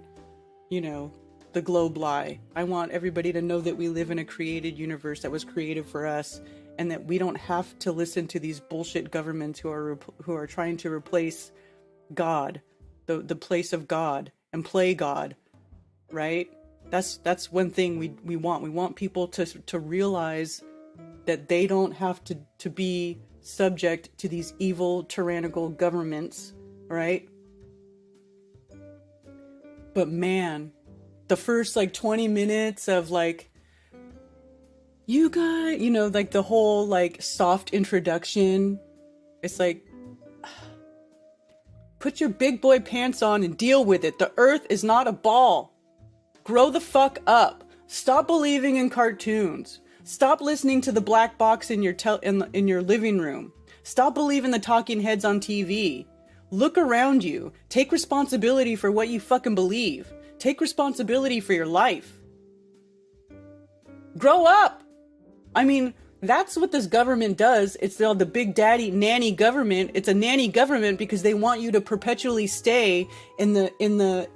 you know, the globe lie. I want everybody to know that we live in a created universe that was created for us, and that we don't have to listen to these bullshit governments who are trying to replace God, the place of God, and play God, right? That's one thing we want. We want people to realize that they don't have to be subject to these evil, tyrannical governments, right? But man, the first like 20 minutes of like, you guys, you know, like the whole like soft introduction, it's like, put your big boy pants on and deal with it. The earth is not a ball. Grow the fuck up. Stop believing in cartoons. Stop listening to the black box in your living room. Stop believing the talking heads on TV. Look around you. Take responsibility for what you fucking believe. Take responsibility for your life. Grow up. I mean, that's what this government does. It's the big daddy nanny government. It's a nanny government because they want you to perpetually stay in the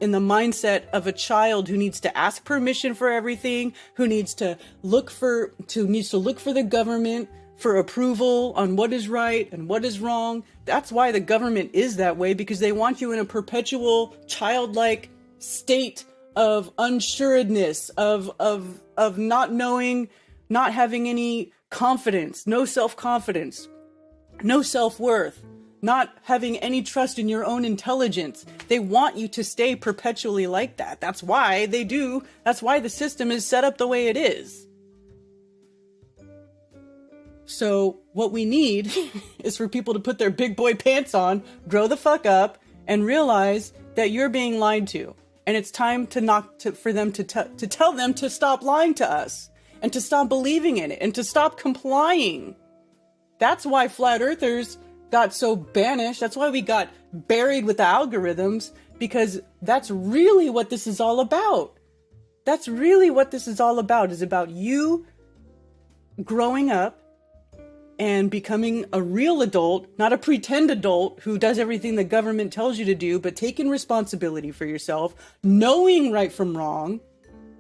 mindset of a child who needs to ask permission for everything, who needs to look for the government for approval on what is right and what is wrong. That's why the government is that way, because they want you in a perpetual childlike state of unsureness, of not knowing, not having any confidence, no self-confidence. no self-worth, not having any trust in your own intelligence. They want you to stay perpetually like that. That's why they do. That's why the system is set up the way it is. So what we need is for people to put their big boy pants on, grow the fuck up, and realize that you're being lied to. And it's time for them to tell them to stop lying to us and to stop believing in it and to stop complying. That's why flat earthers got so banished. That's why we got buried with the algorithms, because that's really what this is all about. That's really what this is all about, is about you growing up and becoming a real adult, not a pretend adult who does everything the government tells you to do, but taking responsibility for yourself, knowing right from wrong,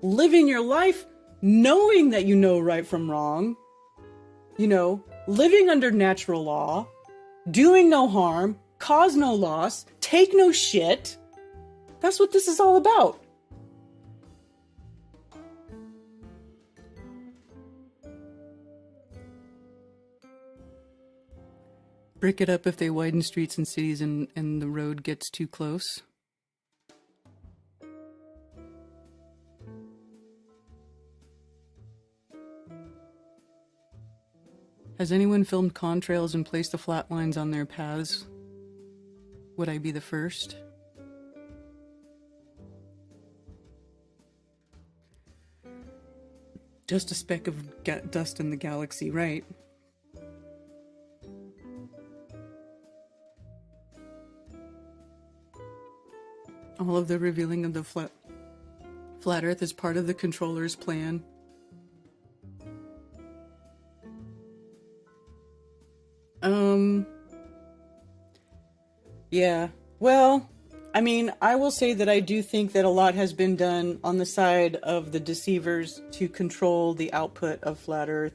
living your life knowing that you know right from wrong, living under natural law, doing no harm, cause no loss, take no shit. That's what this is all about. Brick it up if they widen streets and cities and the road gets too close. Has anyone filmed contrails and placed the flat lines on their paths? Would I be the first? Just a speck of dust in the galaxy, right? All of the revealing of the flat Earth is part of the controller's plan. Yeah. Well, I mean, I will say that I do think that a lot has been done on the side of the deceivers to control the output of Flat Earth.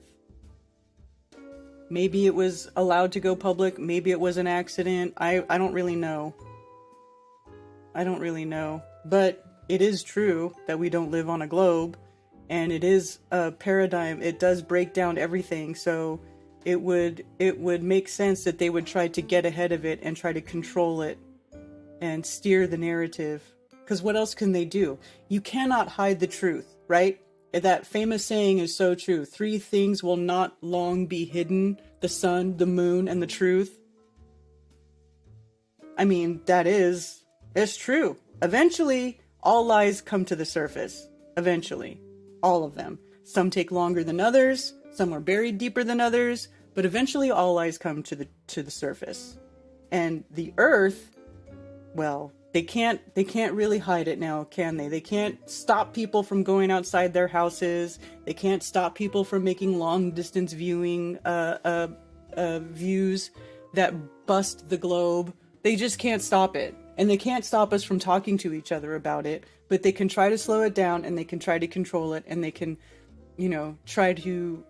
Maybe it was allowed to go public. Maybe it was an accident. I don't really know. I don't really know. But it is true that we don't live on a globe. And it is a paradigm. It does break down everything. So it would make sense that they would try to get ahead of it and try to control it and steer the narrative. Because what else can they do? You cannot hide the truth, right? That famous saying is so true. 3 things will not long be hidden: the sun, the moon, and the truth. I mean, it's true. Eventually, all lies come to the surface. Eventually. All of them. Some take longer than others. Some are buried deeper than others, but eventually all lies come to the surface. And the Earth, well, they can't really hide it now, can they? They can't stop people from going outside their houses. They can't stop people from making long distance viewing views that bust the globe. They just can't stop it. And they can't stop us from talking to each other about it, but they can try to slow it down, and they can try to control it, and they can try to,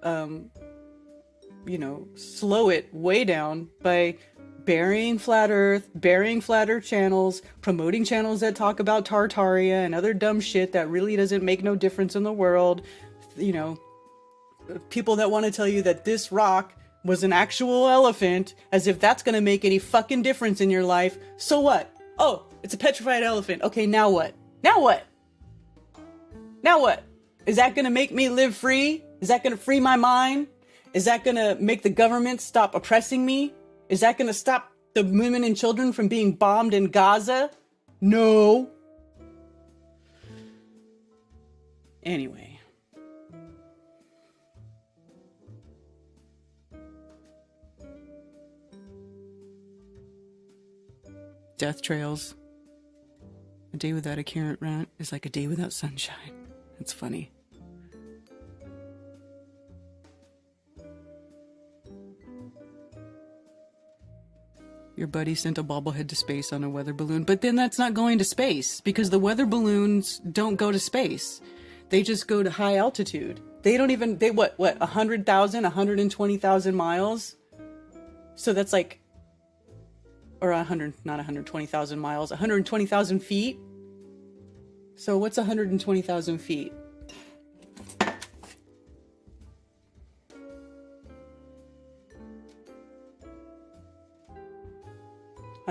slow it way down by burying Flat Earth, burying Flat Earth channels, promoting channels that talk about Tartaria and other dumb shit that really doesn't make no difference in the world. People that want to tell you that this rock was an actual elephant, as if that's going to make any fucking difference in your life. So what? Oh, it's a petrified elephant. Okay, now what? Now what? Now what? Is that going to make me live free? Is that going to free my mind? Is that going to make the government stop oppressing me? Is that going to stop the women and children from being bombed in Gaza? No. Anyway. Death trails. A day without a current rant is like a day without sunshine. It's funny. Your buddy sent a bobblehead to space on a weather balloon, but then that's not going to space, because the weather balloons don't go to space. They just go to high altitude. They don't even, 100,000, 120,000 miles? So that's like, or 120,000 miles, 120,000 feet? So what's 120,000 feet?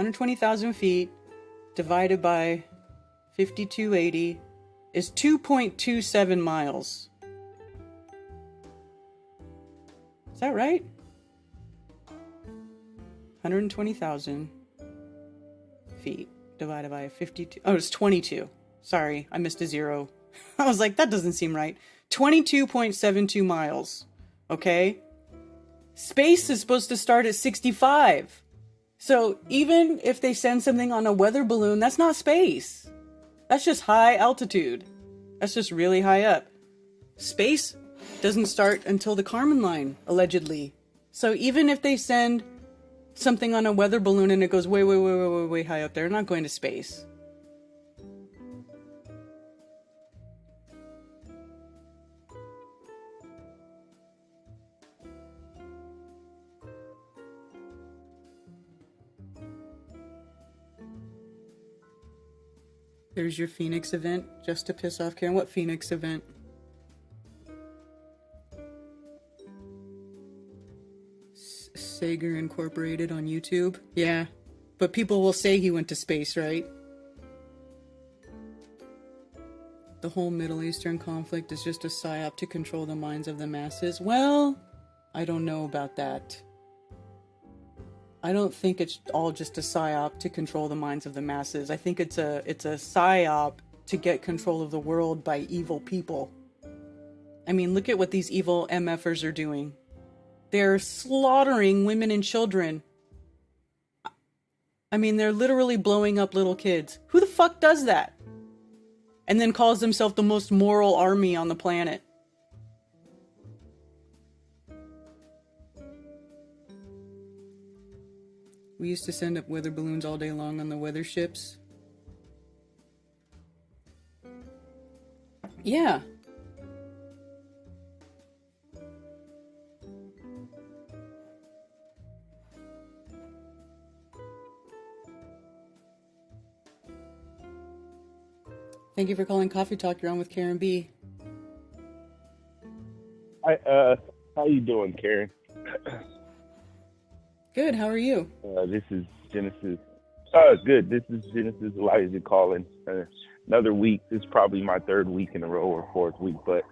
120,000 feet divided by 5280 is 2.27 miles. Is that right? 120,000 feet divided by 52. Oh, it's 22. Sorry, I missed a zero. I was like, that doesn't seem right. 22.72 miles. Okay? Space is supposed to start at 65. So even if they send something on a weather balloon, that's not space. That's just high altitude. That's just really high up. Space doesn't start until the Kármán line, allegedly. So even if they send something on a weather balloon and it goes way high up, they're not going to space. There's your Phoenix event, just to piss off Karen. What Phoenix event? Sager Incorporated on YouTube? Yeah. But people will say he went to space, right? The whole Middle Eastern conflict is just a psyop to control the minds of the masses. Well, I don't know about that. I don't think it's all just a psyop to control the minds of the masses. I think it's a psyop to get control of the world by evil people. I mean, look at what these evil MFers are doing. They're slaughtering women and children. I mean, they're literally blowing up little kids. Who the fuck does that? And then calls themselves the most moral army on the planet. We used to send up weather balloons all day long on the weather ships. Yeah. Thank you for calling Coffee Talk. You're on with Karen B. Hi, how you doing, Karen? Good, how are you? This is Genesis. Good. This is Genesis Elijah calling. Another week. This is probably my third week in a row or fourth week, but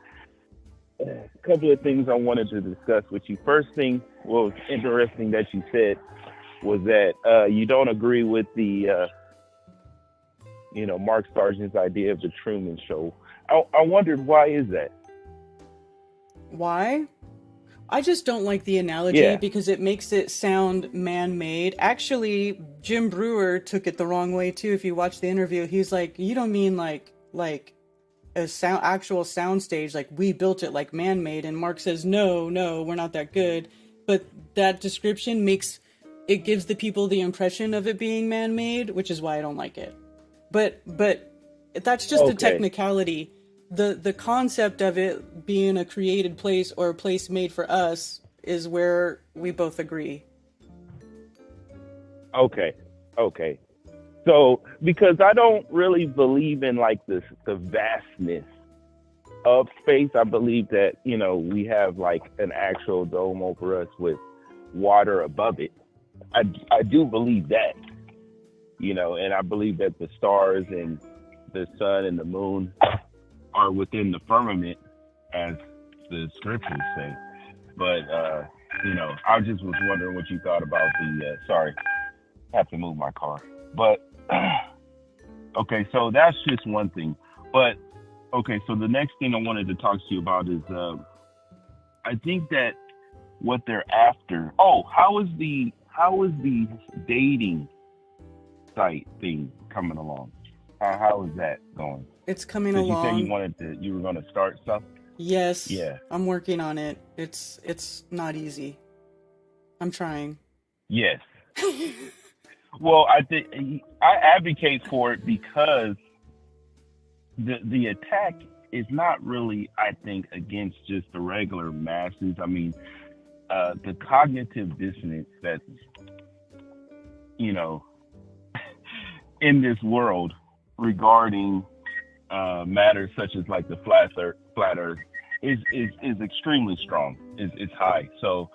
a couple of things I wanted to discuss with you. First thing, what was interesting that you said was that you don't agree with the, Mark Sargent's idea of the Truman Show. I wondered, why is that? Why? I just don't like the analogy because it makes it sound man-made. Actually, Jim Brewer took it the wrong way too. If you watch the interview, he's like, "You don't mean like a actual sound stage, like we built it like man-made." And Mark says, "No, we're not that good." But that description gives the people the impression of it being man-made, which is why I don't like it. But that's just a technicality. The concept of it being a created place or a place made for us is where we both agree. Okay. So, because I don't really believe in like the vastness of space, I believe that, we have like an actual dome over us with water above it. I do believe that, and I believe that the stars and the sun and the moon are within the firmament, as the scriptures say. But, I just was wondering what you thought about sorry, I have to move my car. But, okay, so that's just one thing. But, okay, so the next thing I wanted to talk to you about is, I think that what they're after, how is the dating site thing coming along? How is that going? It's coming along. You said you were going to start something? Yes. Yeah. I'm working on it. It's not easy. I'm trying. Yes. Well, I think I advocate for it because the attack is not really, I think, against just the regular masses. I mean, the cognitive dissonance that's, in this world regarding matters such as like the flat earth is extremely strong. It's high. So,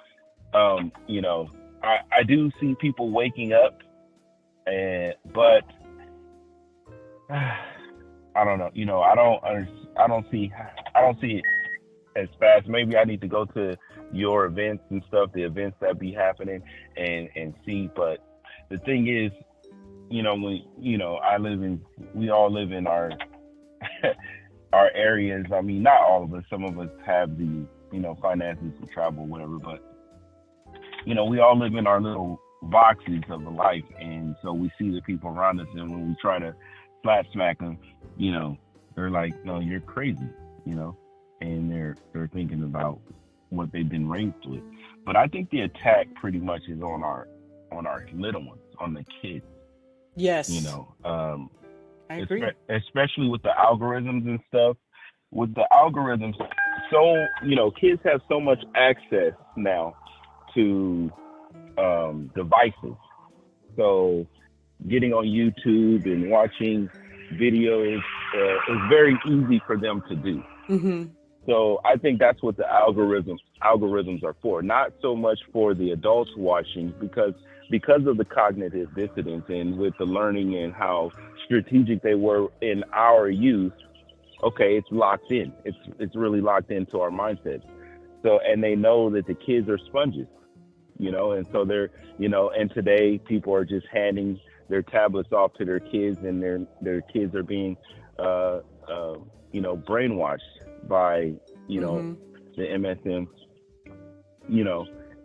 I do see people waking up But I don't know. I don't see it as fast. Maybe I need to go to your events and stuff, the events that be happening, and see. But the thing is, we all live in our our areas. I mean, not all of us. Some of us have the finances to travel, whatever. But we all live in our little boxes of the life, and so we see the people around us, and when we try to flat smack them, they're like, "No, you're crazy," and they're thinking about what they've been raised with. But I think the attack pretty much is on our little ones, on the kids. Yes. I agree. Especially with the algorithms and stuff. With the algorithms, so kids have so much access now to devices. So getting on YouTube and watching videos is very easy for them to do. Mm-hmm. So I think that's what the algorithms are for, not so much for the adults watching, because of the cognitive dissonance and with the learning and how strategic they were in our youth. Okay, it's locked in. It's really locked into our mindset. So, and they know that the kids are sponges, and so they're, and today people are just handing their tablets off to their kids, and their kids are being, brainwashed by, Mm-hmm. the MSM,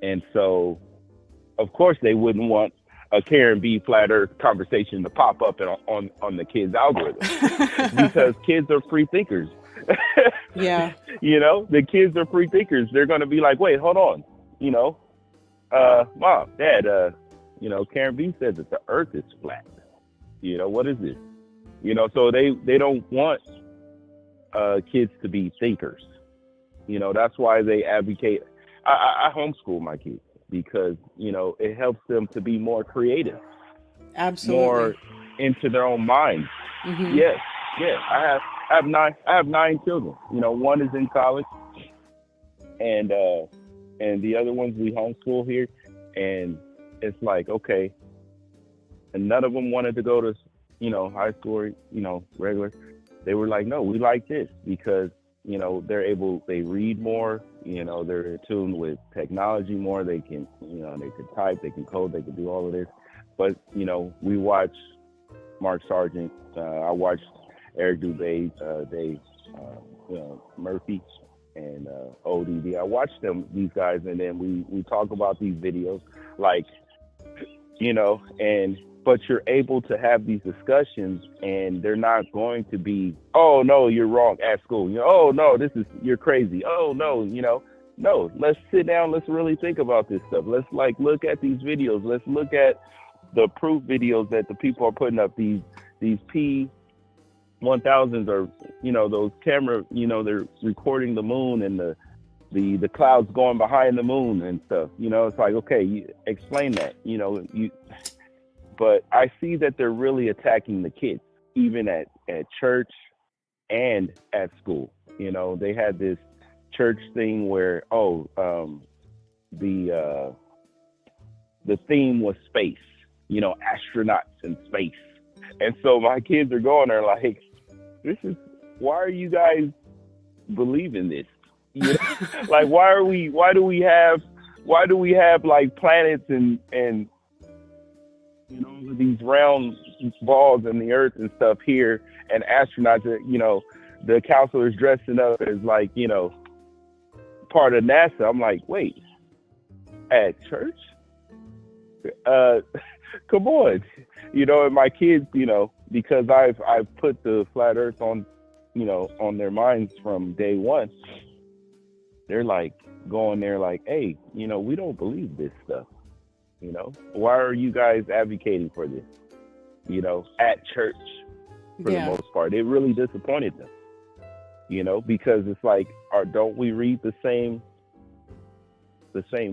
and so of course they wouldn't want a Karen B flat earth conversation to pop up on the kids' algorithm because kids are free thinkers. Yeah. The kids are free thinkers. They're going to be like, wait, hold on. Mom, Dad, Karen B says that the earth is flat. What is this? So they don't want kids to be thinkers. That's why they advocate. I homeschool my kids because, it helps them to be more creative. Absolutely. More into their own minds. Mm-hmm. Yes. I have 9 children. One is in college, and the other ones we homeschool here, and it's like, okay, and none of them wanted to go to high school, regular. They were like, no, we like this because they read more, they're in tune with technology more. They can they can type, they can code, they can do all of this. But we watch Mark Sargent, I watched Eric Dubé, Dave Murphy, and ODD. I watch these guys, and then we talk about these videos, like, but you're able to have these discussions, and they're not going to be, oh no, you're wrong at school. Oh no, you're crazy. Oh no, no, let's sit down. Let's really think about this stuff. Let's look at these videos. Let's look at the proof videos that the people are putting up. These P1000s are, those camera, they're recording the moon and the clouds going behind the moon and stuff. It's like, okay, you explain that. But I see that they're really attacking the kids, even at church and at school. They had this church thing where, the theme was space, astronauts in space. And so my kids are going there like, why are you guys believing this? Like, why do we have like planets and these round balls in the earth and stuff here, and astronauts that, the counselors dressing up as like, part of NASA. I'm like, wait, at church? Come on. And my kids, because I've put the flat earth on their minds from day one, they're like going there like, hey, we don't believe this stuff. Why are you guys advocating for this? At church, for the most part. It really disappointed them, because it's like, don't we read the same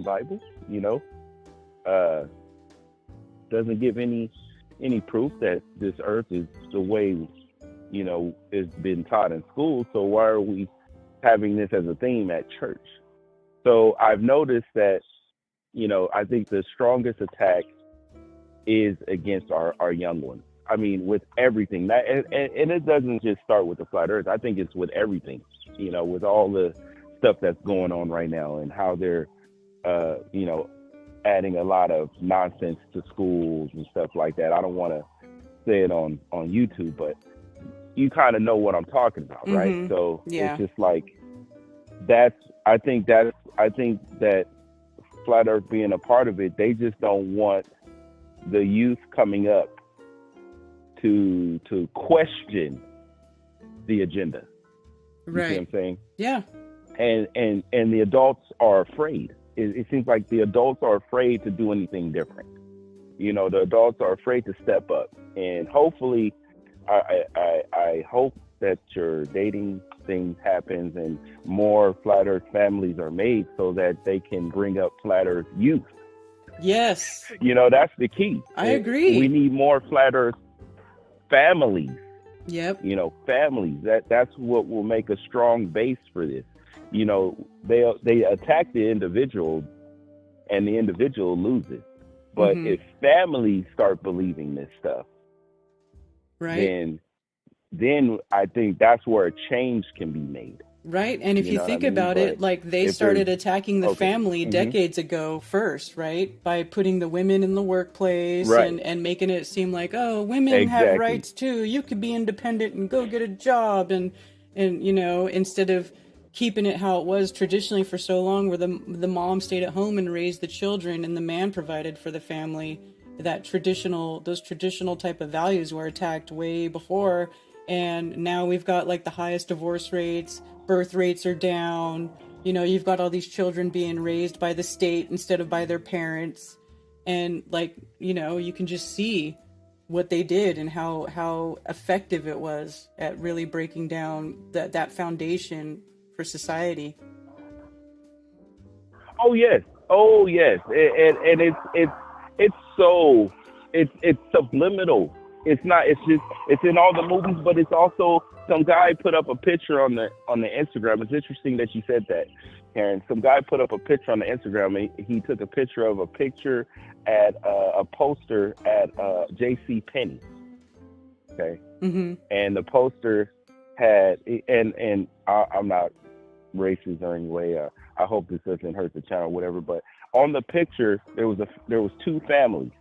Bible? Doesn't give any proof that this earth is the way, it's been taught in school. So why are we having this as a theme at church? So I've noticed that, I think the strongest attack is against our young ones. I mean, with everything that, and it doesn't just start with the flat Earth. I think it's with everything. You know, with all the stuff that's going on right now and how they're, you know, adding a lot of nonsense to schools and stuff like that. I don't want to say it on YouTube, but you kind of know what I'm talking about, right? So it's just like I think that flat Earth being a part of it, they just don't want the youth coming up to question the agenda. You see what I'm saying? Yeah. And the adults are afraid. It seems like the adults are afraid to do anything different. You know, the adults are afraid to step up. And hopefully, I hope that your dating thing happens and more flat Earth families are made so that they can bring up flat Earth youth. Yes. You know, that's the key. I agree. We need more flat Earth families. Yep. You know, families. That's what will make a strong base for this. You know, they attack the individual and the individual loses. But if families start believing this stuff, right, then I think that's where a change can be made. Right. And if you think about it, like they started attacking the family decades ago first, right? By putting the women in the workplace and making it seem like, oh, women have rights too. You could be independent and go get a job. And you know, instead of keeping it how it was traditionally for so long, where the mom stayed at home and raised the children and the man provided for the family, those traditional type of values were attacked way before. And now we've got like the highest divorce rates, birth rates are down, you know, you've got all these children being raised by the state instead of by their parents. And like, you know, you can just see what they did and how effective it was at really breaking down that foundation for society. Oh yes. And it's subliminal. It's in all the movies, but it's also, some guy put up a picture on the Instagram. It's interesting that you said that, Karen. Some guy put up a picture on the Instagram. He took a picture of a picture at a poster at J.C. Penney. Okay. And the poster had, and I'm not racist or any way. I hope this doesn't hurt the channel or whatever, but on the picture there was two families.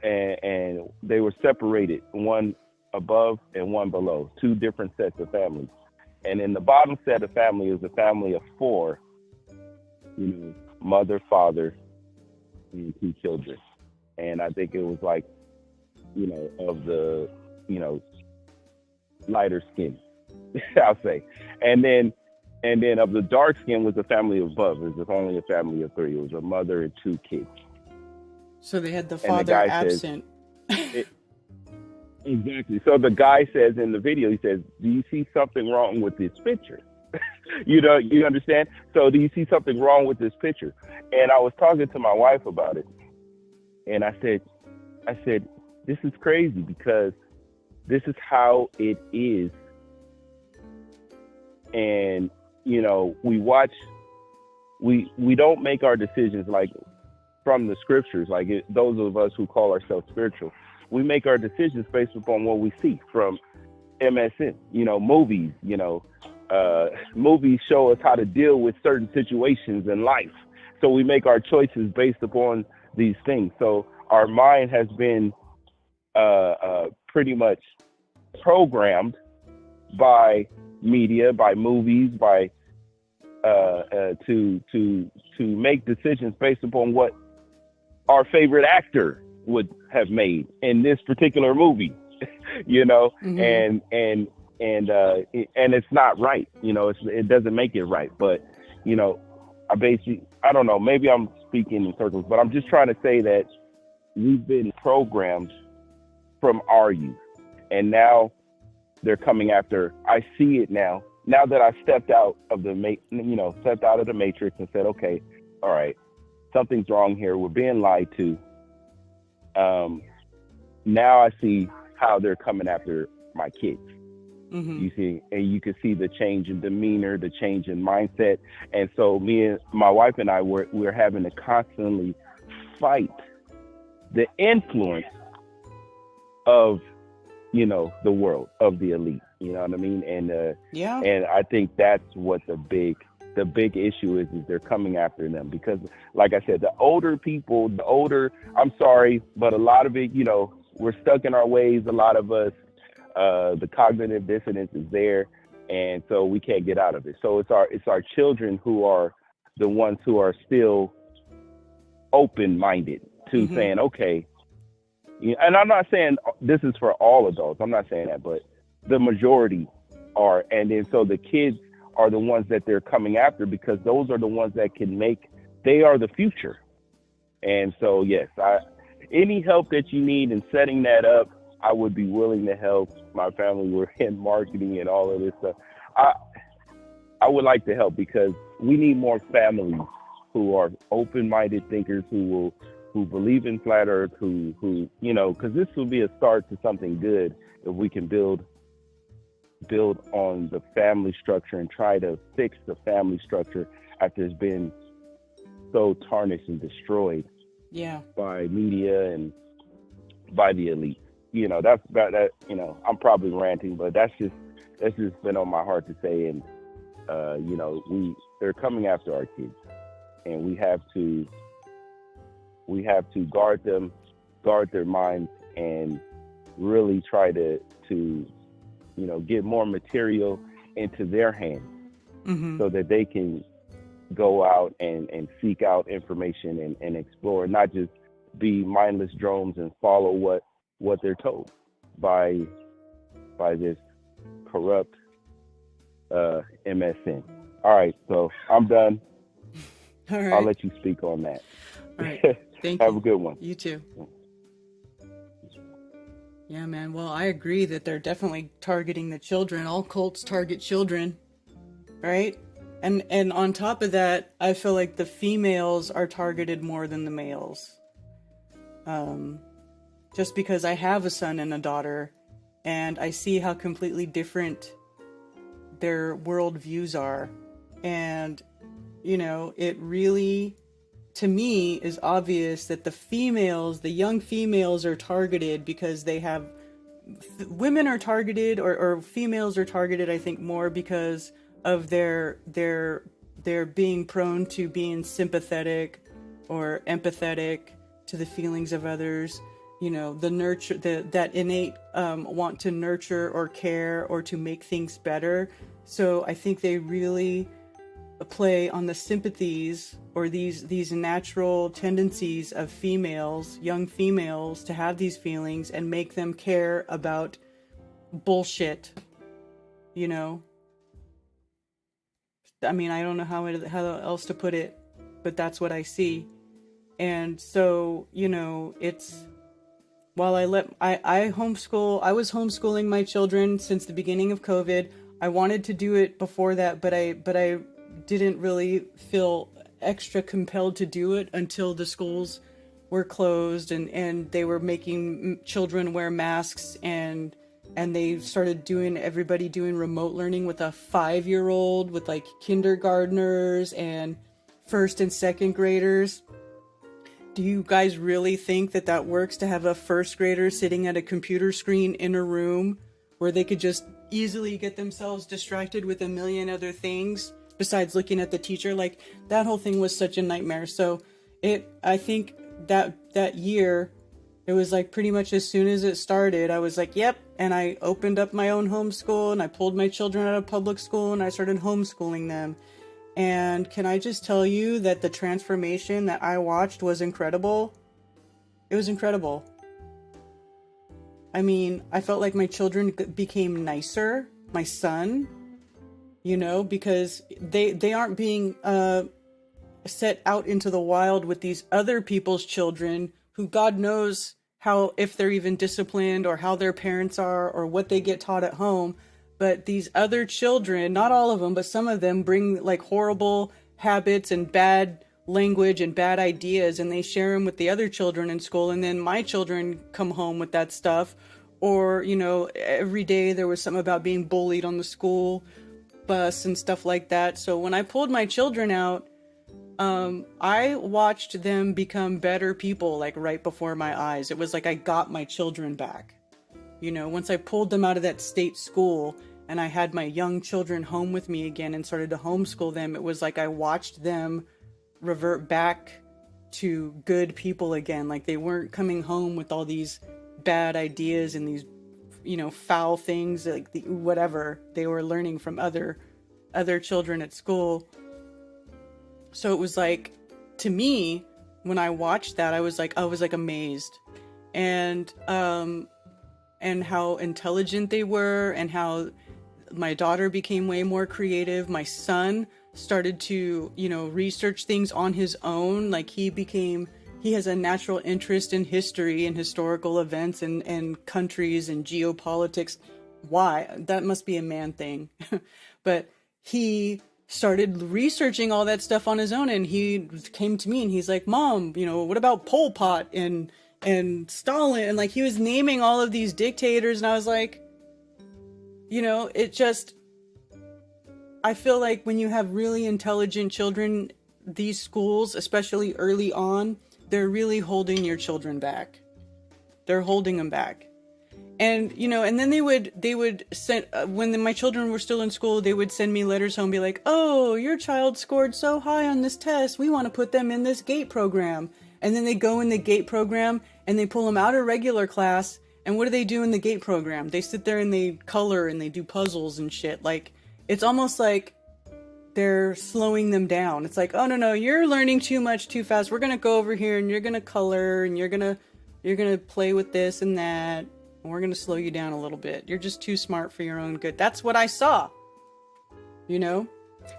And they were separated, one above and one below, two different sets of families. And in the bottom set of family was a family of four, you know, mother, father, and two children. And I think it was like, you know, of the, you know, lighter skin, I'll say. And then of the dark skin was a family above. It was only a family of three. It was a mother and two kids. So they had the father absent. Exactly. So the guy says in the video, he says, do you see something wrong with this picture? You know, you understand? So do you see something wrong with this picture? And I was talking to my wife about it. And I said, this is crazy because this is how it is. And, you know, we don't make our decisions like from the scriptures, like those of us who call ourselves spiritual, we make our decisions based upon what we see from MSN, you know, movies, you know, movies show us how to deal with certain situations in life. So we make our choices based upon these things. So our mind has been pretty much programmed by media, by movies, by to make decisions based upon what our favorite actor would have made in this particular movie, you know, and it's not right, you know, it doesn't make it right. But, you know, I don't know, maybe I'm speaking in circles, but I'm just trying to say that we've been programmed from our youth, and now they're coming after. I see it now that I stepped out of the matrix and said, okay, all right, something's wrong here. We're being lied to. Now I see how they're coming after my kids. You see, and you can see the change in demeanor, the change in mindset. And so my wife and I, we're having to constantly fight the influence of, you know, the world, of the elite. You know what I mean? And Yeah. and I think that's what the big issue is they're coming after them, because like I said, the older people, I'm sorry, but a lot of it, you know, we're stuck in our ways. A lot of us, the cognitive dissonance is there, and so we can't get out of it. So it's our children who are the ones who are still open-minded to saying, okay, you know, and I'm not saying this is for all adults. I'm not saying that, but the majority are. And then so the kids are the ones that they're coming after, because those are the ones that they are the future. And so, yes, any help that you need in setting that up, I would be willing to help. My family, we're in marketing and all of this stuff. I would like to help, because we need more families who are open-minded thinkers, who believe in flat earth, who you know, because this will be a start to something good if we can build on the family structure and try to fix the family structure after it's been so tarnished and destroyed by media and by the elite. You know, that's that. You know, I'm probably ranting, but that's just been on my heart to say. And you know, they're coming after our kids, and we have to guard them, guard their minds, and really try to you know, get more material into their hands so that they can go out and seek out information and explore, not just be mindless drones and follow what they're told by this corrupt MSN. All right, so I'm done. All right. I'll let you speak on that. All right. Thank you. Have a good one. You too. Yeah, man. Well, I agree that they're definitely targeting the children. All cults target children, right? And on top of that, I feel like the females are targeted more than the males. Just because I have a son and a daughter, and I see how completely different their worldviews are. And, you know, it really, to me, is obvious that the young females are targeted because they have, women are targeted, or females are targeted, I think, more because of their being prone to being sympathetic or empathetic to the feelings of others. You know, that innate want to nurture or care or to make things better. So I think they really play on the sympathies or these natural tendencies of young females to have these feelings and make them care about bullshit, you know? I mean, I don't know how else to put it, but that's what I see. And so, you know, it's, while I was homeschooling my children since the beginning of COVID. I wanted to do it before that, but I didn't really feel extra compelled to do it until the schools were closed and they were making children wear masks, and they started everybody doing remote learning with a 5-year-old, with like kindergartners and first and second graders. Do you guys really think that works, to have a first grader sitting at a computer screen in a room where they could just easily get themselves distracted with a million other things besides looking at the teacher? Like, that whole thing was such a nightmare. So I think that year, it was like pretty much as soon as it started, I was like, yep. And I opened up my own homeschool, and I pulled my children out of public school, and I started homeschooling them. And can I just tell you that the transformation that I watched was incredible? It was incredible. I mean, I felt like my children became nicer, my son, you know, because they aren't being set out into the wild with these other people's children who God knows how, if they're even disciplined or how their parents are or what they get taught at home. But these other children, not all of them, but some of them bring like horrible habits and bad language and bad ideas, and they share them with the other children in school. And then my children come home with that stuff. Or, you know, every day there was something about being bullied on the school bus and stuff like that. So when I pulled my children out, I watched them become better people, like right before my eyes. It was like I got my children back. You know, once I pulled them out of that state school and I had my young children home with me again and started to homeschool them, it was like I watched them revert back to good people again. Like they weren't coming home with all these bad ideas and these, you know, foul things, like whatever they were learning from other children at school. So it was like, to me, when I watched that, I was like amazed. And how intelligent they were, and how my daughter became way more creative. My son started to, you know, research things on his own. Like he has a natural interest in history and historical events and countries and geopolitics. Why? That must be a man thing. But he started researching all that stuff on his own, and he came to me and he's like, Mom, you know, what about Pol Pot and Stalin? And like he was naming all of these dictators, and I was like, you know, I feel like when you have really intelligent children, these schools, especially early on, they're really holding your children back. They're holding them back. And, you know, and then they would send, when my children were still in school, they would send me letters home, be like, oh, your child scored so high on this test, we want to put them in this GATE program. And then they go in the GATE program and they pull them out of regular class. And what do they do in the GATE program? They sit there and they color and they do puzzles and shit. Like, it's almost like they're slowing them down. It's like, oh, no, you're learning too much too fast. We're going to go over here and you're going to color and you're going to play with this and that. And we're going to slow you down a little bit. You're just too smart for your own good. That's what I saw, you know?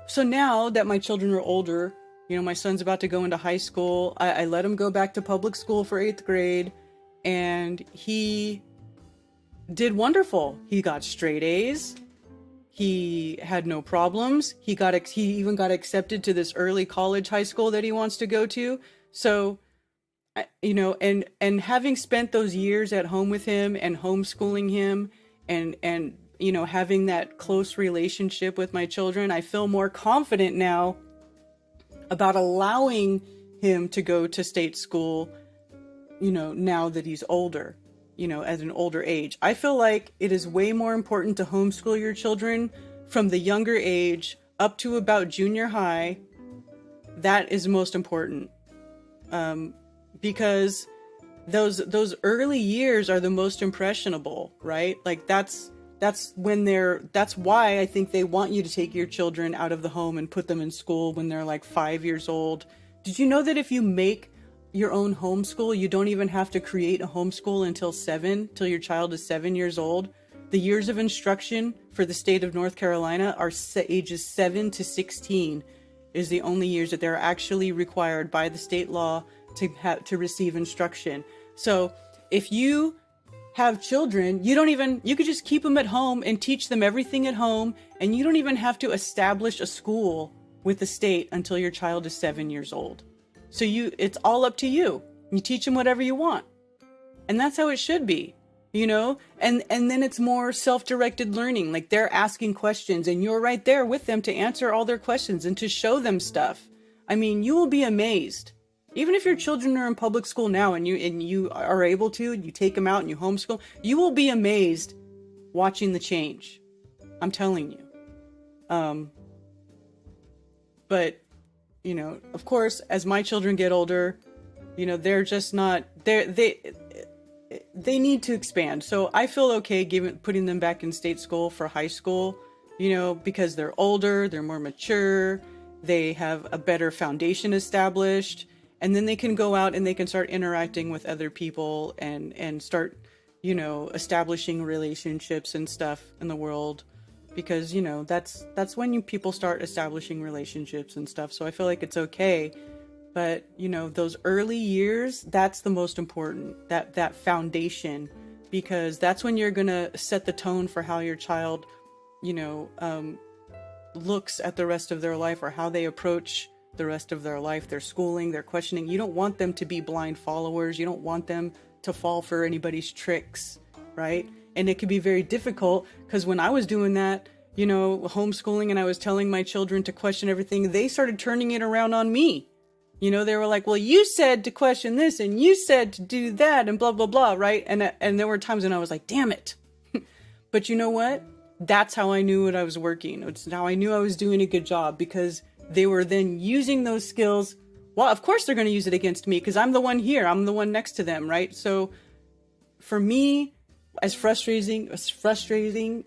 So now that my children are older, you know, my son's about to go into high school. I let him go back to public school for 8th grade, and he did wonderful. He got straight A's. He had no problems. He even got accepted to this early college high school that he wants to go to. So, you know, and having spent those years at home with him and homeschooling him and, you know, having that close relationship with my children, I feel more confident now about allowing him to go to state school, you know, now that he's older, you know, at an older age. I feel like it is way more important to homeschool your children from the younger age up to about junior high. That is most important. Because those early years are the most impressionable, right? Like that's why I think they want you to take your children out of the home and put them in school when they're like 5 years old. Did you know that if you make your own homeschool, you don't even have to create a homeschool till your child is 7 years old? The years of instruction for the state of North Carolina are ages 7 to 16 is the only years that they're actually required by the state law to receive instruction. So if you have children, you could just keep them at home and teach them everything at home, and you don't even have to establish a school with the state until your child is 7 years old. So it's all up to you. You teach them whatever you want. And that's how it should be, you know? And then it's more self-directed learning. Like they're asking questions and you're right there with them to answer all their questions and to show them stuff. I mean, you will be amazed. Even if your children are in public school now and you are able to, you take them out and you homeschool, you will be amazed watching the change. I'm telling you. But, you know, of course, as my children get older, you know, they're just not, they need to expand. So I feel okay putting them back in state school for high school, you know, because they're older, they're more mature, they have a better foundation established. And then they can go out and they can start interacting with other people and start, you know, establishing relationships and stuff in the world. Because, you know, that's when people start establishing relationships and stuff. So I feel like it's okay. But, you know, those early years, that's the most important, that foundation. Because that's when you're going to set the tone for how your child, you know, looks at the rest of their life, or how they approach the rest of their life, their schooling, their questioning. You don't want them to be blind followers. You don't want them to fall for anybody's tricks, right? And it can be very difficult because when I was doing that, you know, homeschooling, and I was telling my children to question everything, they started turning it around on me. You know, they were like, well, you said to question this and you said to do that and blah, blah, blah, right? And there were times when I was like, damn it. But you know what? That's how I knew what I was working. It's how I knew I was doing a good job, because they were then using those skills. Well, of course they're going to use it against me because I'm the one here. I'm the one next to them, right? So for me, as frustrating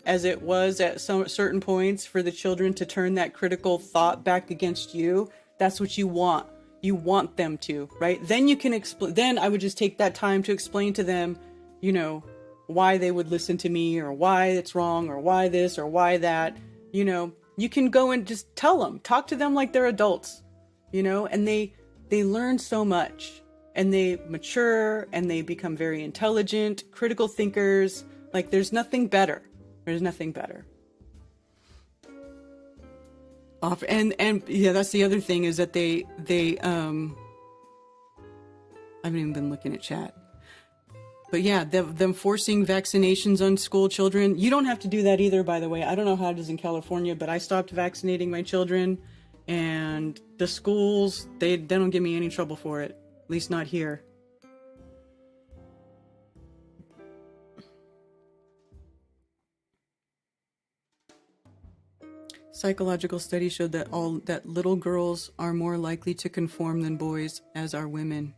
as it was at some certain points for the children to turn that critical thought back against you, that's what you want. You want them to, right? Then you can explain. Then I would just take that time to explain to them, you know, why they would listen to me, or why it's wrong, or why this, or why that. You know, you can go and just tell them, talk to them like they're adults, you know, and they learn so much, and they mature, and they become very intelligent, critical thinkers. Like, there's nothing better. There's nothing better. And yeah, that's the other thing, is that they I haven't even been looking at chat. But yeah, them forcing vaccinations on school children. You don't have to do that either, by the way. I don't know how it is in California, but I stopped vaccinating my children, and the schools, they don't give me any trouble for it. At least not here. Psychological studies showed that little girls are more likely to conform than boys, as are women.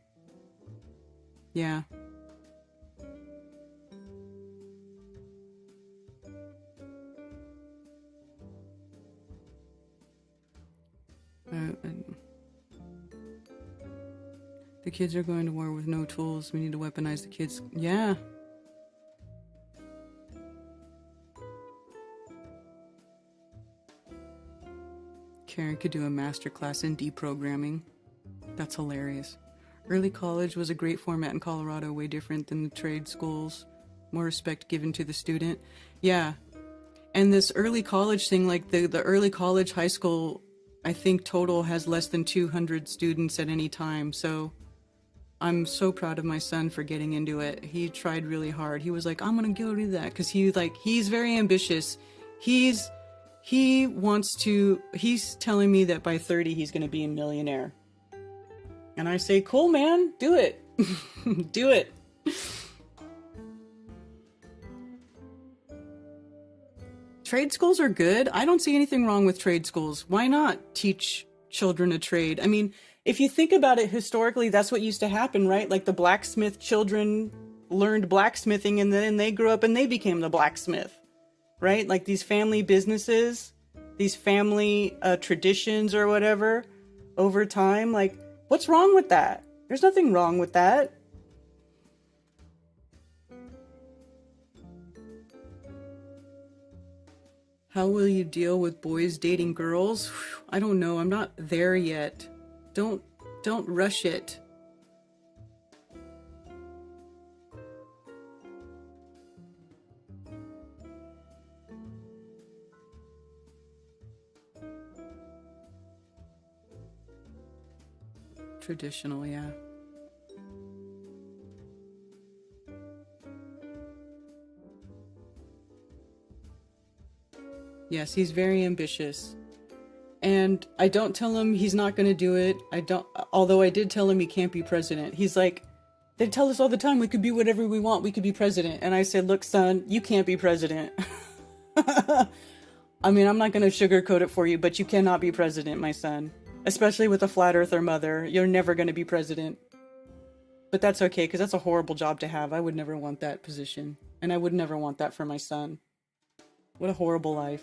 Yeah. The kids are going to war with no tools. We need to weaponize the kids. Yeah. Karen could do a master class in deprogramming. That's hilarious. Early college was a great format in Colorado, way different than the trade schools. More respect given to the student. Yeah. And this early college thing, like the early college high school, I think total has less than 200 students at any time. So I'm so proud of my son for getting into it. He tried really hard. He was like, I'm going to go do that. Cause he's very ambitious. He's telling me that by 30, he's going to be a millionaire. And I say, cool, man, do it. Do it. Trade schools are good. I don't see anything wrong with trade schools. Why not teach children a trade? I mean, if you think about it historically, that's what used to happen, right? Like the blacksmith children learned blacksmithing, and then they grew up and they became the blacksmith, right? Like these family businesses, these family traditions or whatever over time. Like, what's wrong with that? There's nothing wrong with that. How will you deal with boys dating girls? I don't know. I'm not there yet. Don't rush it. Traditional, yeah. Yes, he's very ambitious. And I don't tell him he's not going to do it. Although I did tell him he can't be president. He's like, they tell us all the time we could be whatever we want. We could be president. And I said, look, son, you can't be president. I mean, I'm not going to sugarcoat it for you, but you cannot be president, my son. Especially with a flat earther mother. You're never going to be president. But that's okay, because that's a horrible job to have. I would never want that position. And I would never want that for my son. What a horrible life.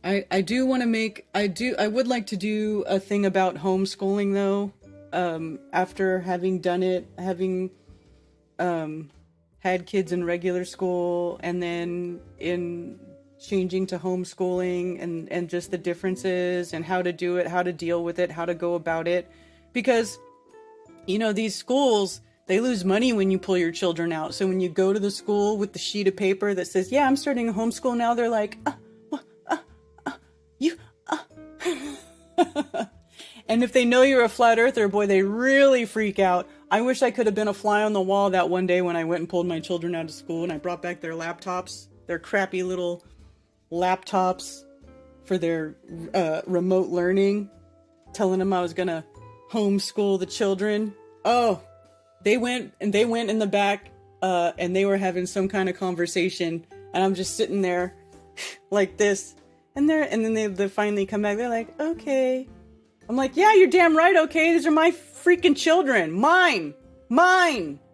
I would like to do a thing about homeschooling though. After having done it, having had kids in regular school and then in changing to homeschooling and just the differences and how to do it, how to deal with it, how to go about it. Because, you know, these schools, they lose money when you pull your children out. So when you go to the school with the sheet of paper that says, yeah, I'm starting a homeschool now, they're like, And if they know you're a flat earther, boy, they really freak out. I wish I could have been a fly on the wall that one day when I went and pulled my children out of school and I brought back their laptops, their crappy little laptops for their remote learning, telling them I was gonna homeschool the children. Oh, they went in the back and they were having some kind of conversation, and I'm just sitting there like this, and then they finally come back. They're like, okay. I'm like, yeah, you're damn right. Okay, these are my freaking children, mine,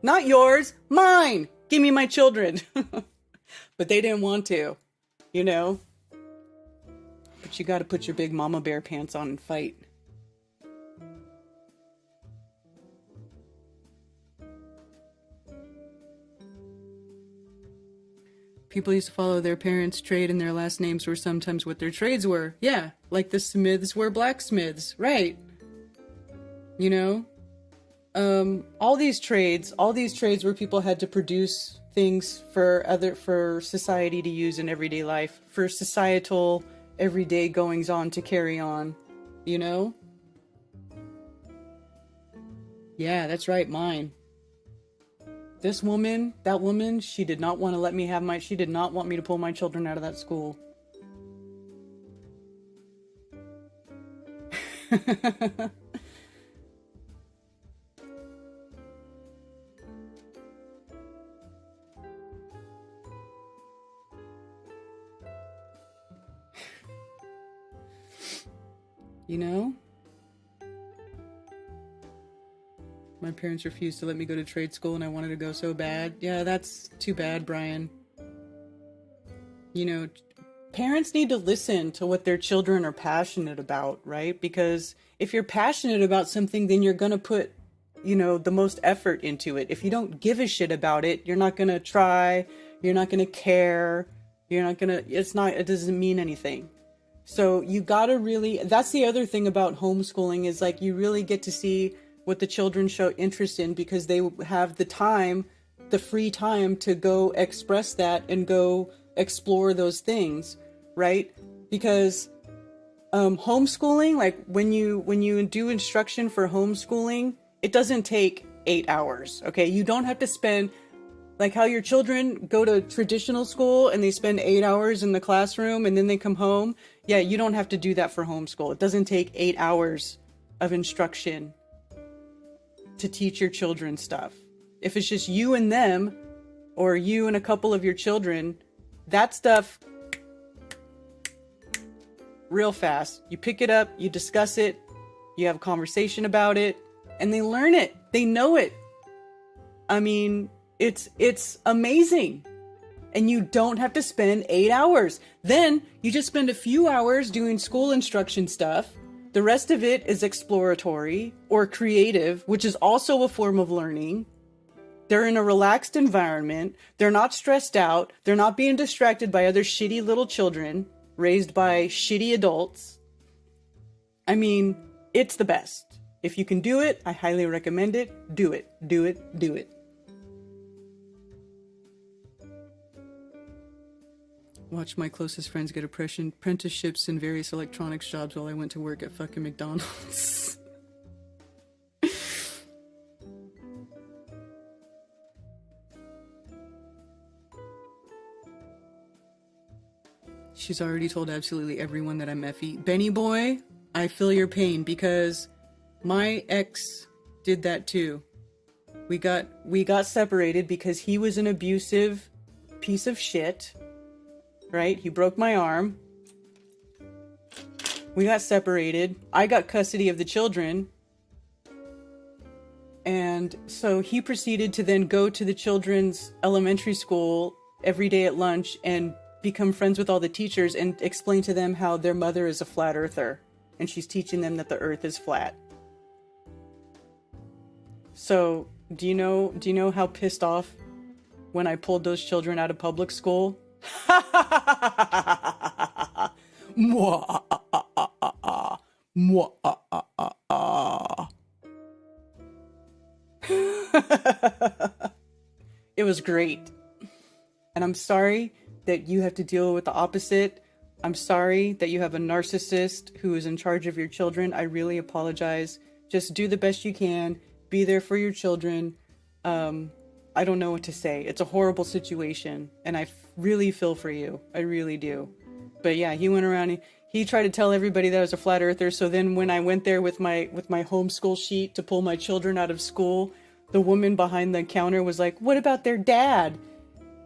not yours, mine. Give me my children. But they didn't want to, you know. But you got to put your big mama bear pants on and fight. People used to follow their parents' trade, and their last names were sometimes what their trades were. Yeah, like the Smiths were blacksmiths, right? You know, all these trades where people had to produce things for society to use in everyday life, for societal everyday goings on to carry on, you know? Yeah, that's right, mine. That woman, she did not want to let me have she did not want me to pull my children out of that school. You know? My parents refused to let me go to trade school, and I wanted to go so bad. Yeah, that's too bad, Brian. You know, parents need to listen to what their children are passionate about, right? Because if you're passionate about something, then you're going to put, you know, the most effort into it. If you don't give a shit about it, you're not going to try, you're not going to care, it doesn't mean anything. So you got to really, that's the other thing about homeschooling, is like you really get to see what the children show interest in, because they have the free time to go express that and go explore those things, right? Because homeschooling, like when you do instruction for homeschooling, it doesn't take 8 hours, okay? You don't have to spend, like how your children go to traditional school and they spend 8 hours in the classroom and then they come home. Yeah, you don't have to do that for homeschool. It doesn't take 8 hours of instruction to teach your children stuff. If it's just you and them, or you and a couple of your children, that stuff, real fast. You pick it up, you discuss it, you have a conversation about it, and they learn it. They know it. I mean, it's amazing. And you don't have to spend 8 hours. Then you just spend a few hours doing school instruction stuff. The rest of it is exploratory or creative, which is also a form of learning. They're in a relaxed environment. They're not stressed out. They're not being distracted by other shitty little children raised by shitty adults. I mean, it's the best. If you can do it, I highly recommend it. Do it, do it, do it. Watched my closest friends get apprenticeships in various electronics jobs while I went to work at fucking McDonald's. She's already told absolutely everyone that I'm Effie. Benny boy, I feel your pain, because my ex did that too. We got separated because he was an abusive piece of shit. Right? He broke my arm. We got separated. I got custody of the children. And so he proceeded to then go to the children's elementary school every day at lunch and become friends with all the teachers and explain to them how their mother is a flat earther. And she's teaching them that the earth is flat. So, do you know how pissed off when I pulled those children out of public school? It was great. And I'm sorry that you have to deal with the opposite. I'm sorry that you have a narcissist who is in charge of your children. I really apologize. Just do the best you can. Be there for your children. I don't know what to say. It's a horrible situation, and I really feel for you. I really do. But yeah, he went around, he tried to tell everybody that I was a flat earther. So then when I went there with my homeschool sheet to pull my children out of school, the woman behind the counter was like, "What about their dad?"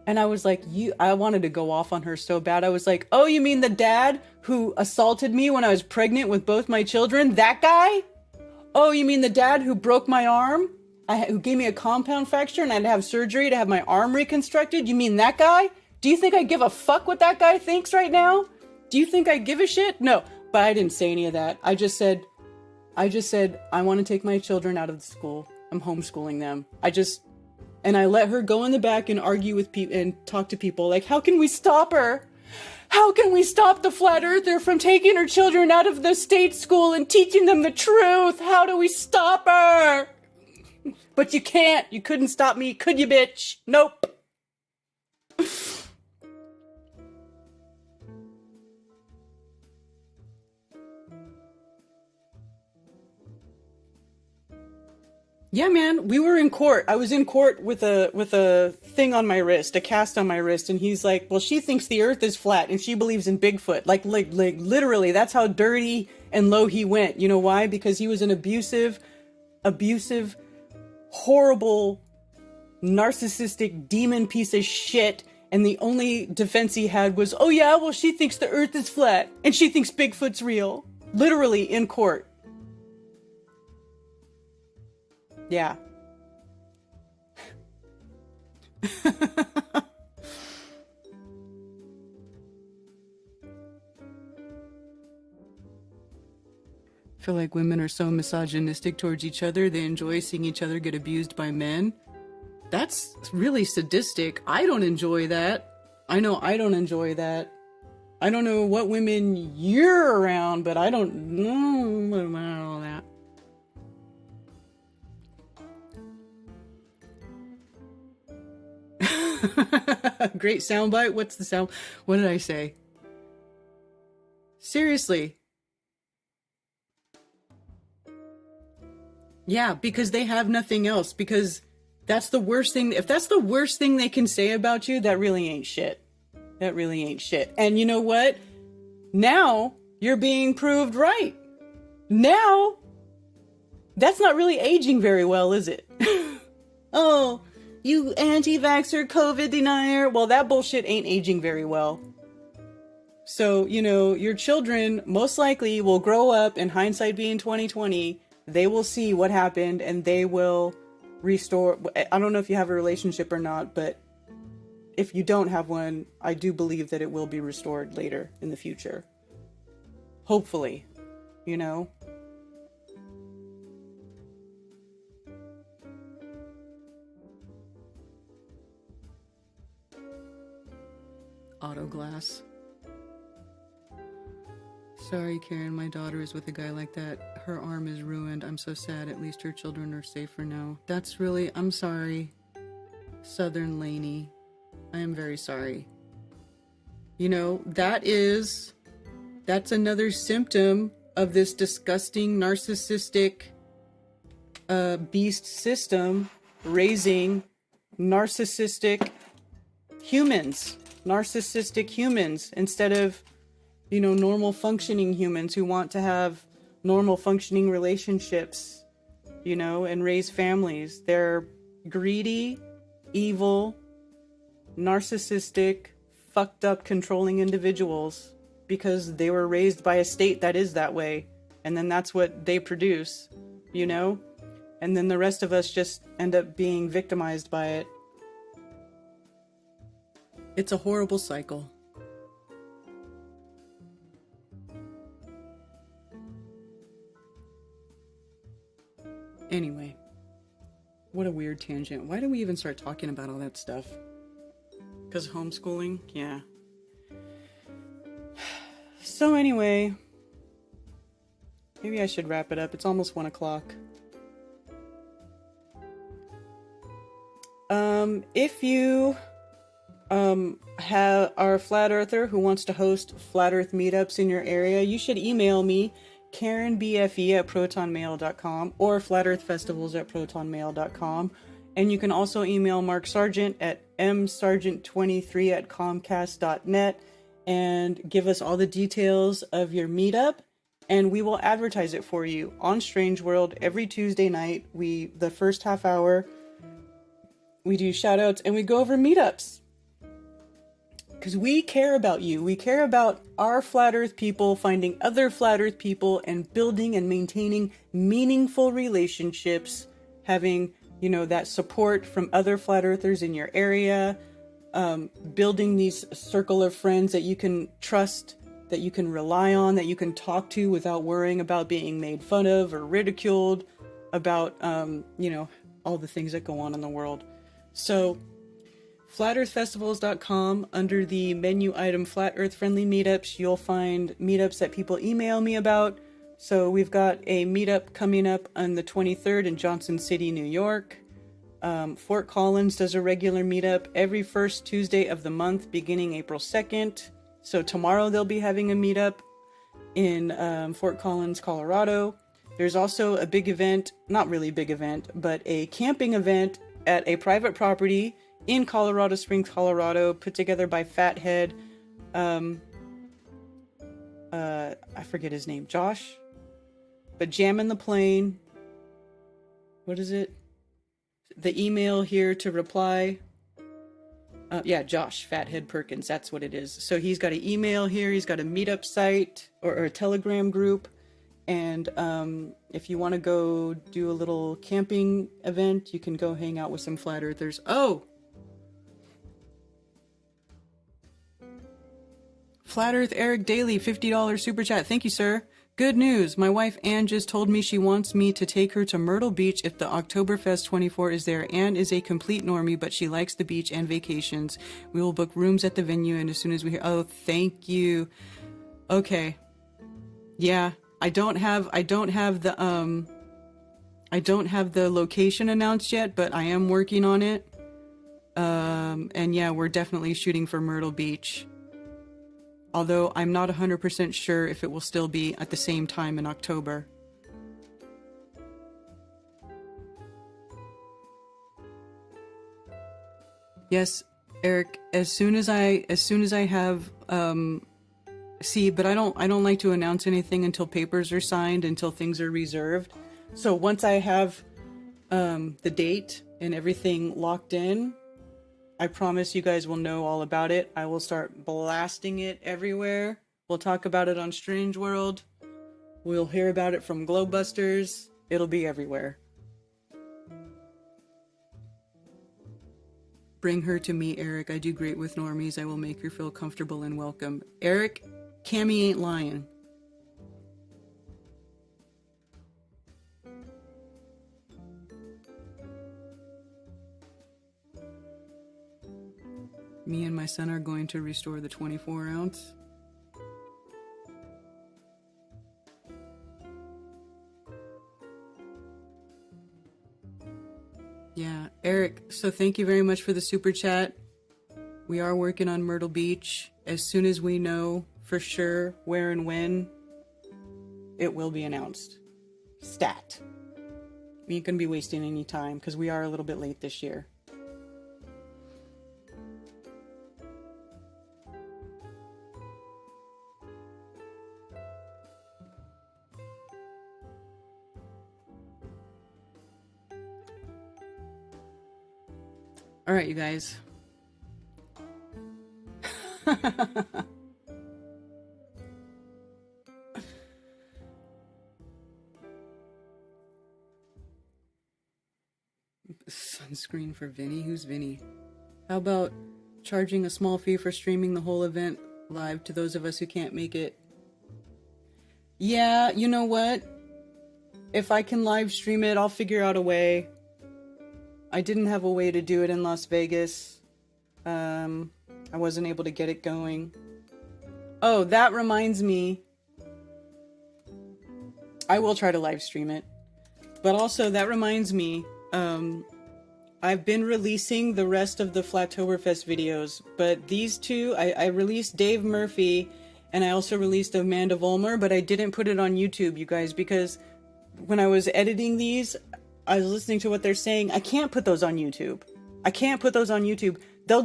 And I was like, I wanted to go off on her so bad. I was like, "Oh, you mean the dad who assaulted me when I was pregnant with both my children? That guy? Oh, you mean the dad who broke my arm? Who gave me a compound fracture and I had to have surgery to have my arm reconstructed? You mean that guy? Do you think I give a fuck what that guy thinks right now? Do you think I give a shit?" No, but I didn't say any of that. I just said, I want to take my children out of the school. I'm homeschooling them. And I let her go in the back and argue with people and talk to people like, how can we stop her? How can we stop the flat earther from taking her children out of the state school and teaching them the truth? How do we stop her? But you can't. You couldn't stop me, could you, bitch? Nope. Yeah, man, we were in court. I was in court with a thing on my wrist, a cast on my wrist, and he's like, "Well, she thinks the earth is flat and she believes in Bigfoot." Like literally, that's how dirty and low he went. You know why? Because he was an abusive, horrible, narcissistic demon piece of shit, and the only defense he had was, "Oh yeah, well, she thinks the earth is flat and she thinks Bigfoot's real." Literally in court. Yeah. I feel like women are so misogynistic towards each other, they enjoy seeing each other get abused by men. That's really sadistic. I don't enjoy that. I know I don't enjoy that. I don't know what women you're around, but I don't know about all that. Great soundbite. What's the sound? What did I say? Seriously. Yeah, because they have nothing else. Because that's the worst thing. If that's the worst thing they can say about you, that really ain't shit. That really ain't shit. And you know what? Now you're being proved right. Now, that's not really aging very well, is it? Oh, you anti-vaxxer, COVID denier. Well, that bullshit ain't aging very well. So, you know, your children most likely will grow up, in hindsight being 2020, they will see what happened and they will restore. I don't know if you have a relationship or not, but if you don't have one, I do believe that it will be restored later in the future. Hopefully, you know? Auto glass. Sorry, Karen, my daughter is with a guy like that. Her arm is ruined. I'm so sad. At least her children are safer now. That's really, I'm sorry. Southern Laney. I am very sorry. You know, that's another symptom of this disgusting, narcissistic beast system raising narcissistic humans instead of, you know, normal functioning humans who want to have normal functioning relationships, you know, and raise families. They're greedy, evil, narcissistic, fucked up, controlling individuals because they were raised by a state that is that way. And then that's what they produce, you know? And then the rest of us just end up being victimized by it. It's a horrible cycle. Anyway, what a weird tangent. Why did we even start talking about all that stuff? Because homeschooling? Yeah. So anyway, maybe I should wrap it up. It's almost 1 o'clock. If you are a flat earther who wants to host flat earth meetups in your area, you should email me, KarenBFE@protonmail.com or flatearthfestivals@protonmail.com. And you can also email Mark Sargent at msargent23@comcast.net. and give us all the details of your meetup, and we will advertise it for you on Strange World every Tuesday night. The first half hour, we do shout outs and we go over meetups. Because we care about you. We care about our Flat Earth people finding other Flat Earth people and building and maintaining meaningful relationships, having, that support from other Flat Earthers in your area, building these circle of friends that you can trust, that you can rely on, that you can talk to without worrying about being made fun of or ridiculed about, all the things that go on in the world. So, flatearthfestivals.com, under the menu item Flat Earth Friendly Meetups, you'll find meetups that people email me about. So we've got a meetup coming up on the 23rd in Johnson City, New York. Fort Collins does a regular meetup every first Tuesday of the month, beginning April 2nd. So tomorrow they'll be having a meetup in Fort Collins, Colorado. There's also a big event, not really big event, but a camping event at a private property in Colorado Springs, Colorado, put together by Fathead. I forget his name, Josh. But Jam in the Plane. What is it? The email here to reply. Josh, Fathead Perkins, that's what it is. So he's got an email here, he's got a meetup site or a Telegram group. And if you want to go do a little camping event, you can go hang out with some Flat Earthers. Oh! Flat Earth Eric Daly, $50 super chat. Thank you, sir. Good news. My wife Ann just told me she wants me to take her to Myrtle Beach if the Oktoberfest 24 is there. Ann is a complete normie, but she likes the beach and vacations. We will book rooms at the venue, and as soon as we hear... Oh, thank you. Okay. Yeah, I don't have the location announced yet, but I am working on it. And yeah, we're definitely shooting for Myrtle Beach. Although I'm not 100% sure if it will still be at the same time in October. Yes, Eric, as soon as I have but I don't like to announce anything until papers are signed, until things are reserved. So once I have the date and everything locked in, I promise you guys will know all about it. I will start blasting it everywhere. We'll talk about it on Strange World. We'll hear about it from Globebusters. It'll be everywhere. Bring her to me, Eric. I do great with normies. I will make her feel comfortable and welcome. Eric, Cammy ain't lying. Me and my son are going to restore the 24 ounce. Yeah, Eric, so thank you very much for the super chat. We are working on Myrtle Beach. As soon as we know for sure where and when, it will be announced. Stat. We ain't gonna be wasting any time because we are a little bit late this year. All right, you guys. Sunscreen for Vinny? Who's Vinny? How about charging a small fee for streaming the whole event live to those of us who can't make it? Yeah, you know what? If I can live stream it, I'll figure out a way. I didn't have a way to do it in Las Vegas. I wasn't able to get it going. Oh, that reminds me. I will try to live stream it. But also, that reminds me, I've been releasing the rest of the Flattoberfest videos, but these two, I released Dave Murphy, and I also released Amanda Vollmer, but I didn't put it on YouTube, you guys, because when I was editing these, I was listening to what they're saying. I can't put those on YouTube. I can't put those on YouTube. I'll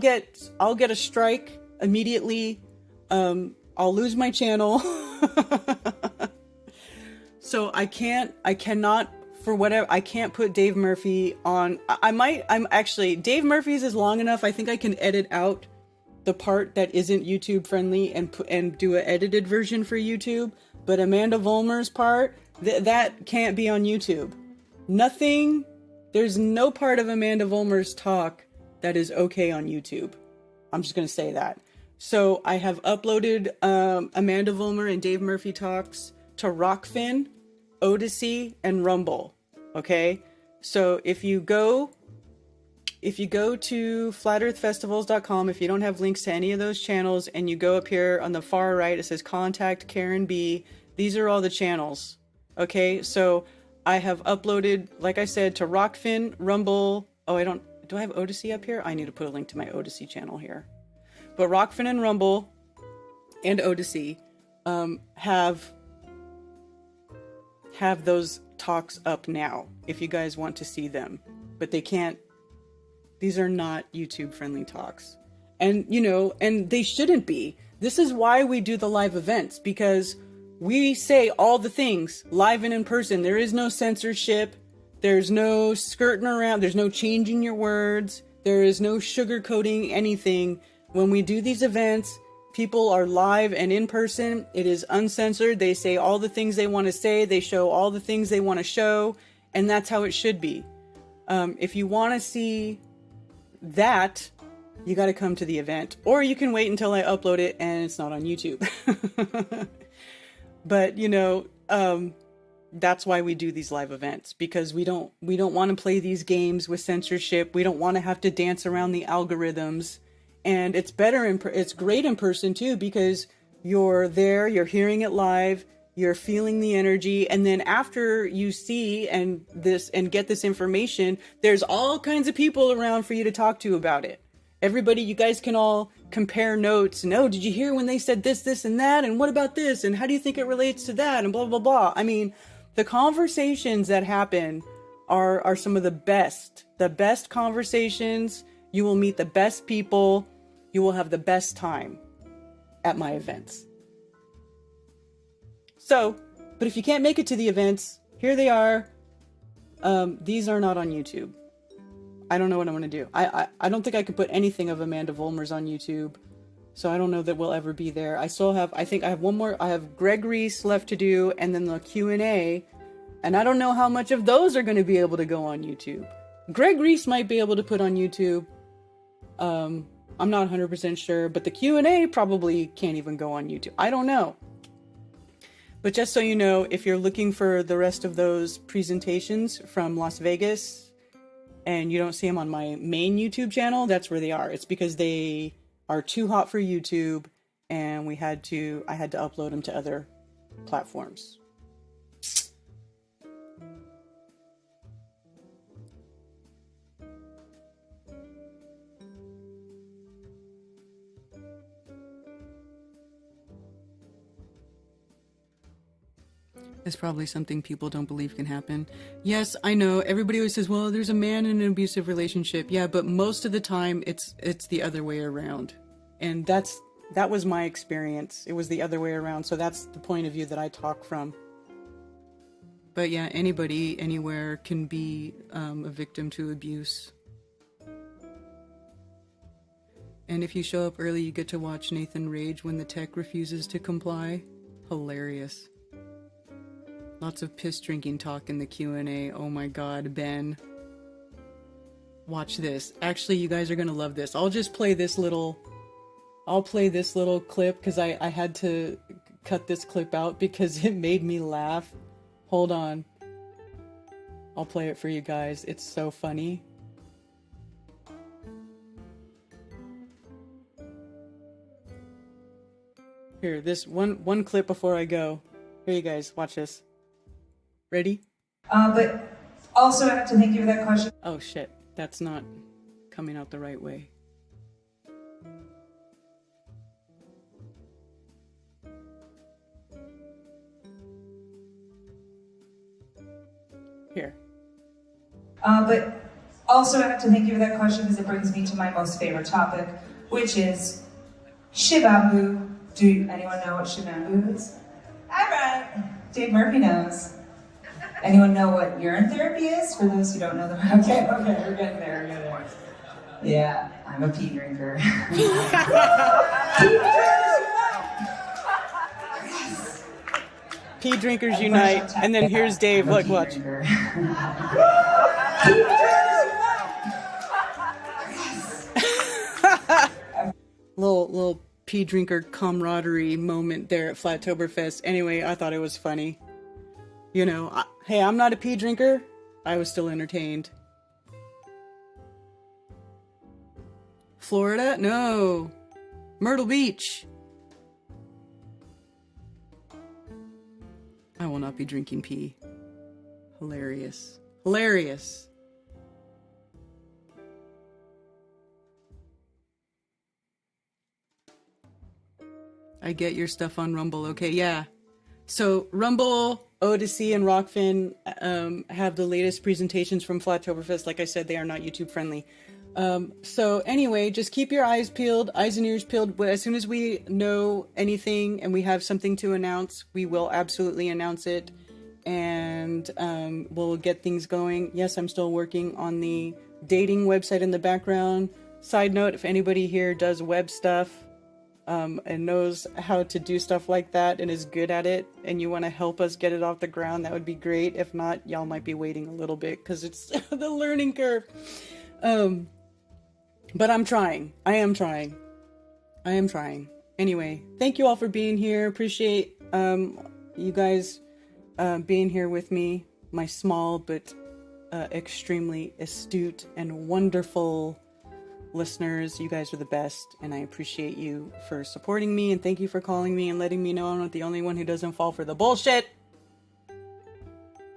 get a strike immediately. I'll lose my channel. So I cannot, for whatever, I can't put Dave Murphy on. I'm actually, Dave Murphy's is long enough. I think I can edit out the part that isn't YouTube friendly and do an edited version for YouTube. But Amanda Vollmer's part, that can't be on YouTube. Nothing, there's no part of Amanda Vollmer's talk that is okay on YouTube. I'm just going to say that. So I have uploaded Amanda Vollmer and Dave Murphy talks to Rockfin, Odyssey, and Rumble. Okay? So if you go to flatearthfestivals.com, if you don't have links to any of those channels, and you go up here on the far right, it says contact Karen B. These are all the channels. Okay? So I have uploaded, like I said, to Rockfin, Rumble. Oh, do I have Odyssey up here? I need to put a link to my Odyssey channel here. But Rockfin and Rumble and Odyssey have those talks up now if you guys want to see them. But they can't, these are not YouTube friendly talks. And, and they shouldn't be. This is why we do the live events, because we say all the things live and in person. There is no censorship. There's no skirting around. There's no changing your words. There is no sugarcoating anything. When we do these events, people are live and in person. It is uncensored. They say all the things they want to say. They show all the things they want to show. And that's how it should be. If you want to see that, you got to come to the event. Or you can wait until I upload it and it's not on YouTube. But, that's why we do these live events, because we don't want to play these games with censorship. We don't want to have to dance around the algorithms. And it's better, it's great in person too, because you're there, you're hearing it live, you're feeling the energy. And then after you see and get this information, there's all kinds of people around for you to talk to about it. Everybody, you guys can all compare notes. And, oh, did you hear when they said this, this, and that? And what about this? And how do you think it relates to that? And blah, blah, blah. I mean, the conversations that happen are some of the best conversations. You will meet the best people. You will have the best time at my events. So, but if you can't make it to the events, here they are. These are not on YouTube. I don't know what I'm going to do. I don't think I could put anything of Amanda Vollmer's on YouTube. So I don't know that we'll ever be there. I think I have one more. I have Greg Reese left to do, and then the Q&A. And I don't know how much of those are going to be able to go on YouTube. Greg Reese might be able to put on YouTube. I'm not 100% sure, but the Q&A probably can't even go on YouTube. I don't know. But just so you know, if you're looking for the rest of those presentations from Las Vegas and you don't see them on my main YouTube channel, that's where they are. It's because they are too hot for YouTube and I had to upload them to other platforms. It's probably something people don't believe can happen. Yes, I know. Everybody always says, well, there's a man in an abusive relationship. Yeah, but most of the time it's the other way around. And that was my experience. It was the other way around. So that's the point of view that I talk from. But yeah, anybody, anywhere can be a victim to abuse. And if you show up early, you get to watch Nathan rage when the tech refuses to comply. Hilarious. Lots of piss drinking talk in the Q&A. Oh my god, Ben. Watch this. Actually, you guys are gonna love this. I'll play this little clip because I had to cut this clip out because it made me laugh. Hold on. I'll play it for you guys. It's so funny. Here, this one clip before I go. Here, you guys, watch this. Ready? But also I have to thank you for that question. Oh shit, that's not coming out the right way. Here. But also I have to thank you for that question because it brings me to my most favorite topic, which is Shibabu Do anyone know what Shenango is? All right. Dave Murphy knows. Anyone know what urine therapy is? For those who don't know the okay, we're getting there. Yeah, I'm a pee drinker. Pea drinkers unite, and then here's Dave. Look, watch. Little pea drinker camaraderie moment there at Flattoberfest. Anyway, I thought it was funny. You know, hey, I'm not a pea drinker. I was still entertained. Florida? No. Myrtle Beach. I will not be drinking pee. Hilarious. Hilarious. I get your stuff on Rumble. Okay, yeah. So Rumble, Odyssey, and Rockfin have the latest presentations from Flattoberfest. Like I said, they are not YouTube friendly. So anyway, just keep your eyes peeled, eyes and ears peeled. As soon as we know anything and we have something to announce, we will absolutely announce it. And we'll get things going. Yes, I'm still working on the dating website in the background. Side note, if anybody here does web stuff, and knows how to do stuff like that and is good at it, and you want to help us get it off the ground, that would be great. If not, y'all might be waiting a little bit because it's the learning curve. But I'm trying. I am trying. Anyway, thank you all for being here. Appreciate you guys being here with me, my small but extremely astute and wonderful listeners. You guys are the best, and I appreciate you for supporting me, and thank you for calling me and letting me know I'm not the only one who doesn't fall for the bullshit.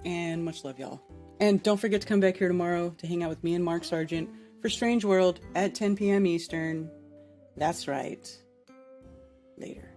And much love, y'all. And don't forget to come back here tomorrow to hang out with me and Mark Sargent for Strange World at 10 p.m. Eastern. That's right. Later.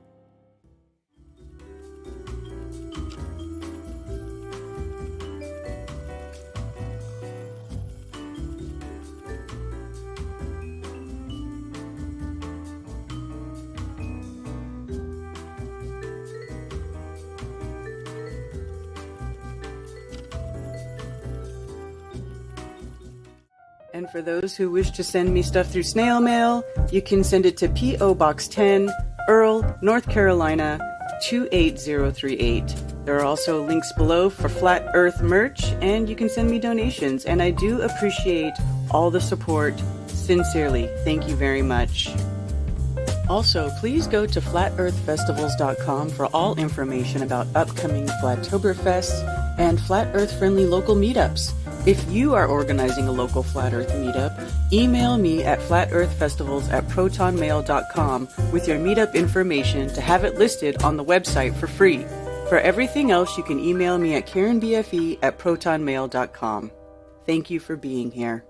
And for those who wish to send me stuff through snail mail, you can send it to P.O. Box 10, Earl, North Carolina, 28038. There are also links below for Flat Earth merch, and you can send me donations. And I do appreciate all the support. Sincerely, thank you very much. Also, please go to flatearthfestivals.com for all information about upcoming Flattoberfests and Flat Earth-friendly local meetups. If you are organizing a local Flat Earth meetup, email me at flatearthfestivals@protonmail.com with your meetup information to have it listed on the website for free. For everything else, you can email me at karenbfe@protonmail.com. Thank you for being here.